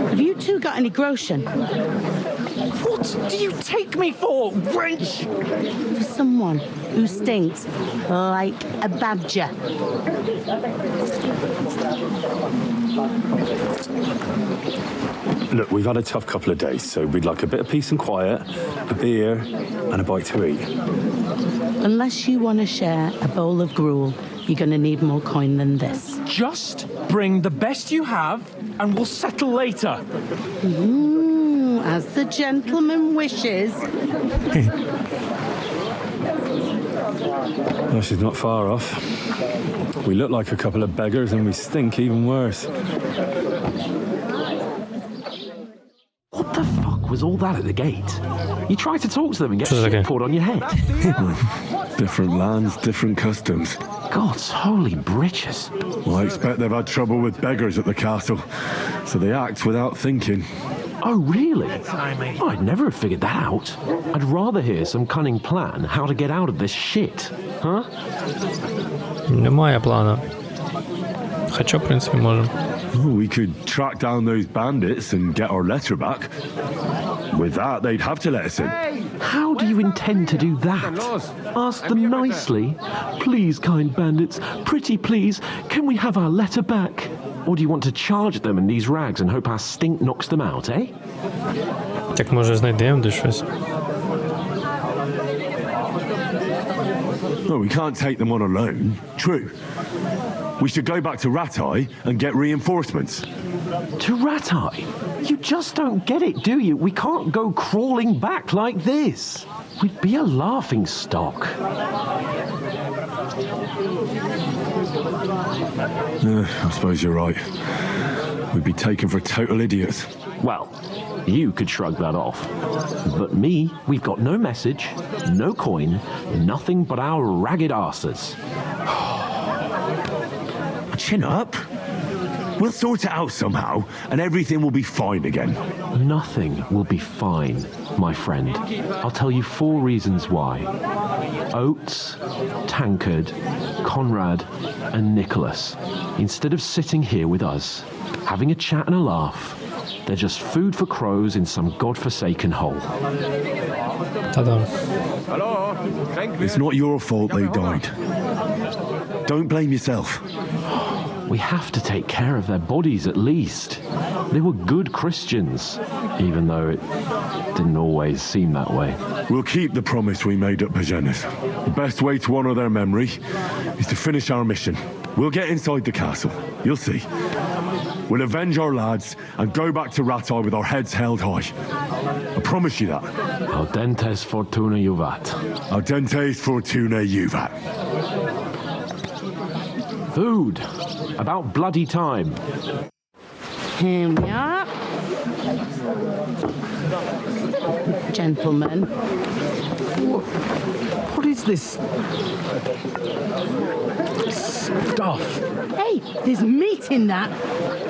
Have you two got any groschen? What do you take me for, wench? For someone who stinks like a badger. Look, we've had a tough couple of days, so we'd like a bit of peace and quiet, a beer, and a bite to eat. Unless you want to share a bowl of gruel, you're going to need more coin than this. Just bring the best you have, and we'll settle later. As the gentleman wishes. Well, she's not far off. We look like a couple of beggars, and we stink even worse. What the fuck was all that at the gate? You try to talk to them and get shit poured on your head. Different lands, different customs. God's holy britches. Well, I expect they've had trouble with beggars at the castle, so they act without thinking. Oh, really? Oh, I'd never have figured that out. I'd rather hear some cunning plan how to get out of this shit, huh? Немає плана. Хоча, в принципі, можемо. We could track down those bandits and get our letter back. With that, they'd have to let us in. How do you intend to do that? Ask them nicely. Please, kind bandits, pretty please, can we have our letter back? Or do you want to charge them in these rags and hope our stink knocks them out, eh? Так, може, знайдемо де щось. No, we can't take them on alone. True. We should go back to Ratai and get reinforcements. To Ratai? You just don't get it, do you? We can't go crawling back like this. We'd be a laughing stock. I suppose you're right. We'd be taken for total idiots. Well, you could shrug that off. But me, we've got no message, no coin, nothing but our ragged arses. Chin up. We'll sort it out somehow, and everything will be fine again. Nothing will be fine, my friend. I'll tell you 4 reasons why. Oates, Tankard, Conrad, and Nicholas, instead of sitting here with us, having a chat and a laugh, they're just food for crows in some godforsaken hole. Ta-da. It's not your fault they died. Don't blame yourself. We have to take care of their bodies at least. They were good Christians, even though it didn't always seem that way. We'll keep the promise we made at Pagenis. The best way to honour their memory is to finish our mission. We'll get inside the castle. You'll see. We'll avenge our lads and go back to Ratai with our heads held high. I promise you that. Audentes fortuna juvat. Audentes fortuna juvat. Food. About bloody time. Here we are. Gentlemen. What is this stuff? Hey, there's meat in that.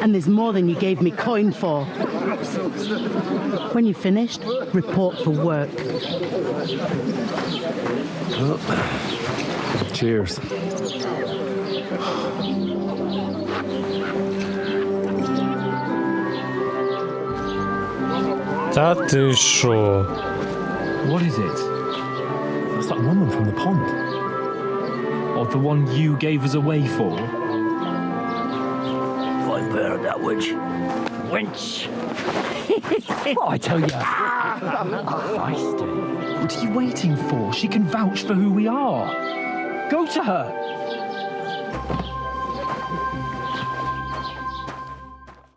And there's more than you gave me coin for. When you're finished, report for work. Oh. Cheers. Та ти що? What is it? It's that woman from the pond. Or the one you gave us away for. I've heard that witch. Wench. What I tell you? Feisty. What are you waiting for? She can vouch for who we are. Go to her.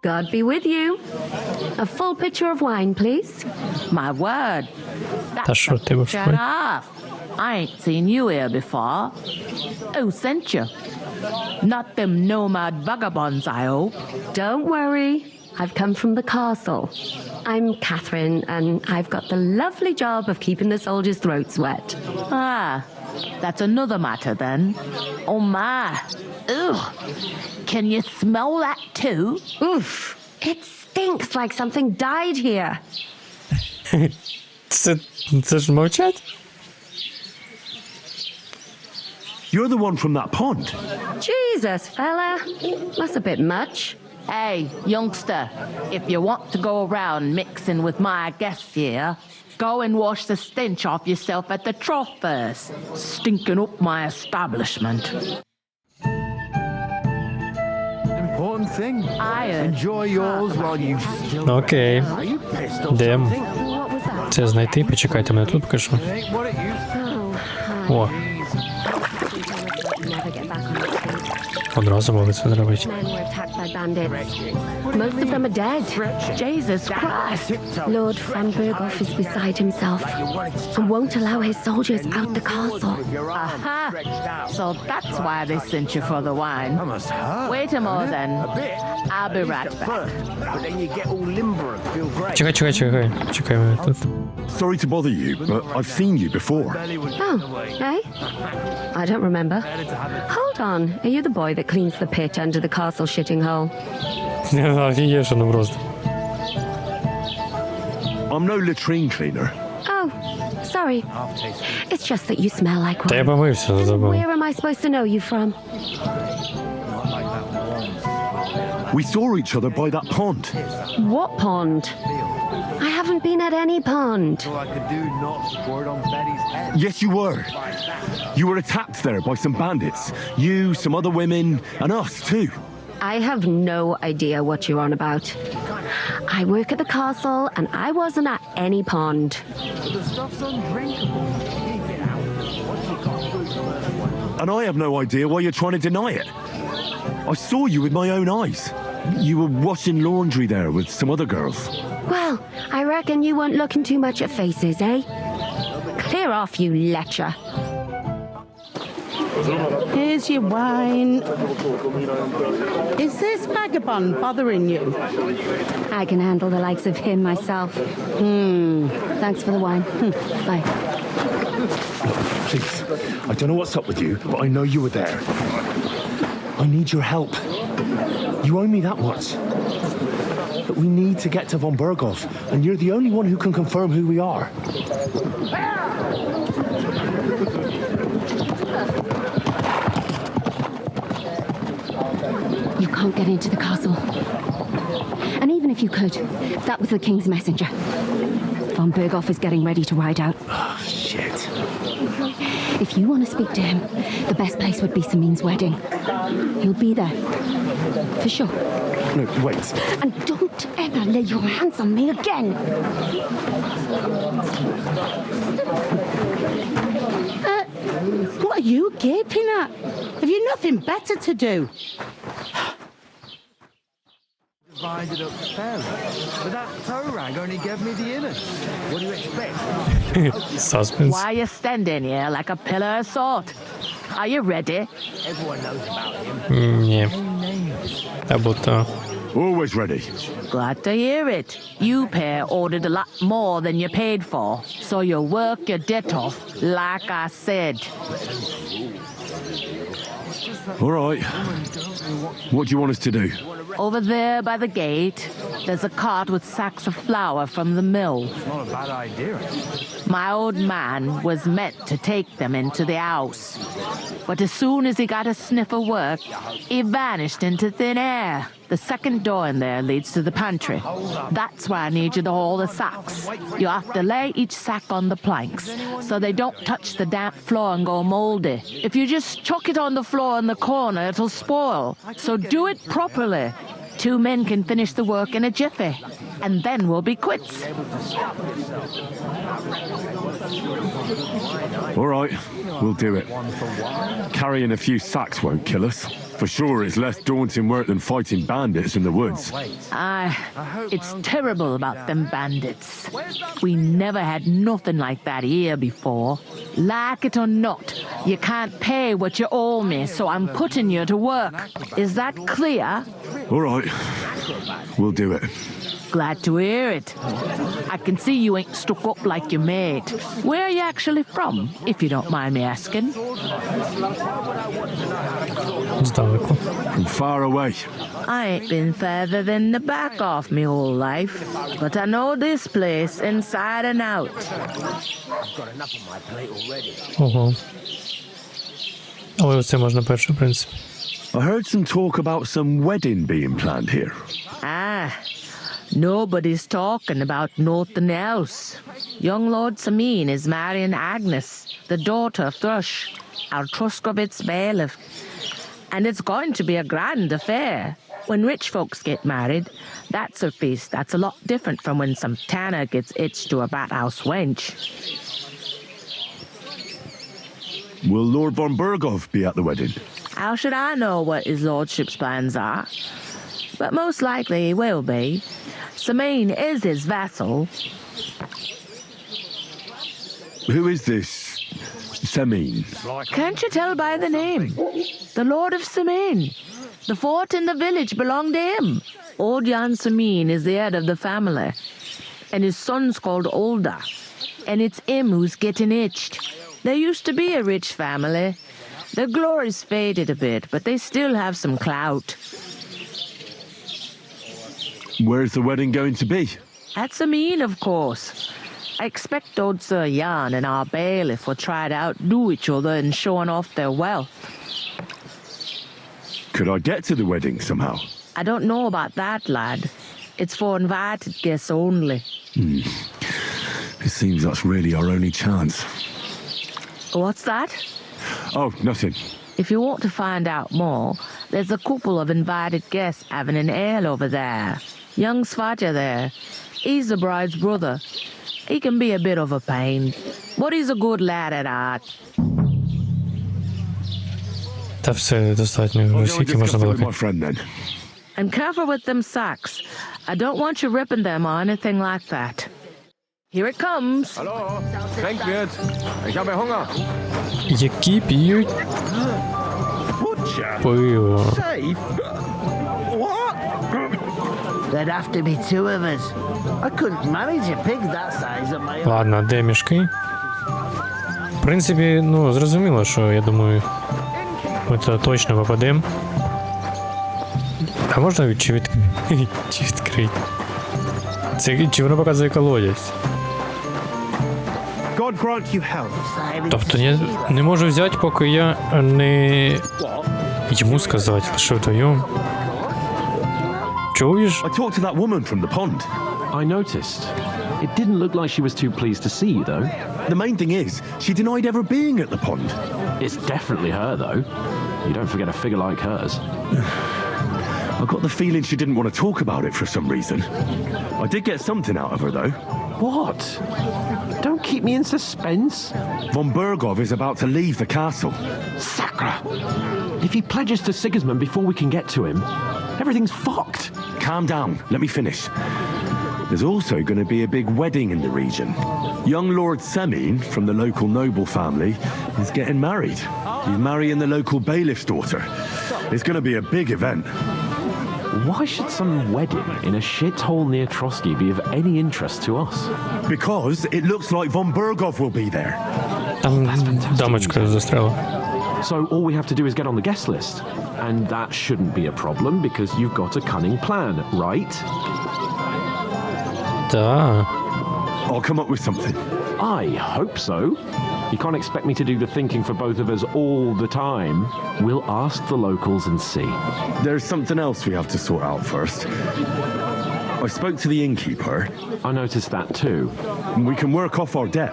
God be with you. A full pitcher of wine, please. My word. Та що ти будеш Shut up. I ain't seen you here before. Who sent you? Not them nomad vagabonds, I hope. Don't worry. I've come from the castle. I'm Catherine, and I've got the lovely job of keeping the soldiers' throats wet. Ah, that's another matter then. Oh my. Ugh. Can you smell that too? Oof. It stinks like something died here. Це ж мовчать? You're the one from that pond. Jesus, fella. That's a bit much. Hey, youngster, if you want to go around mixing with my guests here, go and wash the stench off yourself at the trough first, stinking up my establishment. Important thing. Enjoy yours while you still... Окей. Йдемо. Це знайти, почекайте, мене тут поки що. О. Одразу могли це зробити. Most of them are dead. Jesus Christ. Lord Van Berghoff is beside himself and won't allow his soldiers out the castle. Aha! So that's why they sent you for the wine. Wait a moment then. I'll be right back. Чекай мене тут. Sorry to bother you, but I've seen you before. Oh, eh? I don't remember. Hold on. Are you the boy that cleans the pit under the castle shitting hole? Офігешено просто. I'm no latrine cleaner. Oh, sorry. It's just that you smell like Та я one. помився, забув. Where am I supposed to know you from? We saw each other by that pond. What pond? I haven't been at any pond. Yes, you were. You were attacked there by some bandits. You, some other women, and us too. I have no idea what you're on about. I work at the castle and I wasn't at any pond. And I have no idea why you're trying to deny it. I saw you with my own eyes. You were washing laundry there with some other girls. Well, I reckon you weren't looking too much at faces, eh? Clear off, you lecher. Here's your wine. Is this vagabond bothering you? I can handle the likes of him myself. Thanks for the wine. Bye. Please, I don't know what's up with you, but I know you were there. I need your help. You owe me that much. But we need to get to von Berghoff, and you're the only one who can confirm who we are. You can't get into the castle. And even if you could, that was the king's messenger. Von Berghoff is getting ready to ride out. Oh, shit. If you want to speak to him, the best place would be Samin's wedding. He'll be there. For sure. No, wait. And don't ever lay your hands on me again. What are you gaping at? Have you nothing better to do? Divided up fairly, but that toe rag only gave me the innards. What do you expect? Suspense. Why are you standing here like a pillar of salt? Are you ready? Everyone knows about him. Ні. Або то. Always ready. Glad to hear it. You pair ordered a lot more than you paid for, so you work your debt off, like I said. All right. What do you want us to do? Over there by the gate, there's a cart with sacks of flour from the mill. Not a bad idea. My old man was meant to take them into the house. But as soon as he got a sniff of work, he vanished into thin air. The second door in there leads to the pantry. That's why I need you to haul the sacks. You have to lay each sack on the planks so they don't touch the damp floor and go moldy. If you just chuck it on the floor in the corner, it'll spoil. So do it properly. 2 men can finish the work in a jiffy, and then we'll be quits. All right, we'll do it. Carrying a few sacks won't kill us. For sure, it's less daunting work than fighting bandits in the woods. It's terrible about them bandits. We never had nothing like that here before. Like it or not, you can't pay what you owe me, so I'm putting you to work. Is that clear? All right, we'll do it. Glad to hear it. I can see you ain't stuck up like your mate. Where are you actually from, if you don't mind me asking? Здалеку. From far away. I ain't been further than the back of me whole life, but I know this place inside and out. I've got enough on my plate already. Ого. Але оце можна перше, в принципі. I heard some talk about some wedding being planned here. Ah, nobody's talking about nothing else. Young Lord Samin is marrying Agnes, the daughter of Thrush, our Truscovitz bailiff. And it's going to be a grand affair. When rich folks get married, that's a feast that's a lot different from when some tanner gets hitched to a bathhouse wench. Will Lord von Berghoff be at the wedding? How should I know what his lordship's plans are? But most likely he will be. Samin is his vassal. Who is this Samin? Can't you tell by the name? The Lord of Samin. The fort in the village belonged to him. Old Jan Samin is the head of the family. And his son's called Olda. And it's him who's getting itched. There used to be a rich family. Their glory's faded a bit, but they still have some clout. Where's the wedding going to be? At Samin, of course. I expect old Sir Jan and our bailiff will try to outdo each other in showing off their wealth. Could I get to the wedding somehow? I don't know about that, lad. It's for invited guests only. It seems that's really our only chance. What's that? Oh, nothing. If you want to find out more, there's a couple of invited guests having an ale over there. Young Svaja there. He's the bride's brother. He can be a bit of a pain, but he's a good lad at heart. Та все, достатньо. Скільки можна балакати? And careful with them sacks. I don't want you ripping them or anything like that. Here it comes. Hallo, Trinkwirt. Ich habe Hunger. Які п'ють пиво. There'd have to be two of us. I couldn't manage a pig that size on my own. Ладно, де мішки? В принципі, ну, зрозуміло, що, я думаю, ми це точно попадемо. А можна чи відкрити? Це, чи воно показує колодязь? God grant you health. Тобто я не можу взяти, поки я не... Йому сказати, що вдвоєм. Чуєш? I talked to that woman from the pond. I noticed. It didn't look like she was too pleased to see you, though. The main thing is, she denied ever being at the pond. It's definitely her, though. You don't forget a figure like hers. I got the feeling she didn't want to talk about it for some reason. I did get something out of her, though. What? Don't keep me in suspense. Von Berghoff is about to leave the castle. Sacra! If he pledges to Sigismund before we can get to him, everything's fucked. Calm down. Let me finish. There's also going to be a big wedding in the region. Young Lord Semin, from the local noble family, is getting married. He's marrying the local bailiff's daughter. It's going to be a big event. Why should some wedding in a shithole near Trotsky be of any interest to us? Because it looks like von Berghoff will be there. Там дамочка застряла. So all we have to do is get on the guest list. And that shouldn't be a problem because you've got a cunning plan, right? Да. I'll come up with something. I hope so. You can't expect me to do the thinking for both of us all the time. We'll ask the locals and see. There's something else we have to sort out first. I spoke to the innkeeper. I noticed that too. We can work off our debt.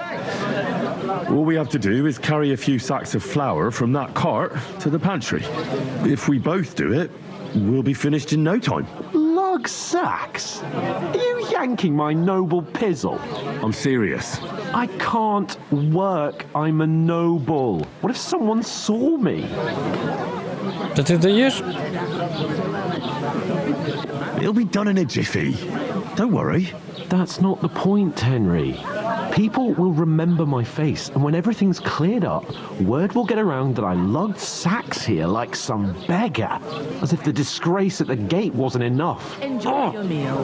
All we have to do is carry a few sacks of flour from that cart to the pantry. If we both do it, we'll be finished in no time. Lug sacks? Are you yanking my noble pizzle? I'm serious. I can't work. I'm a noble. What if someone saw me? Та ти даєш? It'll be done in a jiffy. Don't worry. That's not the point, Henry. People will remember my face, and when everything's cleared up, word will get around that I lugged sacks here like some beggar, as if the disgrace at the gate wasn't enough. Enjoy your meal.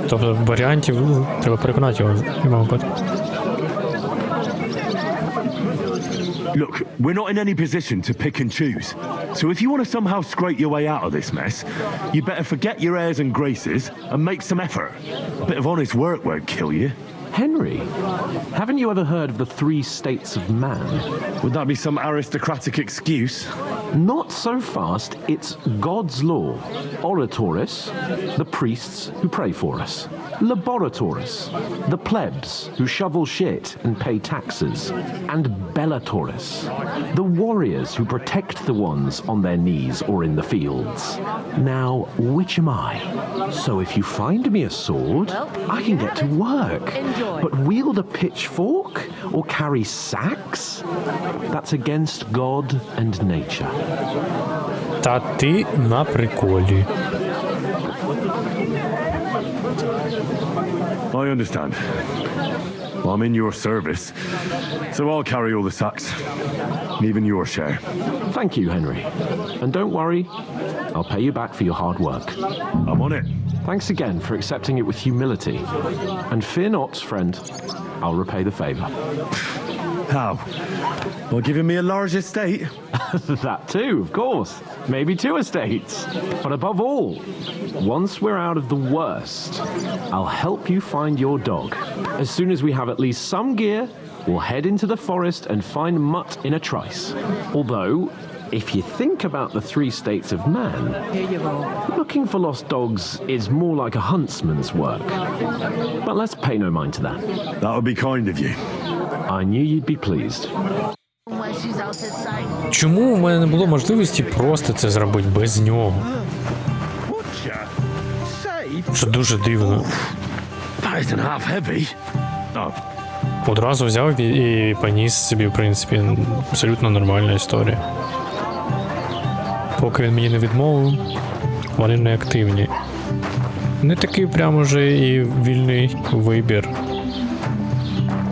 Тобто варіантів треба переконати його, мабуть. Look, we're not in any position to pick and choose. So if you want to somehow scrape your way out of this mess, you better forget your airs and graces and make some effort. A bit of honest work won't kill you. Henry, haven't you ever heard of the 3 states of man? Would that be some aristocratic excuse? Not so fast. It's God's law. Oratoris, the priests who pray for us. Laboratoris, the plebs who shovel shit and pay taxes. And Bellatoris, the warriors who protect the ones on their knees or in the fields. Now, which am I? So if you find me a sword, I can get to work. But wield a pitchfork or carry sacks? That's against God and nature. Та ти на приколі. I understand. I'm in your service, so I'll carry all the sacks, even your share. Thank you, Henry. And don't worry, I'll pay you back for your hard work. I'm on it. Thanks again for accepting it with humility. And fear not, friend, I'll repay the favor. How? By giving me a large estate? That too, of course. Maybe 2 estates. But above all, once we're out of the worst, I'll help you find your dog. As soon as we have at least some gear, we'll head into the forest and find Mutt in a trice. Although, if you think about the 3 states of man, looking for lost dogs is more like a huntsman's work. But let's pay no mind to that. That would be kind of you. I knew you'd be pleased. Чому у мене не було можливості просто це зробити без нього? Що дуже дивно. Одразу взяв і поніс собі, в принципі, абсолютно нормальна історія. Поки він мені не відмовив, вони не активні. Не такий прямо вже і вільний вибір.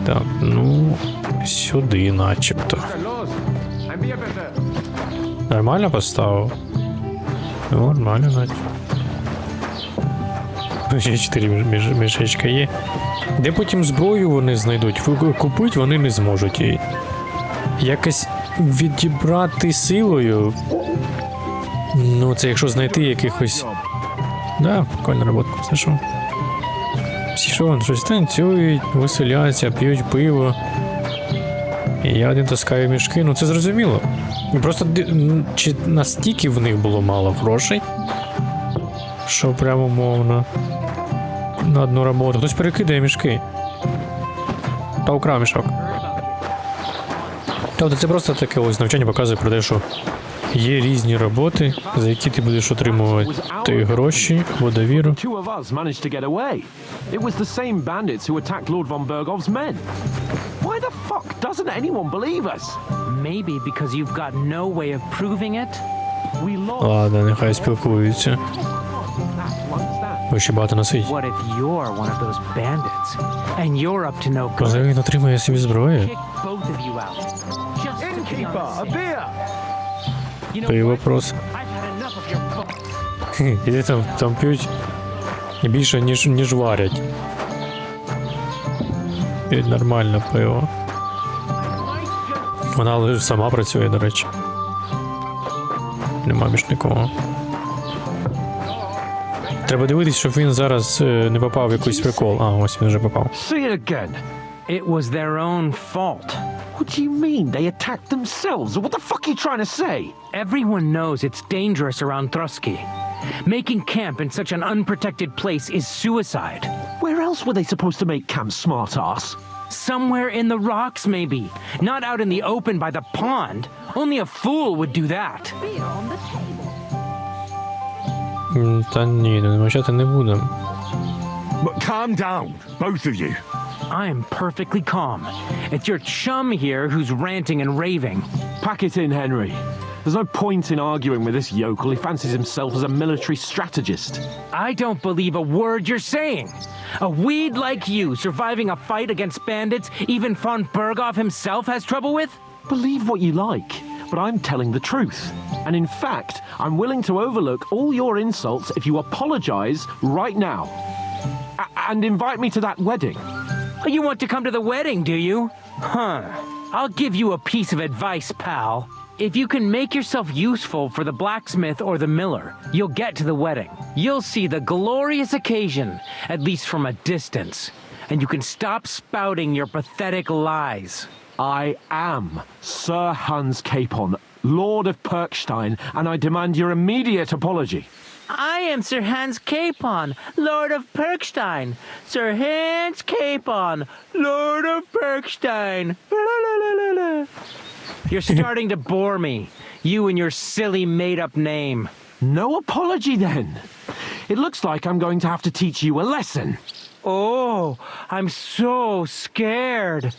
Так, ну, сюди начебто. Нормально поставив? Нормально, наче. Ще 4 мішечка є. Де потім зброю вони знайдуть? Купити вони не зможуть її. Якось відібрати силою. Ну, це якщо знайти якихось... Да, прикольна робота, знайшов. Всі що, вон, щось танцюють, веселяться, п'ють пиво. І я один таскаю мішки, ну це зрозуміло. Просто чи настільки в них було мало грошей, що прямо мовно на одну роботу. Хтось перекидає мішки. Та украв мішок. Тобто це просто таке ось навчання показує про те, що є різні роботи, за які ти будеш отримувати гроші або довіру. Two of us managed to get away. It was the same bandits who attacked Lord von Bergov's men. Why the fuck doesn't anyone believe us? Maybe because you've got no way of proving it. We lost. Ладно, нехай спілкуються. Ви ще багато носить. What if you're one of those bandits and you're up to no good? Коли він отримає собі зброю. Kick both of you out. Just to be on the safe. То є вопрос. Іди там п'ють більше, ніж варять. І нормально пиво. Вона лише сама працює, до речі. Нема більш нікого. Треба дивитись, щоб він зараз не попав в якийсь прикол. А, ось він вже попав. See it again. It was their own fault. What do you mean? They attacked themselves? What the fuck are you trying to say? Everyone knows it's dangerous around Trotsky. Making camp in such an unprotected place is suicide. Where else were they supposed to make camp, smartass? Somewhere in the rocks, maybe. Not out in the open by the pond. Only a fool would do that. Та ні, намочати не будемо. But calm down, both of you. I'm perfectly calm. It's your chum here who's ranting and raving. Pack it in, Henry. There's no point in arguing with this yokel. He fancies himself as a military strategist. I don't believe a word you're saying. A weed like you surviving a fight against bandits even von Berghoff himself has trouble with? Believe what you like, but I'm telling the truth. And in fact, I'm willing to overlook all your insults if you apologize right now. And invite me to that wedding. You want to come to the wedding, do you? Huh. I'll give you a piece of advice, pal. If you can make yourself useful for the blacksmith or the miller, you'll get to the wedding. You'll see the glorious occasion, at least from a distance. and you can stop spouting your pathetic lies. I am Sir Hans Capon, Lord of Perkstein, and I demand your immediate apology. I am Sir Hans Capon, Lord of Perkstein. Sir Hans Capon, Lord of Perkstein. You're starting to bore me. You and your silly made-up name. No apology, then. It looks like I'm going to have to teach you a lesson. Oh, I'm so scared.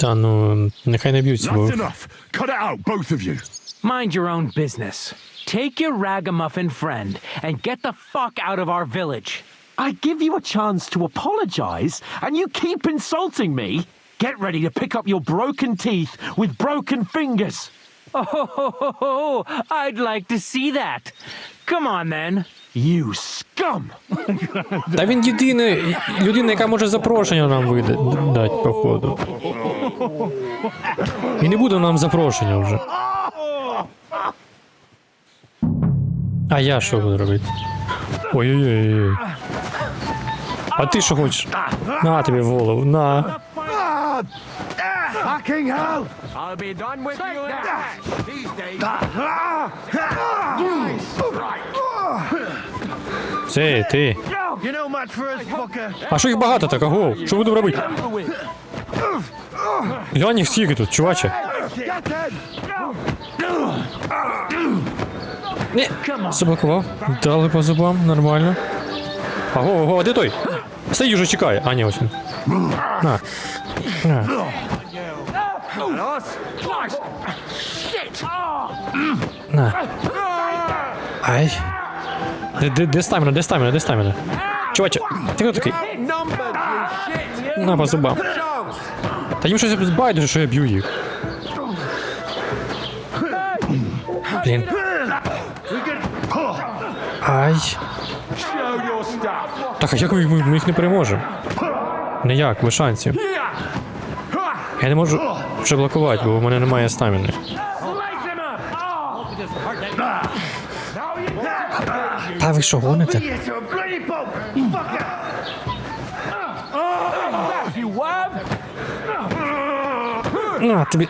Та ну, нехай не б'ються, бо... That's enough. Cut it out, both of you. Mind your own business. Take your ragamuffin friend and get the fuck out of our village. I give you a chance to apologize, and you keep insulting me. Get ready to pick up your broken teeth with broken fingers. Oh, I'd like to see that. Come on, then. You scum! Та він єдина людина, яка може запрошення нам дати, походу. І не буде нам запрошення вже. А я що буду робити? Ой-ой-ой. А ти що хочеш? На тобі в голову, на. Fucking hell! I'll be done with you these days. Це ти. You know much for us, fucker. А що їх багато так, аго? Що будемо робити? Глянь їх скільки тут, чуваче. Не, заблокував. Дали по зубам, нормально. Аго, а де той? Стоїть уже чекає. А, ні, ось він. На. На. На. Ай. Де стаміна? Чуваче, ти хто такий? На по зубам. Та їм щось байдуже, що я б'ю їх. Блін. Ай. Так, а як ми їх не переможемо? Ніяк, без шансів. Я не можу вже блокувати, бо в мене немає стаміни. Та ви що, гоните? На, тобі...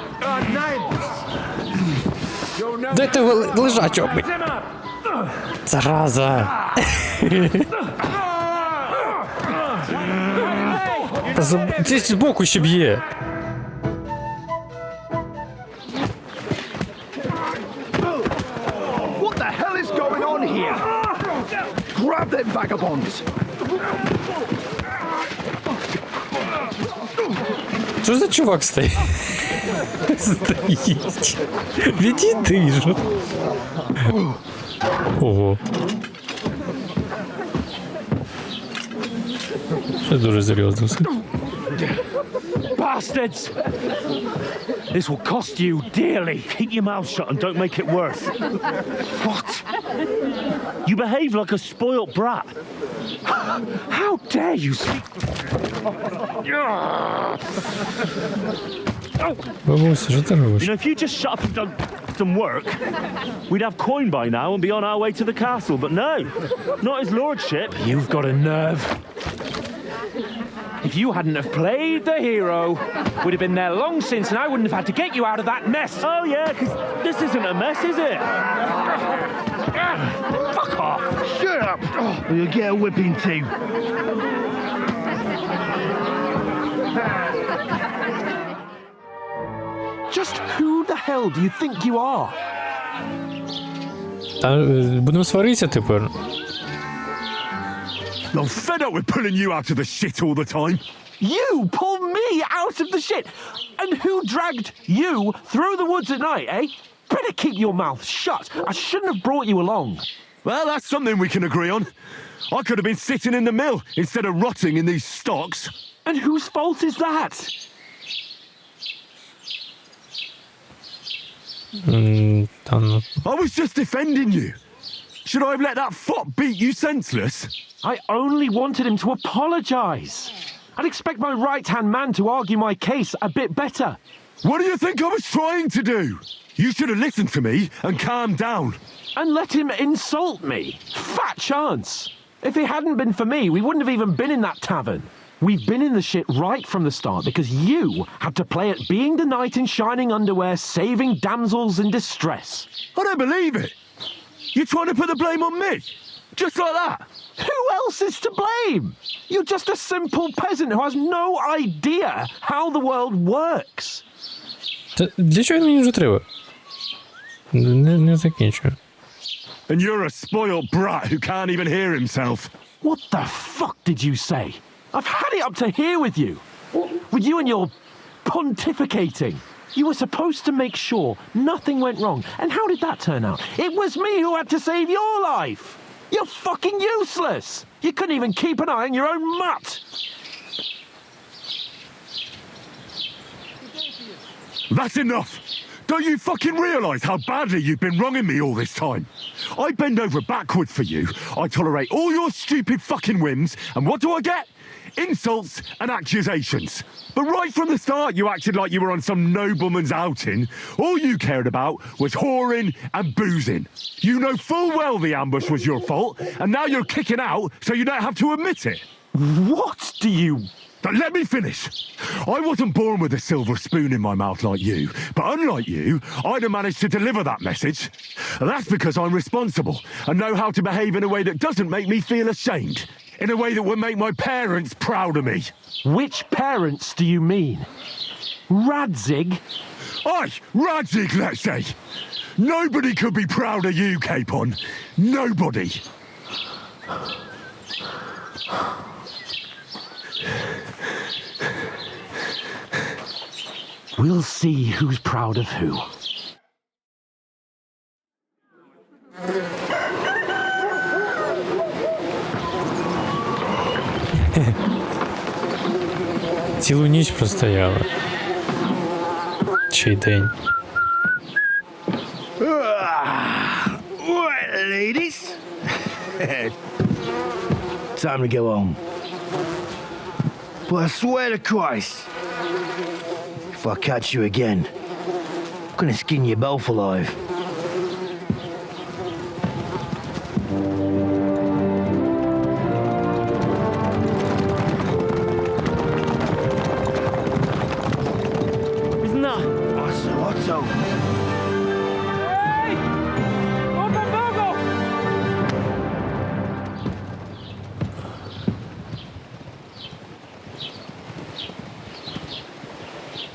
Дайте лежачого бить. Зараза. Це збоку ще б'є. What the hell is going on here? Grab them vagabonds! Що за чувак стоїть? Стоїть. Відійди ж. Ого. Це дуже серйозно. Bastards! This will cost you dearly. Keep your mouth shut and don't make it worse. What? You behave like a spoilt brat. How dare you speak? Бабуся, що ти робиш? You know, if you just shut up and done some work, we'd have coin by now and be on our way to the castle. But no, not his lordship. You've got a nerve. If you hadn't have played the hero, we'd have been there long since and I wouldn't have had to get you out of that mess. Oh yeah, because this isn't a mess, is it? Fuck off. Shut up! Or you'll get a whipping too. Just who the hell do you think you are? Та будемо сваритися тепер. I'm fed up with pulling you out of the shit all the time. You pull me out of the shit? And who dragged you through the woods at night, eh? Better keep your mouth shut. I shouldn't have brought you along. Well, that's something we can agree on. I could have been sitting in the mill instead of rotting in these stocks. And whose fault is that? I was just defending you. Should I have let that fop beat you senseless? I only wanted him to apologize. I'd expect my right-hand man to argue my case a bit better. What do you think I was trying to do? You should have listened to me and calmed down. And let him insult me. Fat chance. If it hadn't been for me, we wouldn't have even been in that tavern. We've been in the shit right from the start because you had to play at being the knight in shining underwear, saving damsels in distress. I don't believe it. You're trying to put the blame on me? Just like that? Who else is to blame? You're just a simple peasant who has no idea how the world works. Для чого мені вже треба? Не закінчую. And you're a spoiled brat who can't even hear himself. What the fuck did you say? I've had it up to here with you. With you and your pontificating. You were supposed to make sure nothing went wrong. And how did that turn out? It was me who had to save your life. You're fucking useless. You couldn't even keep an eye on your own mutt. That's enough. Don't you fucking realise how badly you've been wronging me all this time? I bend over backwards for you. I tolerate all your stupid fucking whims. And what do I get? Insults and accusations. But right from the start, you acted like you were on some nobleman's outing. All you cared about was whoring and boozing. You know full well the ambush was your fault, and now you're kicking out so you don't have to admit it. What do you... But let me finish. I wasn't born with a silver spoon in my mouth like you, but unlike you, I'd have managed to deliver that message. That's because I'm responsible and know how to behave in a way that doesn't make me feel ashamed. In a way that would make my parents proud of me. Which parents do you mean? Radzig? Aye, Radzig, let's say. Nobody could be proud of you, Capon. Nobody. We'll see who's proud of who. Цілу ніч простояла. Чи й день. Right, ladies. Time to go home. But I swear to Christ, if I catch you again, I'm gonna skin you both alive. Otto. Hey! Open Bogo!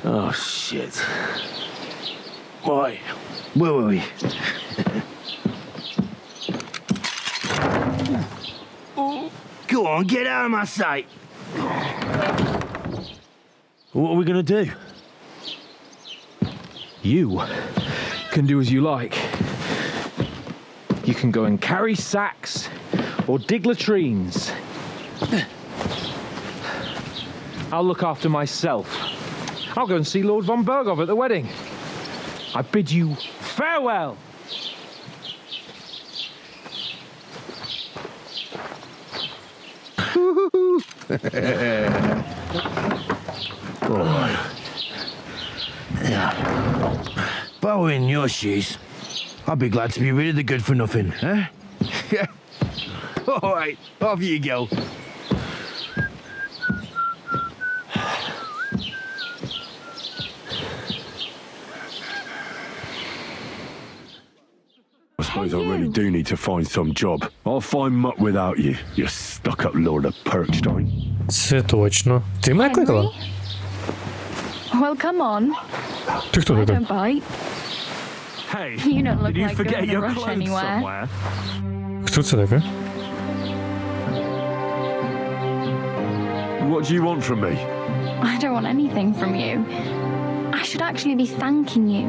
Oh, shit. Why? Where were we? Go on, get out of my sight. What are we gonna do? You can do as you like. You can go and carry sacks or dig latrines. I'll look after myself. I'll go and see Lord von Berghoff at the wedding. I bid you farewell. If I were in your shoes, I'd be glad to be rid of the good for nothing, huh? All right, off you go. I suppose I really do need to find some job. I'll find muck without you, you stuck-up lord of Perkstein. Це точно. Ти мене кликала? Well, come on. Ти хто I така? don't bite. Hey, You don't look did you like forget you're in a your rush clothes anywhere. somewhere? Хто це така? What do you want from me? I don't want anything from you. I should actually be thanking you.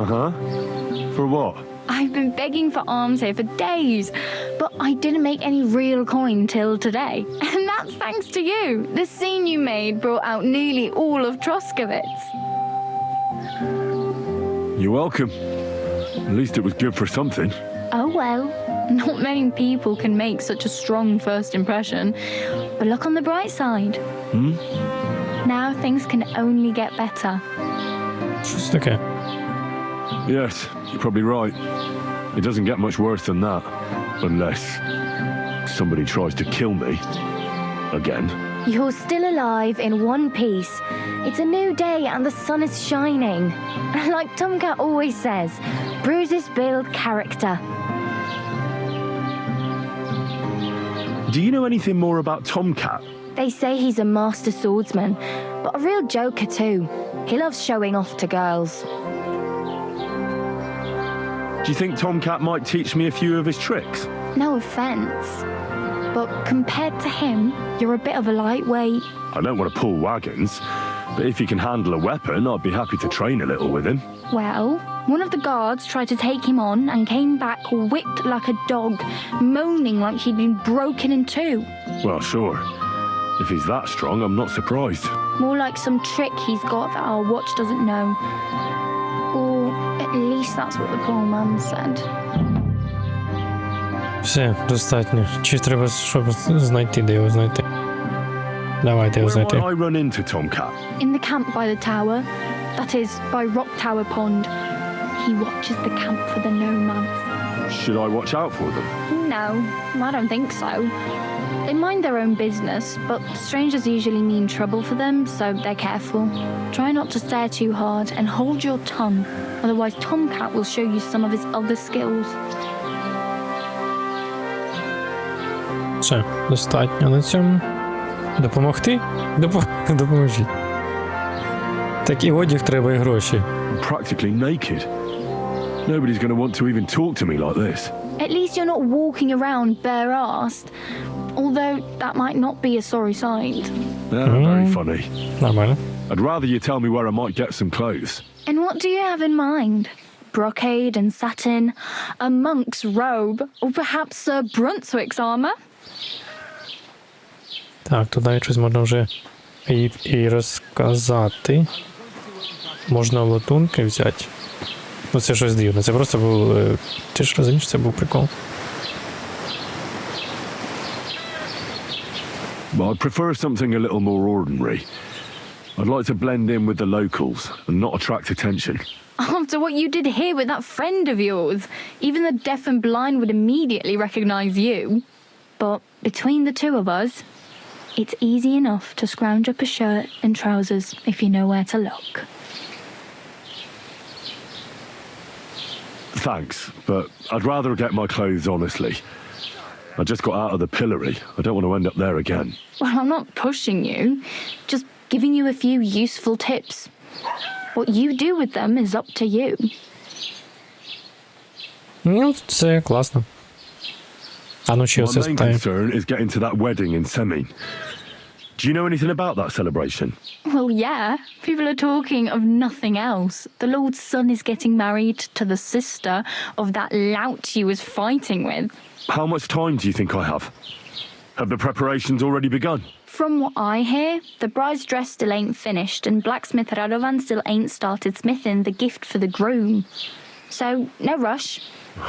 Uh-huh. For what? I've been begging for alms here for days, but I didn't make any real coin till today. And that's thanks to you. The scene you made brought out nearly all of Troskowitz. You're welcome. At least it was good for something. Oh well, not many people can make such a strong first impression. But look on the bright side. Hmm? Now things can only get better. Що це таке? Yes, you're probably right. It doesn't get much worse than that. Unless somebody tries to kill me. Again. You're still alive in one piece. It's a new day and the sun is shining. Like Tomcat always says, bruises build character. Do you know anything more about Tomcat? They say he's a master swordsman, but a real joker too. He loves showing off to girls. Do you think Tomcat might teach me a few of his tricks? No offense, but compared to him, you're a bit of a lightweight. I don't want to pull wagons, but if he can handle a weapon, I'd be happy to train a little with him. Well, one of the guards tried to take him on and came back whipped like a dog, moaning like he'd been broken in two. Well, sure. If he's that strong, I'm not surprised. More like some trick he's got that our watch doesn't know. Or at least that's what the poor man said. Все, достатньо. Чи треба, щоб знайти, де його знайти? Давайте його знайти. Where might I run into Tomcat? In the camp by the tower. That is, by Rock Tower Pond. He watches the camp for the nomads. Should I watch out for them? No, I don't think so. They mind their own business, but strangers usually mean trouble for them, so they're careful. Try not to stare too hard and hold your tongue, otherwise Tomcat will show you some of his other skills. Все, достатньо на цьому. Допомогти? Допоможіть. Так і одяг треба, і гроші. I'm practically naked. Nobody's going to want to even talk to me like this. At least you're not walking around bare-assed, although that might not be a sorry sight. Very funny. Нормально. I'd rather you tell me where I might get some clothes. And what do you have in mind? Brocade and satin, a monk's robe, or perhaps Sir Brunswick's armor? Так, тут навіть щось можна вже і розказати. Можна латунки взяти. Ну це щось дивне, це просто був... Ти ж розумієш, це був прикол. But I'd prefer something a little more ordinary. I'd like to blend in with the locals and not attract attention. After what you did here with that friend of yours, even the deaf and blind would immediately recognize you. But between the two of us, it's easy enough to scrounge up a shirt and trousers if you know where to look. Thanks, but I'd rather get my clothes honestly. I just got out of the pillory. I don't want to end up there again. Well, I'm not pushing you, just giving you a few useful tips. What you do with them is up to you. Ну, це класно. А ну чи оце My main стає? concern is getting to that wedding in Semin. Do you know anything about that celebration? Well, yeah. People are talking of nothing else. The Lord's son is getting married to the sister of that lout he was fighting with. How much time do you think I have? Have the preparations already begun? From what I hear, the bride's dress still ain't finished and blacksmith Radovan still ain't started smithing the gift for the groom. So, no rush.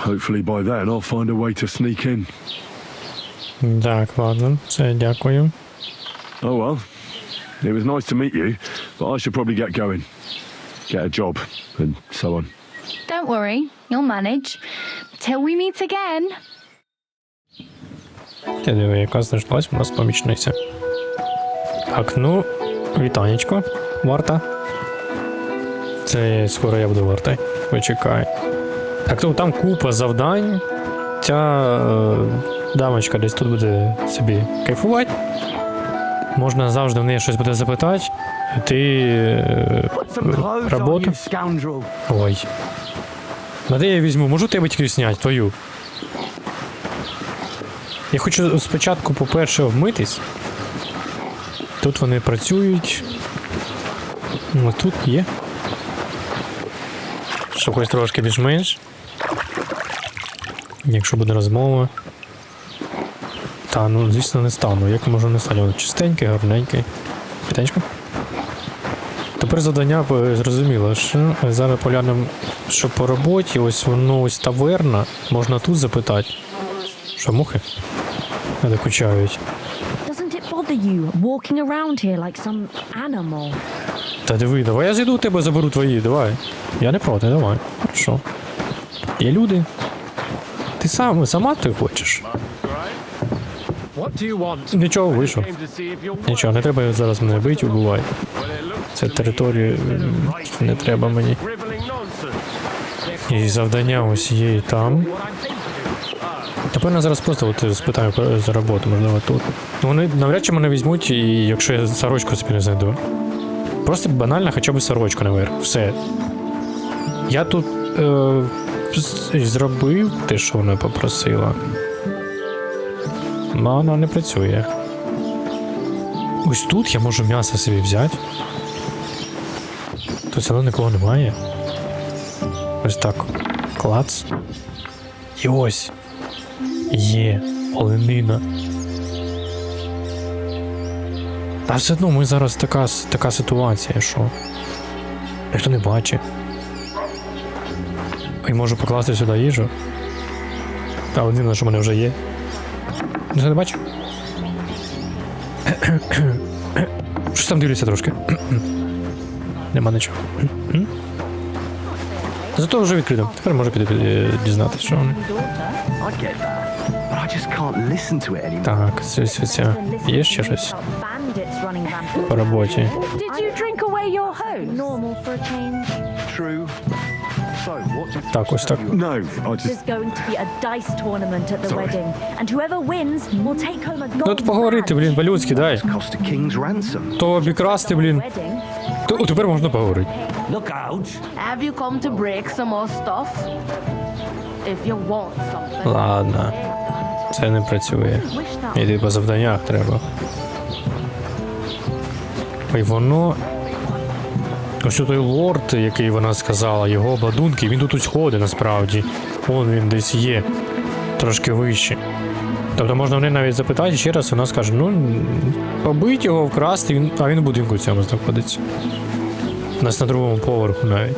Hopefully by then I'll find a way to sneak in. Так, ладно, все, дякую. Oh well, it was nice to meet you, but I should probably get going. Get a job, and so on. Don't worry, you'll manage. Till we meet again. Ти диви, яка знайшлась у нас помічниця. Так, ну, вітанечко, варта. Це скоро я буду вартою. Почекай. Так, то там купа завдань. Ця дамочка десь тут буде собі кайфувати. Можна завжди в неї щось буде запитати. Ти... роботу? Ой. На де я візьму? Можу тебе тільки зняти, твою? Я хочу спочатку, по-перше, вмитись. Тут вони працюють. Ну, тут є. Щоб хоч трошки більш-менш. Якщо буде розмова. Та, ну, звісно, не стану. Як можу не стати? Воно чистенький, гарненький. Питанечко? Тепер завдання зрозуміло, що зараз поглянемо, що по роботі. Ось воно, ось таверна. Можна тут запитати. Що, мухи? Не докучають. Doesn't it bother you walking around here like some animal? Та диви, давай я зайду у тебе, заберу твої, давай. Я не проти, давай. Хорошо. Є люди. Ти сама ти хочеш. Нічого, вийшов. Нічого, не треба зараз мене бити, убивай. Це територія, не треба мені. І завдання ось є і там. Напевно, зараз просто от спитаю за роботу, можливо, тут. Ну, вони навряд чи мене візьмуть, і якщо я сорочку собі не знайду. Просто банально хоча б сорочку наверх. Все. Я тут зробив те, що вона попросила. Но воно не працює. Ось тут я можу м'ясо собі взяти. Тут все одно нікого немає. Ось так. Клац. І ось. Є. Оленина. Та все одно ми зараз така ситуація, що ніхто не бачить. І можу покласти сюди їжу. Та оленина, що в мене вже є. Ніхто не бачить? Щось там дивлюся трошки. Нема нічого. Зато вже відкрито. Тепер можу піти дізнатися, що вони. Так, це. Є ще щось? По роботі. Так, ось так. Ну, то поговорити, блін, по-людськи, дай. То обікрасти, блін. То тепер можна поговорити. Have you come to break some more stuff? If you want something. Ладно. Це не працює. Іди по завданнях треба. І воно... Ось той лорд, який вона сказала, його обладунки, він тут ось ходить насправді. Вон він десь є. Трошки вище. Тобто можна в неї навіть запитати ще раз, вона скаже, ну, побить його, вкрасти, а він у будинку цьому знаходиться. У нас на другому поверху навіть.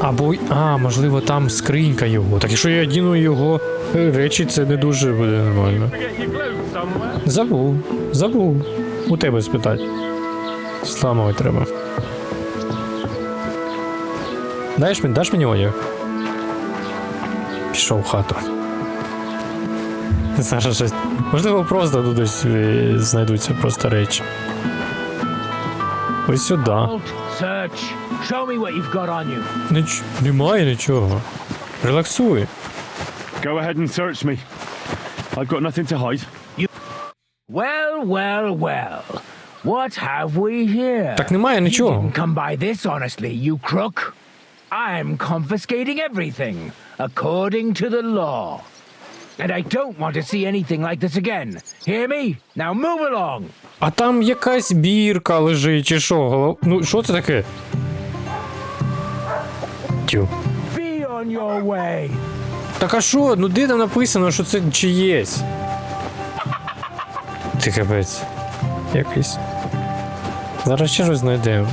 Або, можливо, там скринька його. Так якщо я одіну його речі, це не дуже буде нормально. Забув. У тебе спитати. Сламовий треба. Даш мені одяг? Пішов в хату. Зараз щось. Можливо, просто тут десь знайдуться просто речі. Ось сюди. Немає нічого. Релаксуй. Go ahead and search me. I've got nothing to hide. Well. What have we here? Так немає нічого. You didn't come by this honestly, you crook. I'm confiscating everything, according to the law. And I don't want to see anything like this again. Hear me? Now move along. А там якась бірка лежить, чи що? Ну, що це таке? Тю. Be on your way. Так а що? Ну де там написано, що це чиєсь? Ти капець. Якийсь. Зараз ще щось знайдемо.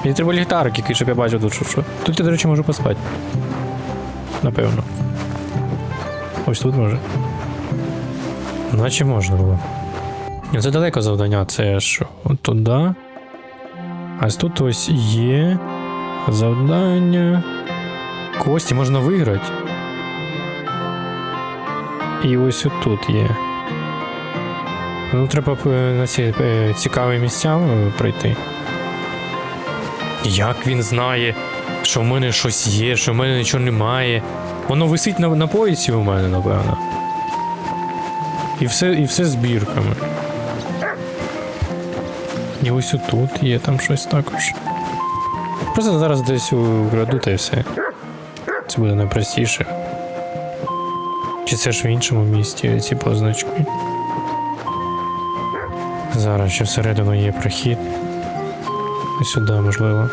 Мені треба ліхтарик який, щоб я бачив тут, що. Тут я, до речі, можу поспати. Напевно. Ось тут може. Наче можна було. Це далеко завдання, це що? От туди. А тут ось є завдання. Кості можна виграти. І ось отут є. Ну, треба на ці цікаві місця прийти. Як він знає, що в мене щось є, що в мене нічого немає. Воно висить на поясі у мене, напевно. І все з бірками. І ось отут є там щось також. Просто зараз десь украду та й все. Це буде найпростіше. Чи це ж в іншому місті, ці позначки? Зараз ще всередину є прохід. І сюди, можливо.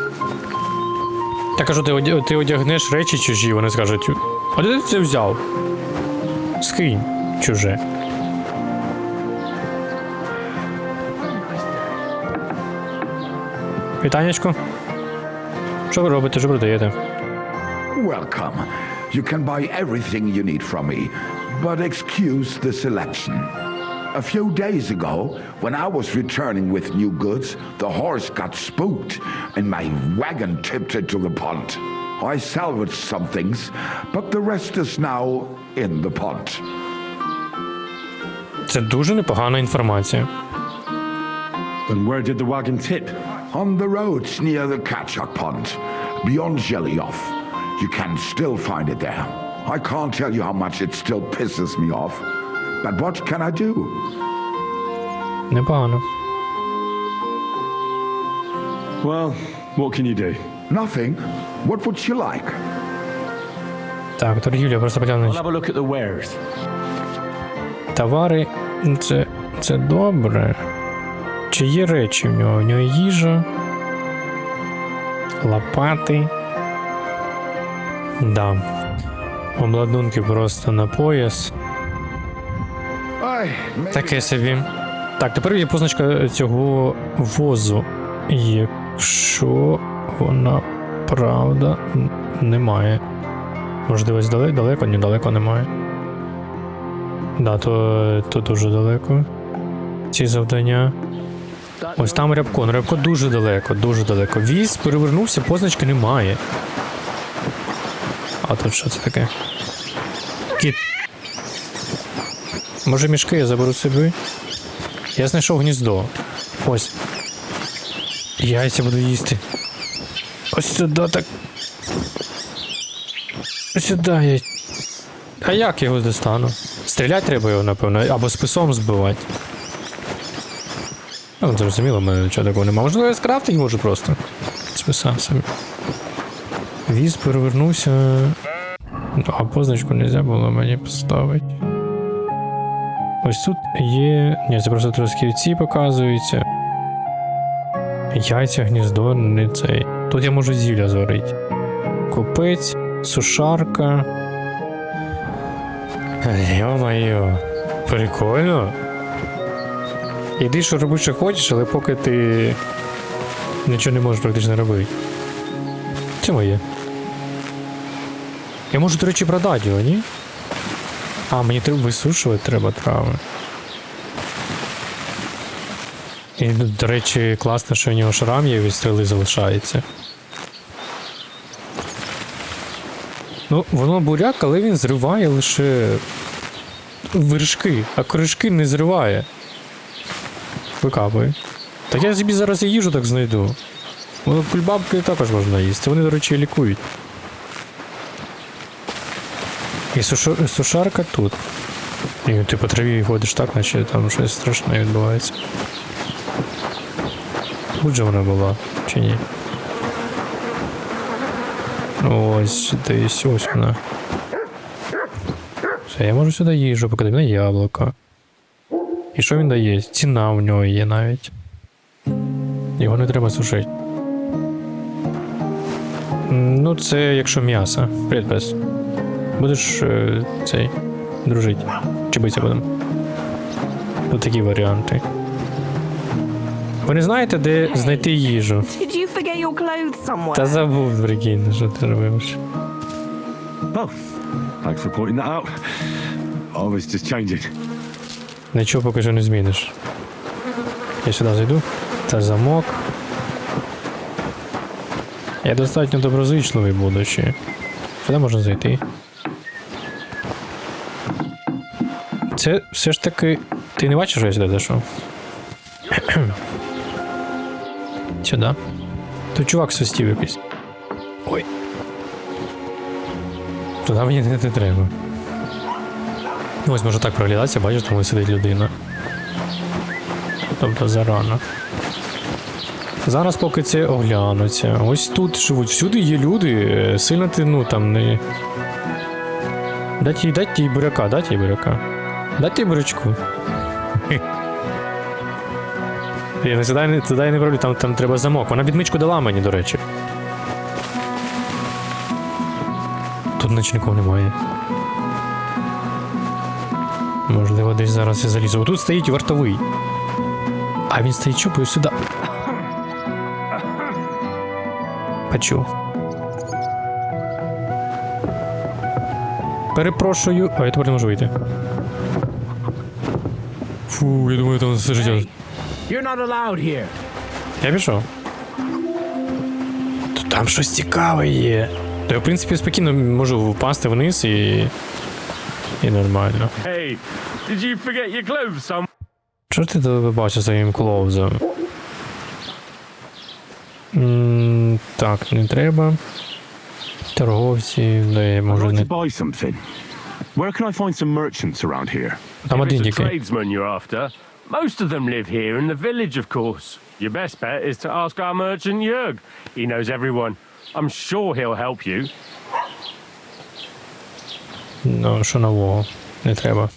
Я кажу, ти одягнеш речі чужі, вони скажуть, а де ти це взяв? Скинь чуже. Вітанечко. Що ви робите, що продаєте? Welcome. You can buy everything you need from me, but excuse the selection. A few days ago, when I was returning with new goods, the horse got spooked and my wagon tipped into the pond. I salvaged some things, but the rest is now in the pond. Це дуже непогана інформація. And where did the wagon tip? On the roads near the Kachak pond, beyond Jelioff. You can still find it there. I can't tell you how much it still pisses me off. But what can I do? Непогано. Well, what can you do? Nothing. What would you like? Так, торгівля просто потягнуть. I'll have a look at the wares. Товари, це добре. Чи є речі в нього? В нього їжа, лопати. Да. Обладунки просто на пояс. Таке собі. Так, тепер є позначка цього возу. Якщо вона правда, немає. Можливо, далеко? Ні, далеко немає. Да, то дуже далеко. Ці завдання. Ось там Рябко. Рябко дуже далеко, дуже далеко. Віз перевернувся, позначки немає. А тут що це таке? Кіт. Може мішки я заберу собі? Я знайшов гніздо. Ось. Яйця буду їсти. Ось сюди так. Ось сюди я. А як я його достану? Стріляти треба його, напевно, або списом збивати. Ну, зрозуміло, в мене нічого такого немає. Можливо, я скрафтити можу просто. Списав собі. Віз перевернувся. А позначку не можна було мені поставити. Ось тут є... Ні, це просто тросківці показуються. Яйця, гніздо, не цей. Тут я можу зілля зварити. Купець, сушарка. Йо-моє, прикольно. Іди, що роби, що хочеш, але поки ти нічого не можеш практично робити. Це моє. Я можу, до речі, продати його, ні? А, мені треба висушувати треба трави. І, до речі, класно, що у нього шрам є, від стріли залишається. Ну, воно буряк, але він зриває лише вершки, а корешки не зриває. Викапує. Так я собі зараз і їжу так знайду. Воно кульбабки також можна їсти, вони, до речі, лікують. І сушарка тут. І ти по траві ходиш так, наче там щось страшне відбувається. Тут же вона була, чи ні? Ось, десь ось вона. Все, я можу сюди їжу, поклади на яблуко. І що він дає? Ціна в нього є навіть. Його не треба сушити. Ну, це якщо м'ясо. Привіт, пес. Будеш цей дружити? Чи битися будемо? Тут такі варіанти. Ви не знаєте, де знайти їжу? Did you forget your clothes somewhere? Та забув, прикинь, що ти робиш. Oh, thanks for pointing that out. I was just changing. Нічого поки що не зміниш. Я сюди зайду. Це замок. Я достатньо доброзичливий будучи. Сюди можна зайти. Це все ж таки... Ти не бачиш, що я сюди зайшов? Сюди. Тут чувак свистів якийсь. Ой. Туди мені не треба. Ось може так проглядатися, бачиш, там сидить людина. Тобто зарано. Зараз поки це оглянуться. Ось тут живуть. Всюди є люди. Сильно ти, ну там не... Дать їй буряка, дать їй буряка. Дать їй бурячку. Я не сюди не роблю, там треба замок. Вона відмичку дала мені, до речі. Тут наче нікого немає. Можливо, десь зараз я залізу. Отут стоїть вартовий. А він стоїть чупою сюди. Почув. Перепрошую. А я тепер не можу вийти. Фу, я думаю, там все життя. You're not allowed here. Я пішов. Тут там щось цікаве є. То я, в принципі, спокійно можу впасти вниз і І нормально. Hey, did you forget your clothes, son? Чого ти тебе бачиш своїм клоузом? Так, не треба. Торговці, де може не... buy something. Where can I find some merchants around here? Там If один it's a тільки. tradesman you're after, most of them live here in the village, of course. Your best bet is to ask our merchant Jörg. He knows everyone. I'm sure he'll help you. Ну, що нового? Не треба.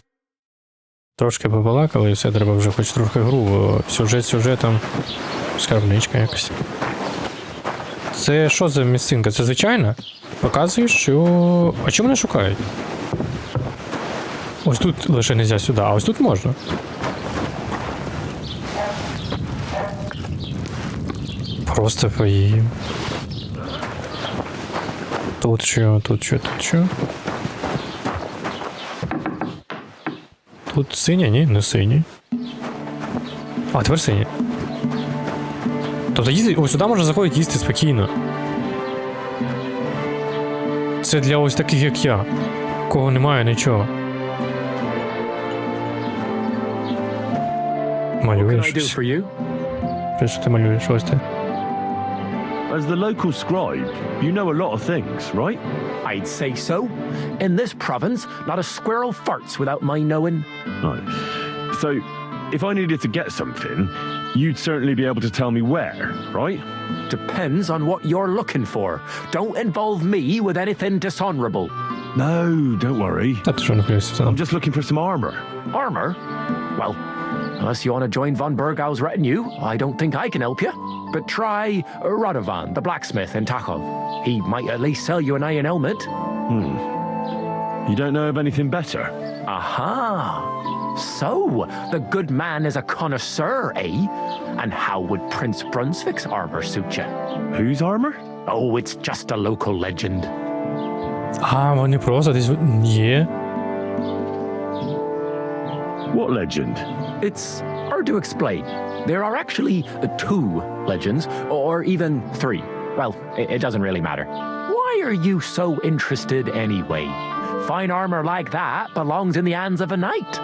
Трошки побалакали і все, треба вже хоч трохи гру. Сюжетом. Скарбничка якась. Це що за місцинка? Це звичайна? Показує, що... А чому не шукають? Ось тут лише не можна сюди, а ось тут можна. Просто поїм. Тут що, тут що, тут що? Тут синя, ні? Не сині. А, тепер сині. Тобто їсти, ось сюди можна заходити їсти спокійно. Це для ось таких, як я. Кого немає нічого. Малюєш щось. Що ти малюєш? Ось ти. As the local scribe, you know a lot of things, right? I'd say so. In this province, not a squirrel farts without my knowing. Right. So, if I needed to get something, you'd certainly be able to tell me where, right? Depends on what you're looking for. Don't involve me with anything dishonorable. No, don't worry. I'm just looking for some armor. Armor? Well, unless you want to join von Bergau's retinue, I don't think I can help you. But try Radovan, the blacksmith in Takhov. He might at least sell you an iron helmet. You don't know of anything better? Aha! So, the good man is a connoisseur, eh? And how would Prince Brunswick's armor suit you? Whose armor? Oh, it's just a local legend. А, вони просто десь є. What legend? It's hard to explain. There are actually 2 legends, or even 3. Well, it doesn't really matter. Why are you so interested anyway? Fine armor like that belongs in the hands of a knight.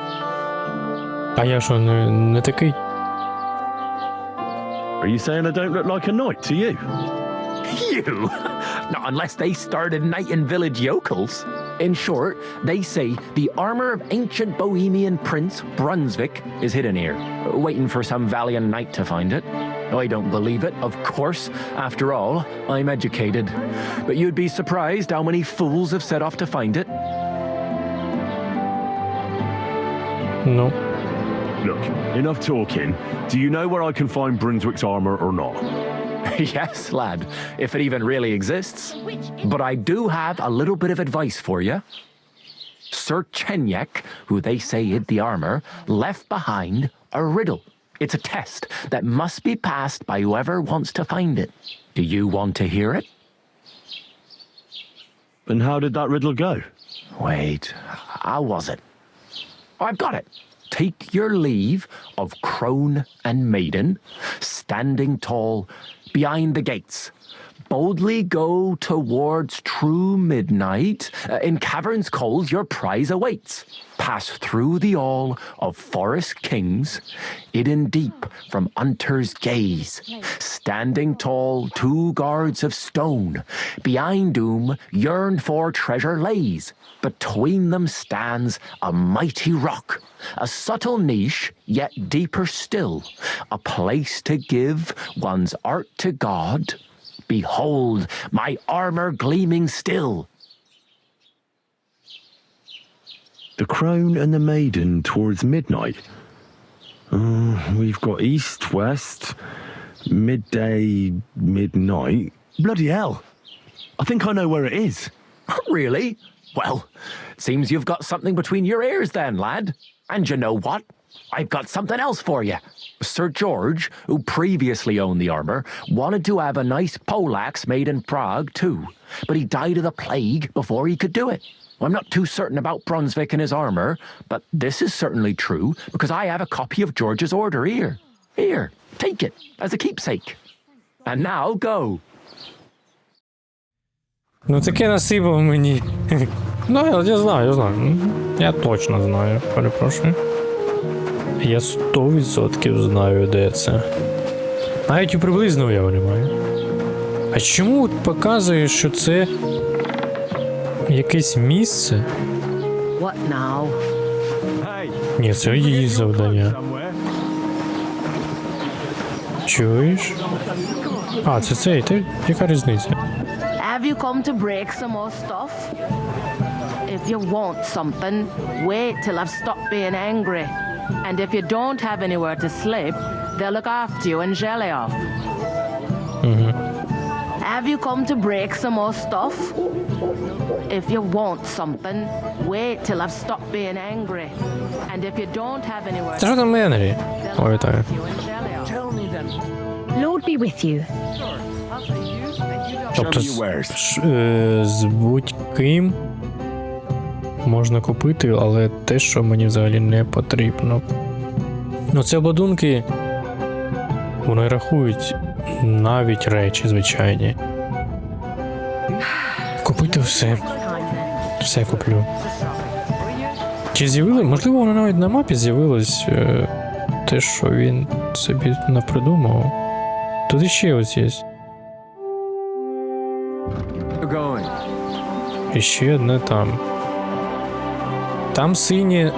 А я що, не такий? Are you saying I don't look like a knight to you? You? Not unless they started knighting village yokels. In short, they say the armor of ancient Bohemian Prince Brunswick is hidden here, waiting for some valiant knight to find it. I don't believe it, of course. After all, I'm educated. But you'd be surprised how many fools have set off to find it. No. Look, enough talking. Do you know where I can find Brunswick's armor or not? Yes, lad, if it even really exists. But I do have a little bit of advice for you. Sir Chenyek, who they say hid the armor, left behind a riddle. It's a test that must be passed by whoever wants to find it. Do you want to hear it? And how did that riddle go? Wait, how was it? I've got it. Take your leave of crone and maiden, standing tall behind the gates. Boldly go towards true midnight. In caverns cold your prize awaits. Pass through the all of forest kings, hidden deep from hunter's gaze. Standing tall 2 guards of stone, behind whom yearned for treasure lays. Between them stands a mighty rock, a subtle niche, yet deeper still, a place to give one's art to God. Behold, my armor gleaming still. The crone and the maiden towards midnight. We've got east, west, midday, midnight. Bloody hell. I think I know where it is. Really? Well, seems you've got something between your ears then, lad. And you know what? I've got something else for you. Sir George, who previously owned the armor, wanted to have a nice poleaxe made in Prague too, but he died of the plague before he could do it. I'm not too certain about Brunswick and his armor, but this is certainly true because I have a copy of George's order here. Here, take it as a keepsake. And now go. Ну таке насипав мені. Ну, я знаю. Я точно знаю, перепрошую. Я 100% знаю, де це. Навіть і приблизно уяву не маю. А чому показує, що це якесь місце? What now? Ні, це її завдання. Чуєш? А, це цей, ти? Яка різниця? Have you come to break some more stuff? If you want something, wait till I've stopped being angry. And if you don't have anywhere to sleep, they'll look after you and jelly off. Have you come to break some more stuff? If you want something, wait till I've stopped being angry. And if you don't have anywhere Це що там Генрі? Ой, вітаю. Lord be with you. Тобто з будь-ким можна купити, але те, що мені взагалі не потрібно. Ну, це обладунки, вони рахують навіть речі звичайні. Купити все. Все куплю. Чи з'явилось? Можливо, воно навіть на мапі з'явилось те, що він собі напридумав. Тут іще ось є. І ще одне там. Там синє.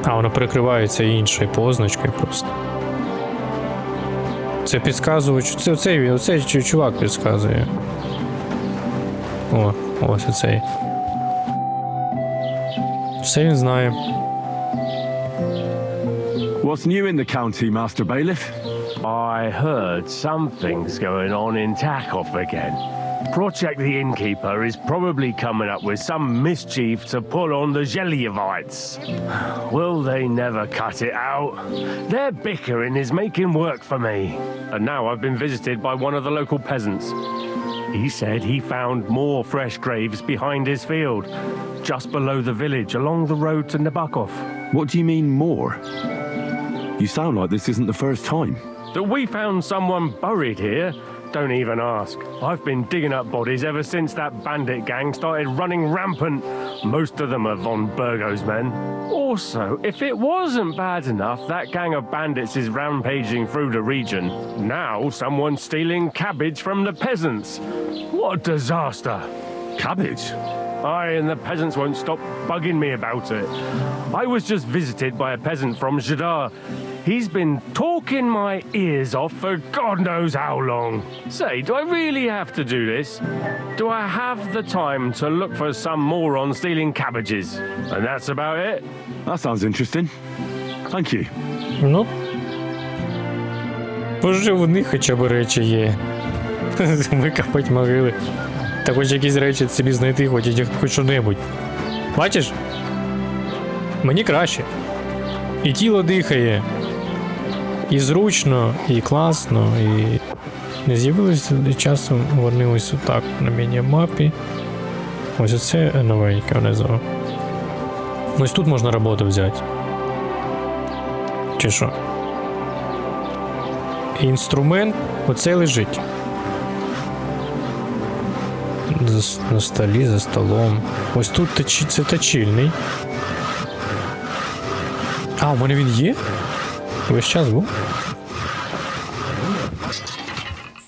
А, воно перекривається іншою позначкою просто. Це підказувач. Це оцей чувак підказує. О, ось оцей. Все він знає. What's new in the county, Master Bailiff? I heard something's going on in Tackle again. Project the Innkeeper is probably coming up with some mischief to pull on the Jelievites. Will they never cut it out? Their bickering is making work for me. And now I've been visited by one of the local peasants. He said he found more fresh graves behind his field, just below the village, along the road to Nabokov. What do you mean, more? You sound like this isn't the first time. That we found someone buried here? Don't even ask. I've been digging up bodies ever since that bandit gang started running rampant. Most of them are von Burgo's men. Also, if it wasn't bad enough that gang of bandits is rampaging through the region, now someone's stealing cabbage from the peasants. What a disaster. Cabbage? Aye, and the peasants won't stop bugging me about it. I was just visited by a peasant from Jadar. He's been talking my ears off for God knows how long. Say, do I really have to do this? Do I have the time to look for some moron stealing cabbages? And that's about it. That sounds interesting. Thank you. Ну. Боже, в них хоча б речі є. Викопать могили. Та хоч якісь речі собі знайти, хоч що-небудь. Бачиш? Мені краще. І тіло дихає. І зручно, і класно, і не з'явилося часом вони ось отак на міні-мапі. Ось оце новеньке внизу. Ось тут можна роботу взяти. Чи що? Інструмент оце лежить. На столі, за столом. Ось тут це точильний. А, у мене він є? Весь час був?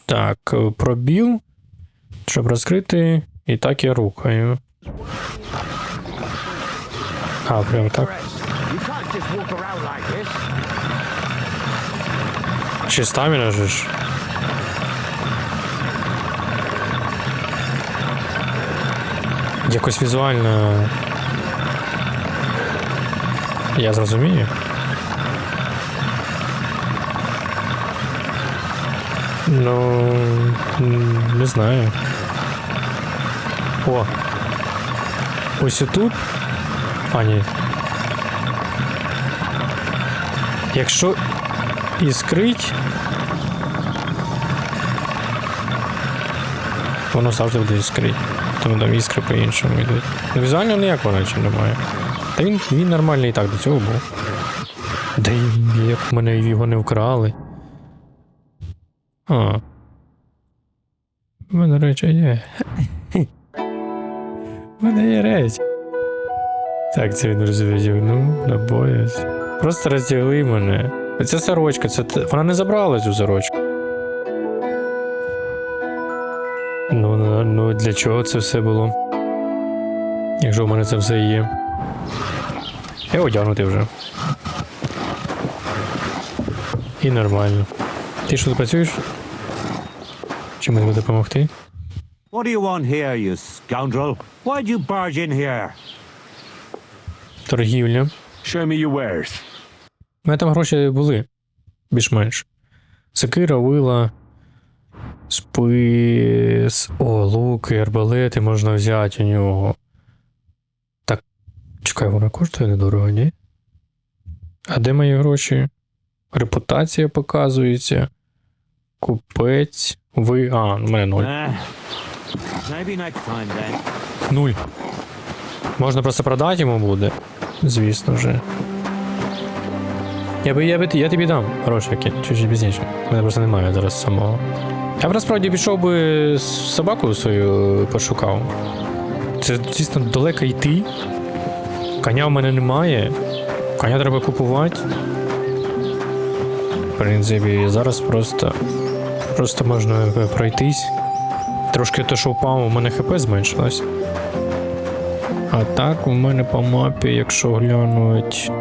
Так, пробіл. Щоб розкрити. І так я рухаю. А, прям так. Чи стаміна же ж? Якось візуально. Я зрозумію. Ну, не знаю. О. Ось отут. А, ні. Якщо іскрить, воно завжди буде іскрить. Тому там іскри по-іншому йдуть. Ну, візуально ніякого речі немає. Та він нормальний і так до цього був. Де як в мене його не вкрали. А. В мене речі є. У мене є речі. Так, це він розв'язігнув на пояс. Просто роздягли мене. Оця сорочка, вона не забрала цю сорочку. Ну, для чого це все було? Якщо в мене це все є. Я одягнутий вже. І нормально. Ти що, тут працюєш? Чи мені допомогти? What do you want here, you scoundrel? Why'd you barge in here? Торгівля. Show me your wares. У мене там гроші були. Більш-менш. Секира, вила, спис, луки, арбалети можна взяти у нього. Так, чекай, вона коштує недорого, ні? А де мої гроші? Репутація показується. Купець. У мене 0. Maybe next time then. 0. Можна просто продати йому буде. Звісно же. Я тобі дам гроші, чуть пізніше. У мене просто немає зараз самого. Я б насправді пішов би собаку свою пошукав. Це, звісно, далеко йти. Коня в мене немає. Коня треба купувати. В принципі, зараз просто можна пройтись. Трошки то, що впав, у мене ХП зменшилось. А так, у мене по мапі, якщо глянуть...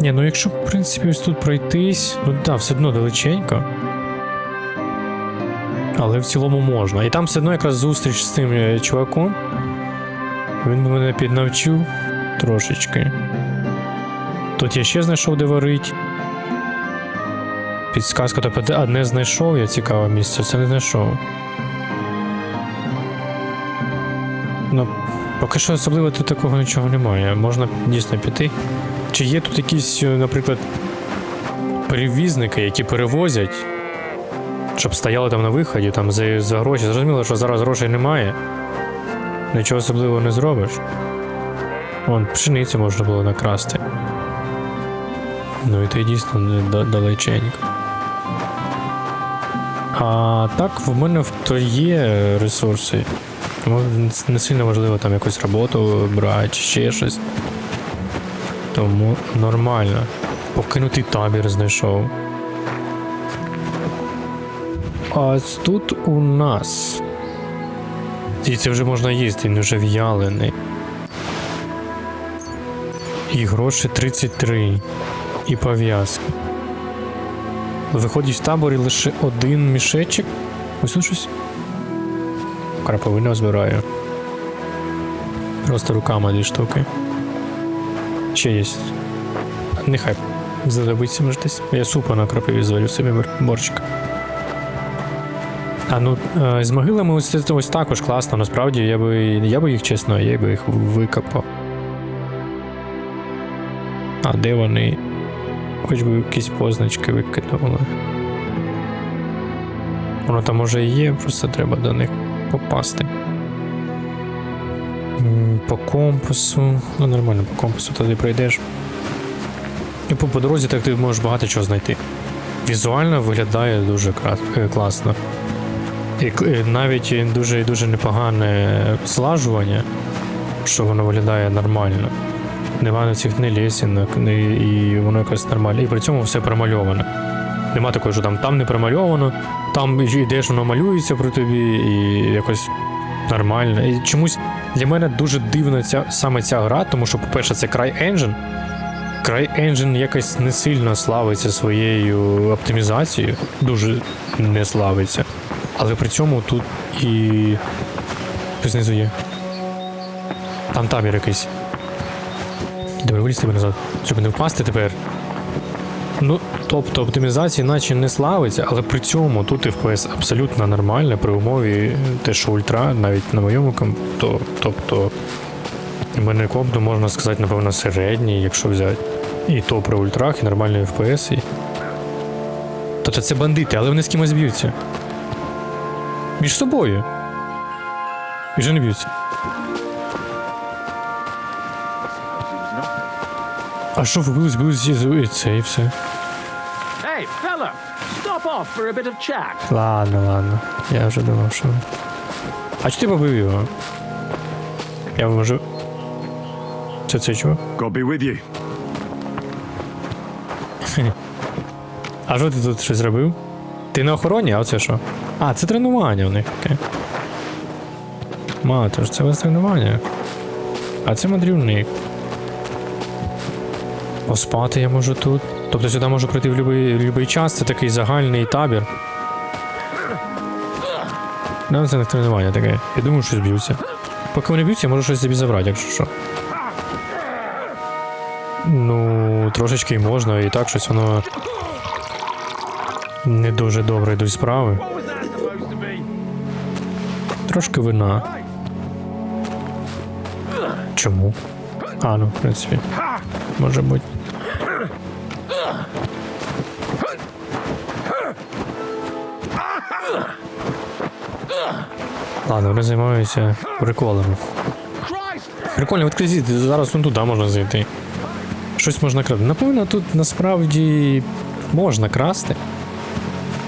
Ні, ну якщо, в принципі, ось тут пройтись, все одно далеченько. Але в цілому можна. І там все одно якраз зустріч з тим чуваком. Він мене піднавчив трошечки. Тут я ще знайшов, де варить. Підсказка, тобто одне знайшов, я цікаве місце, це не знайшов. Ну, поки що особливо тут такого нічого немає, можна дійсно піти. Чи є тут якісь, наприклад, перевізники, які перевозять, щоб стояли там на виході, там за гроші. Зрозуміло, що зараз грошей немає, нічого особливого не зробиш. Вон, пшеницю можна було накрасти. Ну і ти дійсно далеченько. А так, в мене то є ресурси. Тому не сильно важливо там якусь роботу брати, чи ще щось. Тому нормально. Покинутий табір знайшов. А тут у нас... І це вже можна їсти, він вже в'ялений. І гроші 33. І пов'язка. Виходить в таборі лише один мішечок. Ось тут щось. Краповину збираю. Просто руками 2 штуки. Ще є. Нехай знадобиться, може десь. Я супа на крапиві зварю собі борщик. З могилами ось також класно, насправді, я би їх, чесно, я би їх викопав. А де вони? Хоч би якісь позначки викидували. Воно там може і є, просто треба до них попасти. По компасу. Нормально, по компасу туди пройдеш. І по дорозі так ти можеш багато чого знайти. Візуально виглядає дуже класно. І навіть дуже непогане злажування, що воно виглядає нормально. Немає цих ні лесінок, і воно якось нормально. І при цьому все промальовано. Нема такого, що там не промальовано, там йдеш, воно малюється при тобі, і якось нормально. І чомусь для мене дуже дивна саме ця гра, тому що, по-перше, це CryEngine. CryEngine якось не сильно славиться своєю оптимізацією, дуже не славиться. Але при цьому тут і... знизу є. Там табір якийсь. Добре, вилізти назад, щоб не впасти тепер. Тобто оптимізація наче не славиться, але при цьому тут FPS абсолютно нормальна при умові те, що ультра, навіть на моєму компу, тобто в мене комп, можна сказати, напевно, середній, якщо взяти. І то при ультрах, і нормальний FPS. Тобто це бандити, але вони з кимось б'ються. Між собою. І вже не б'ються. А що ви були це і все? Hey, fella, stop off for a bit of chat. Ладно. Я вже думав, що... А чи ти побив його? Я можу... Це цей чувак? God be with you. А що ти тут щось зробив? Ти на охороні, а оце що? А, це тренування в них. Окей. Мати ж, це у вас тренування. А це мандрівник. Поспати я можу тут. Тобто сюди можу прийти в будь-який час, це такий загальний табір. Ну, це не тренування таке. Я думаю, що зб'ються. Поки вони б'ються, я можу щось собі забрати, якщо що. Ну, трошечки і можна, і так щось воно не дуже добре йдуть справи. Трошки вина. Чому? А, ну, в принципі. Може бути. Ладно, вони займаються приколами. Прикольно, відкрізіть, зараз вон туди можна зайти. Щось можна красти. Напевно, тут насправді можна красти.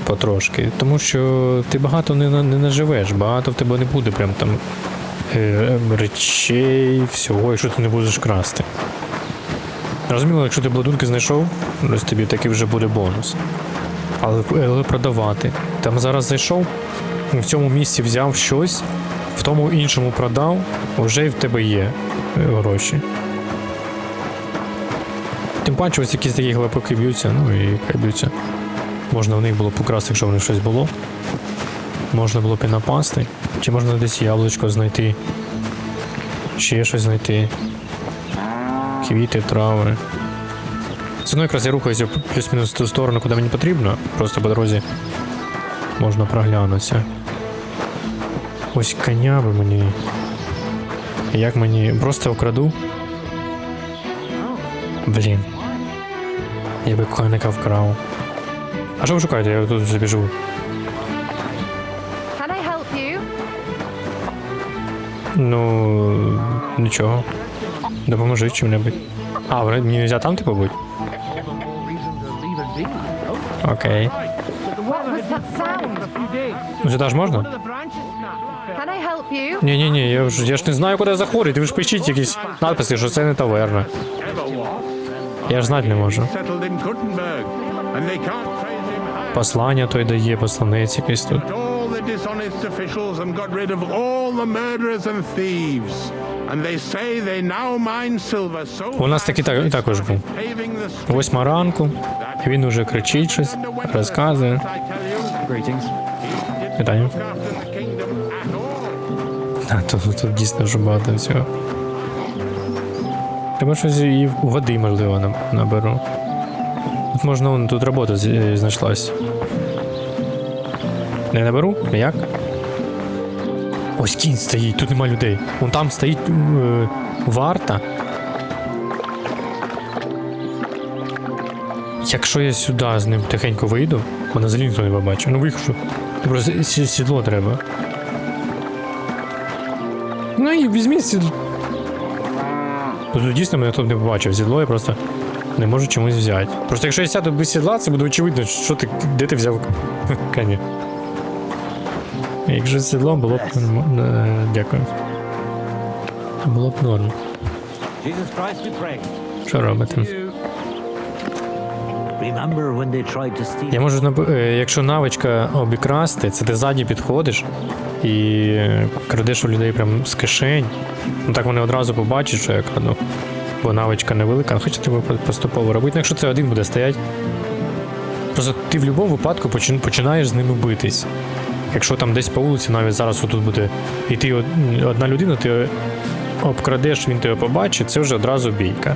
Потрошки. Тому що ти багато не наживеш, багато в тебе не буде прям там речей, всього, якщо ти не будеш красти. Розуміло, якщо ти бладунки знайшов, ось тобі такий вже буде бонус. Але продавати. Там зараз зайшов, в цьому місці взяв щось, в тому іншому продав, вже і в тебе є гроші. Тим паче ось якісь такі глибокі б'ються, ну і хай б'ються. Можна в них було покрасти, якщо в них щось було. Можна було б і напасти. Чи можна десь яблучко знайти. Ще щось знайти. Квіти, трави. Це ну якраз я рухаюся плюс-мінус в ту сторону, куди мені потрібно. Просто по дорозі можна проглянутися. Ось коня би мені. Як мені? Просто вкраду? Блін. Я би коника вкрав. А що ви шукаєте? Я тут забіжу. Can I help you? Ну, нічого. Допоможи чим-небудь. А, мені нельзя там типу бути? Окей. What was that sound? Ну сюди ж можна? Can I help you? Ні, я ж не знаю, куди заходити. Ви ж пишіть якісь надписи, що це не таверна. Я ж знати не можу. Послання той дає, посланець якийсь тут. У нас такий також був. 8 ранку, він уже кричить щось, розказує. Вітаю. Тут дійсно вже багато всього. Треба щось і води, можливо, наберу. Тут можна, тут робота знайшлась. Не наберу? Як? Ось кінь стоїть, тут нема людей. Вон там стоїть варта. Якщо я сюди з ним тихенько вийду, мене взагалі ніхто не побачить. Ну виходжу. Просто сідло треба. Ну і візьміть сідло. Тут дійсно мене тут не побачив. Сідло я просто не можу чомусь взяти. Просто якщо я сяду без сідла, це буде очевидно, що ти, де ти взяв коня. Якщо з сідлом було б... Дякую. Було б норм. Що робити? Я можу, якщо навичка обікрасти, це ти ззаді підходиш і крадеш у людей прям з кишень. Ну так вони одразу побачать, що я краду. Бо навичка невелика, хоча треба поступово робити. Ну, якщо це один буде стояти, просто ти в будь-якому випадку починаєш з ними битись. Якщо там десь по вулиці, навіть зараз отут буде йти одна людина, ти обкрадеш, він тебе побачить, це вже одразу бійка.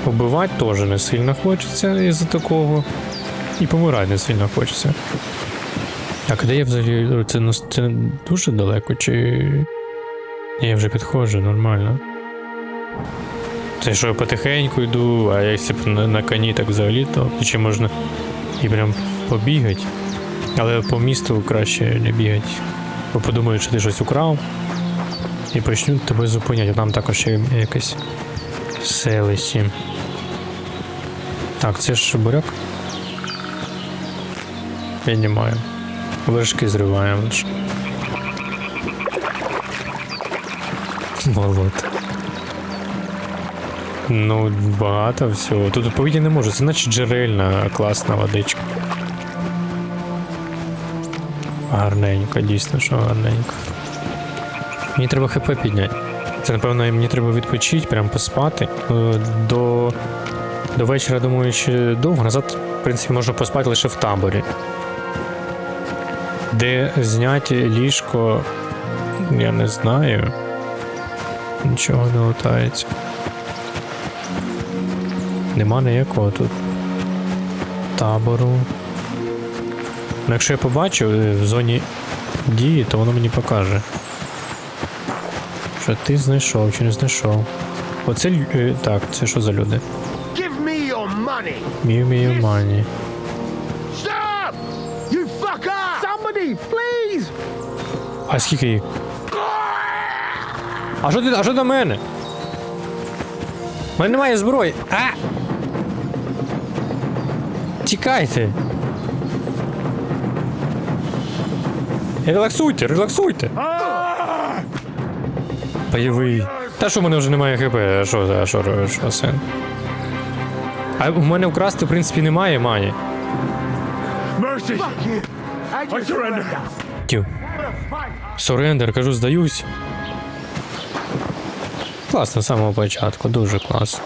Убивати теж не сильно хочеться із-за такого. І помирати не сильно хочеться. А де я взагалі... Це дуже далеко, чи... Я вже підходжу, нормально. Це що, я потихеньку йду, а якщо на коні так взагалі, то чи можна і прям побігати. Але по місту краще не бігати. Бо подумають, що ти щось украв і почнуть тебе зупиняти. Там також є якесь селище. Так, це ж буряк. Піднімаємо. Вершки зриваємо. Болото. Ну, багато всього. Тут відповіді не можу. Це наче джерельна, класна водичка. Гарненько, дійсно, що гарненько. Мені треба ХП підняти. Це, напевно, мені треба відпочити, прям поспати. До вечора, думаю, ще довго. Назад, в принципі, можна поспати лише в таборі. Де зняти ліжко, я не знаю. Нічого не лутається. Нема ніякого тут табору. Ну, якщо я побачу в зоні дії, то воно мені покаже. Що ти знайшов чи не знайшов. Оце, так, це що за люди? Give me your money! Give me your money. Stop! You fucker! Somebody, please! А скільки їх? А що до мене? У мене немає зброї. А! Тікайте! Релаксуйте, релаксуйте! Бойовий. Та що в мене вже немає ХП, а що сен? А у мене вкрасти, в принципі, немає мані. Mercy! I surrender! Тю. Сурендер, кажу, здаюсь. Класно з самого початку, дуже класно.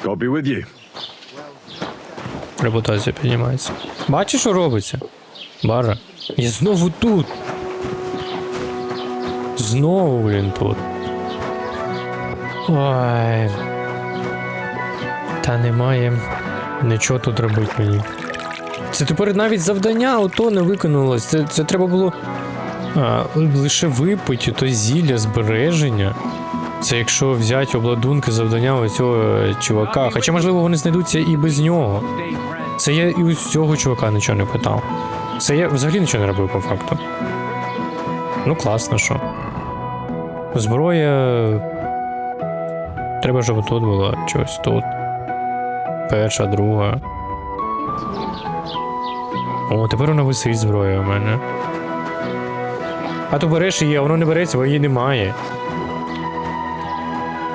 God be with you. Репутація піднімається. Бачиш, що робиться? Бара. Я знову тут. Знову, блін, тут. Ой. Та немає нічого тут робити мені. Це тепер навіть завдання ото не виконалось. Це треба було лише випити то зілля збереження. Це якщо взяти обладунки завдання оцього чувака. Хоча, можливо, вони знайдуться і без нього. Це я і у цього чувака нічого не питав. Це я взагалі нічого не робив по факту. Ну класно, що. Зброя... Треба, щоб тут було щось тут. Перша, друга. О, тепер вона висить зброя у мене. А то береш її, а воно не береться, бо її немає.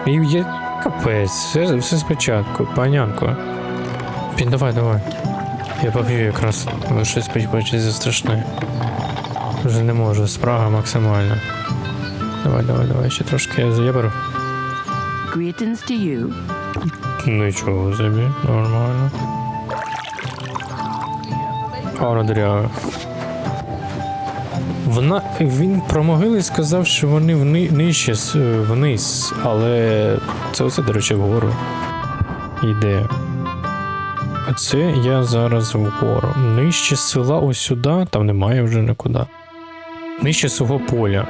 І є капець, все спочатку, панянко. Давай. Я поб'ю якраз, бо щось хочеться страшне. Вже не можу, спрага максимальна. Давай, ще трошки я беру. Greetings to you. Нічого собі, нормально. Вона дыряве. Він про могили сказав, що вони нижче вниз, але це оце, до речі, вгору йде. А це я зараз вгору. Нижче села ось сюди, там немає вже нікуди. Нижче свого поля.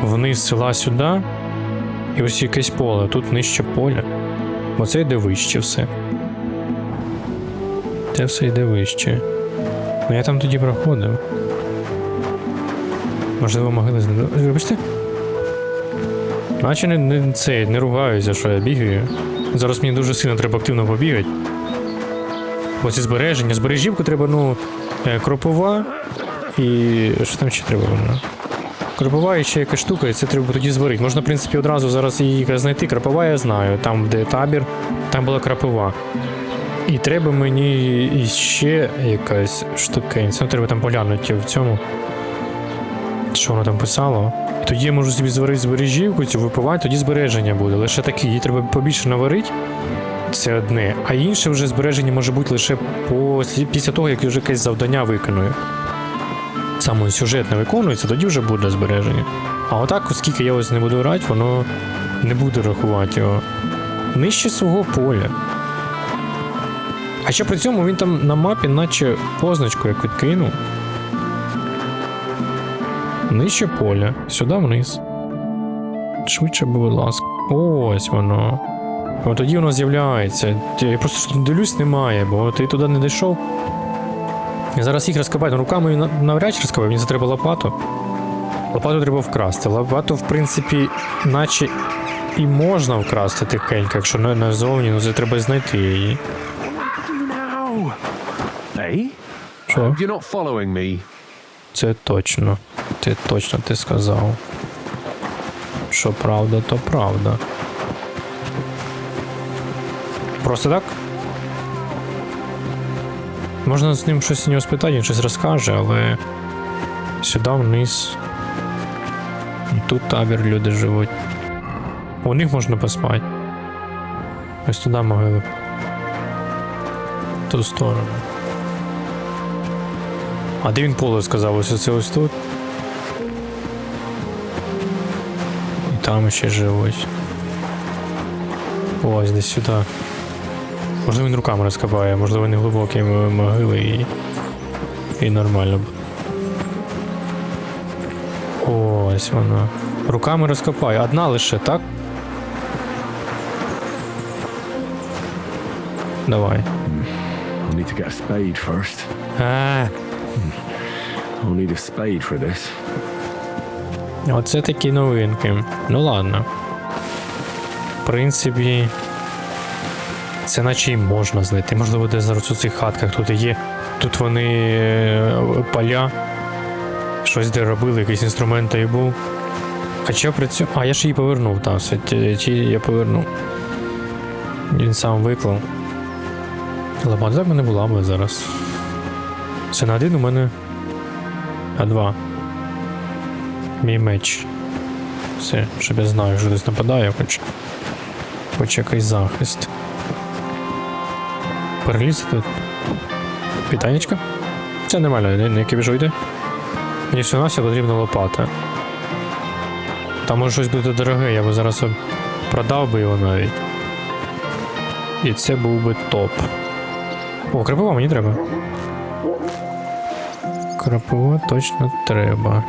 Вниз села сюди, і ось якесь поле, тут нижче поля. Оце йде вище все. Це все йде вище. Ну я там тоді проходив. Можливо, могили знайду. Вибачте? Наче не ругаюся, що я бігаю. Зараз мені дуже сильно треба активно побігати. Ось і збереження. Збережівку треба, кропова. І що там ще треба? Кропова і ще якась штука, і це треба тоді зварити. Можна, в принципі, одразу зараз її знайти. Кропова я знаю. Там, де табір, там була кропова. І треба мені ще якась штукенця. Треба там поглянути в цьому. Що воно там писало? І тоді я можу собі зварити збережівку, цю випивати, тоді збереження буде. Лише такі. Її треба побільше наварити. Це одне. А інше вже збереження може бути лише після того, як я вже якесь завдання виконую. Саме сюжет не виконується, тоді вже буде збереження. А отак, оскільки я ось не буду грати, воно не буде рахувати його. Нижче свого поля. А ще при цьому він там на мапі наче позначку як відкинув. Нижче поля. Сюди вниз. Швидше, будь ласка. Ось воно. От тоді воно з'являється. Я просто дивлюсь, немає, бо ти туди не дійшов. Я зараз їх розкопаю. Руками навряд чи розкопаю, мені це треба лопату. Лопату треба вкрасти. Лопату, в принципі, наче і можна вкрасти тихенько, якщо назовні, але це треба знайти її. Hey? Що? You're not following me. Це точно. Точно ти сказав. Що правда, то правда. Просто так? Можна з ним щось у нього спитати, він щось розкаже, але сюди вниз. І тут табір люди живуть. У них можна поспати. Ось туди могили. В ту сторону. А де він поле сказав? Ось це ось тут? І там ще живуть. Ось десь сюди. Можливо, він руками розкопає, можливо, не глибокі могили і нормально. Ось вона. Руками розкопає. Одна лише, так? Давай. I'll need to get a spade first. I'll need a spade for this. Оце такі новинки. Ну ладно. В принципі, це наче й можна знайти. Можливо, десь зараз у цих хатках тут і є. Тут вони поля. Щось де робили, якийсь інструмент і був. Хоча при цьому... А, я ж її повернув, там все. Я повернув. Він сам виклав. Лопата так в мене була б зараз. Це на один у мене. А два. Мій меч. Все, щоб я знаю, що десь нападає, хоч якийсь захист. Переліз тут. Вітанечка. Це нормально, не біжу йде. Мені все на потрібна лопата. Там може щось буде дороге, я би зараз продав би його навіть. І це був би топ. О, крапива мені треба. Крапива точно треба.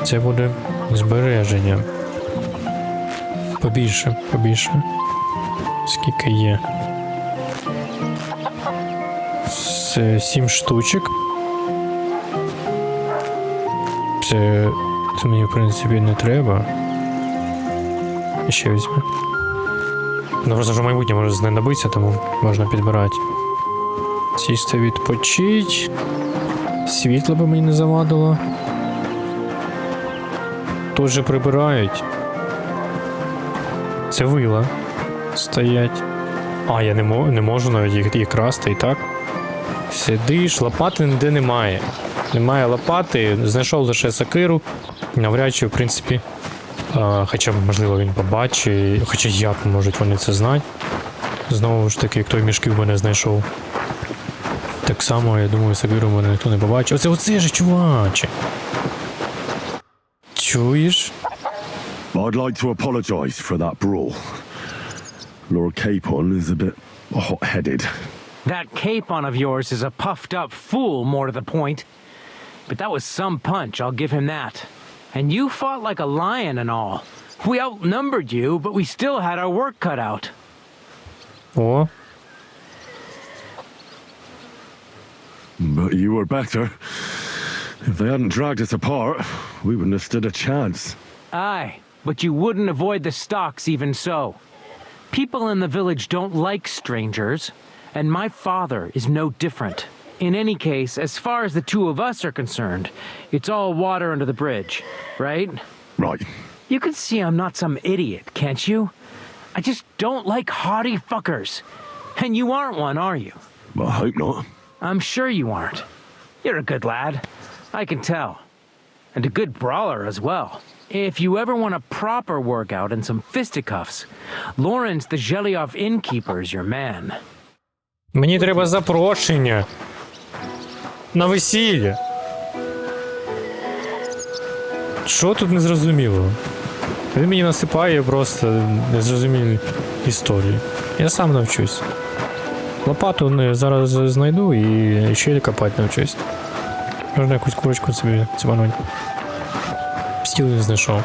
Це буде збереження. Побільше. Скільки є? 7 штучок. Це мені, в принципі, не треба. І ще візьму. Ну, просто вже майбутнє може знадобитися, тому можна підбирати. Сісти відпочить. Світло би мені не завадило. Тут же прибирають. Це вила стоять. А, я не можу навіть їх красти і так. Сидиш, лопати ніде немає. Немає лопати, знайшов лише сокиру. Навряд чи, в принципі, хоча б, можливо, він побачить, хоча як можуть вони це знати. Знову ж таки, як той мішки в мене знайшов. Так само, я думаю, сокиру в мене ніхто не побачить. Оце же, чуваче! Чуєш? I'd like to apologize for that brawl. Lord Capon is a bit hot-headed. That Capon of yours is a puffed-up fool, more to the point. But that was some punch, I'll give him that. And you fought like a lion and all. We outnumbered you, but we still had our work cut out. О. But you were better. If they hadn't dragged us apart, we wouldn't have stood a chance. Aye, but you wouldn't avoid the stocks even so. People in the village don't like strangers, and my father is no different. In any case, as far as the two of us are concerned, it's all water under the bridge, right? Right. You can see I'm not some idiot, can't you? I just don't like haughty fuckers. And you aren't one, are you? Well, I hope not. I'm sure you aren't. You're a good lad. I can tell. And a good brawler as well. If you ever want a proper workout and some fisticuffs, Lawrence the Zhelyov innkeeper is your man. Мені треба запрошення. На весілля. Що тут незрозуміло? Він мені насипає просто незрозумілі історії. Я сам навчусь. Лопату зараз знайду і ще копати навчусь. Можна якусь курочку собі ціпануть. Стіл не знайшов.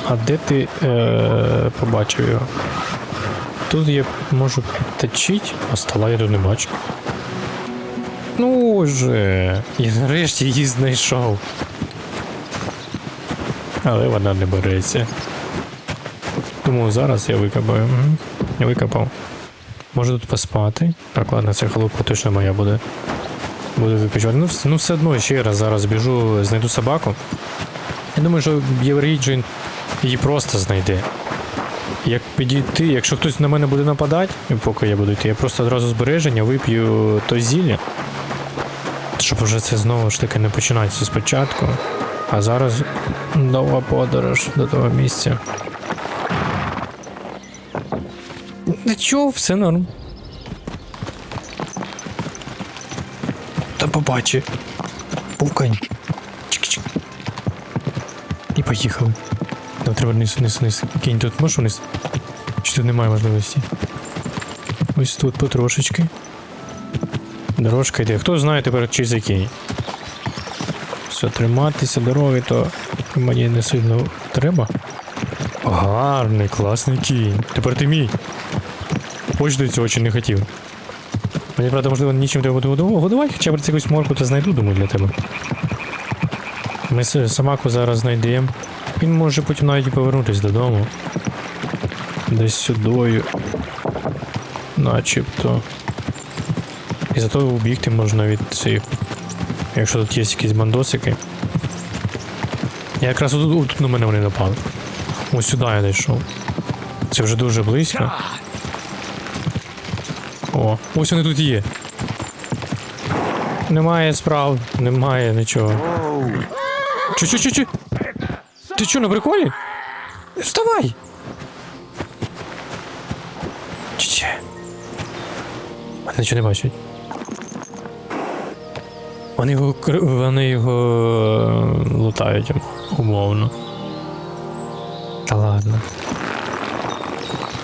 А де ти побачив його? Тут я можу підточити, а стола я тут не бачу. Ну вже, я нарешті її знайшов. Але вона не береться. Тому зараз я викопаю. Я викопав. Можу тут поспати. Так, ладно, ця халупа точно моя буде. Буду відпочивати. Ну все одно ще раз зараз біжу, знайду собаку. Я думаю, що Євгеній її просто знайде. Як підійти, якщо хтось на мене буде нападати, поки я буду йти, я просто одразу збереження вип'ю то зілля. Щоб вже це знову ж таки не починається спочатку. А зараз довга подорож до того місця. Нічого, все норм. Та побачи. Пукань. Чик-чик. І поїхали. Нам треба вниз. Кінь, тут можеш вниз? Чи тут немає можливості? Ось тут потрошечки. Дорожка йде. Хто знає тепер, чи за кінь? Все, триматися дороги, то мені не сильно треба. Гарний, класний кінь. Тепер ти мій. Хоч до цього чи не хотів. Мені, правда, можливо, нічим треба буде годувати, хоча б якусь морку то знайду, думаю, для тебе. Ми собаку зараз знайдемо. Він може потім навіть повернутися додому. Десь сюдою. Начебто. І зато убігти можна від цих. Якщо тут є якісь бандосики. Я якраз тут на мене вони напали. Ось сюди я дійшов. Це вже дуже близько. О, ось вони тут є. Немає справ, немає нічого. Чу. Ти що, на приколі? Вставай! Че. Вони нічого не бачать. Вони його лутають, умовно. Та ладно.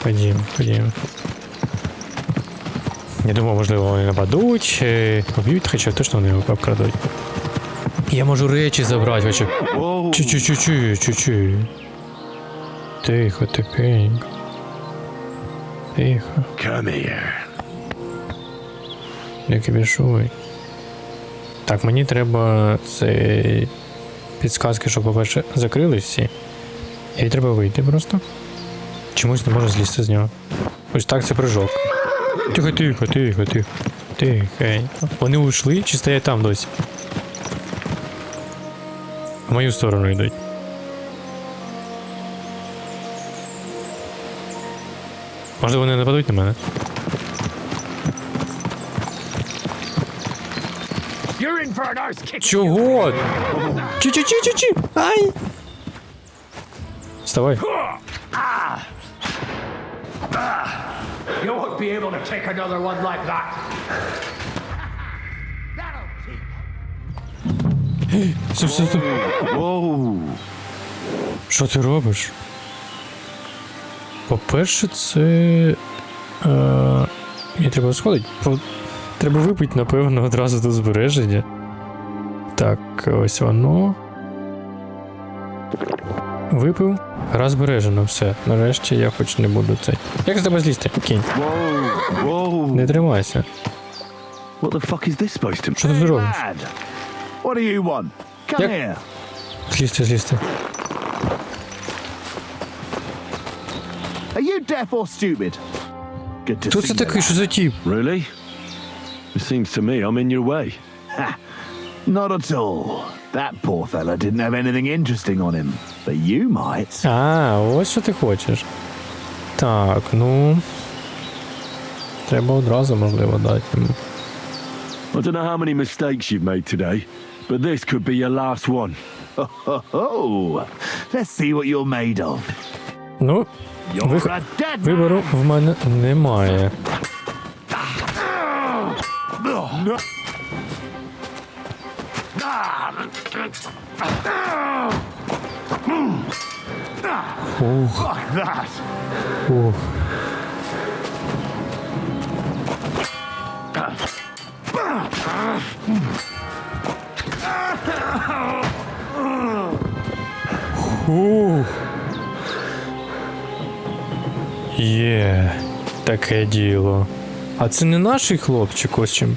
Ходімо. Я думав, можливо, вони нападуть, поб'ють, хоча точно вони його обкрадуть. Я можу речі забрати, хоча... Чу. Тихо, тихенько. Тихо. Come here. Не кипішуй. Так, мені треба це... підсказки, щоб, по-перше, закрили всі. І треба вийти просто. Чомусь не можу злізти з нього. Ось так це прыжок. Тихо. Тихенько. Вони ушли чи стоять там досі? В мою сторону йдуть. Може вони нападуть на мене? Чого? Чи. Ай! Вставай. You won't be able to take another one like that. Стоп. Що ти робиш? По-перше, це... Мені треба сходити. Треба випити, напевно, одразу до збереження. Так, ось воно. Випив. Гра збережена, все. Нарешті я хоч не буду цей. Як з тебе злізти, кінь? Не тримайся. What the fuck is this supposed to... Що ти робиш? What do you want? Come here. Злізти. Are you deaf or stupid? Good to Хто see це you. такий, що за тіп? Really? It seems to me I'm in your way. Ha! Not at all. That poor fella didn't have anything interesting on him. But you might. А, ось що ти хочеш. Так, ну... Треба одразу, можливо, дати йому. I don't know how many mistakes you've made today, but this could be your last one. Oh, let's see what you're made of. Ну, вибору в мене немає. Ух. Ух. Ух. Є, таке діло. А це не наш хлопчик ось чим?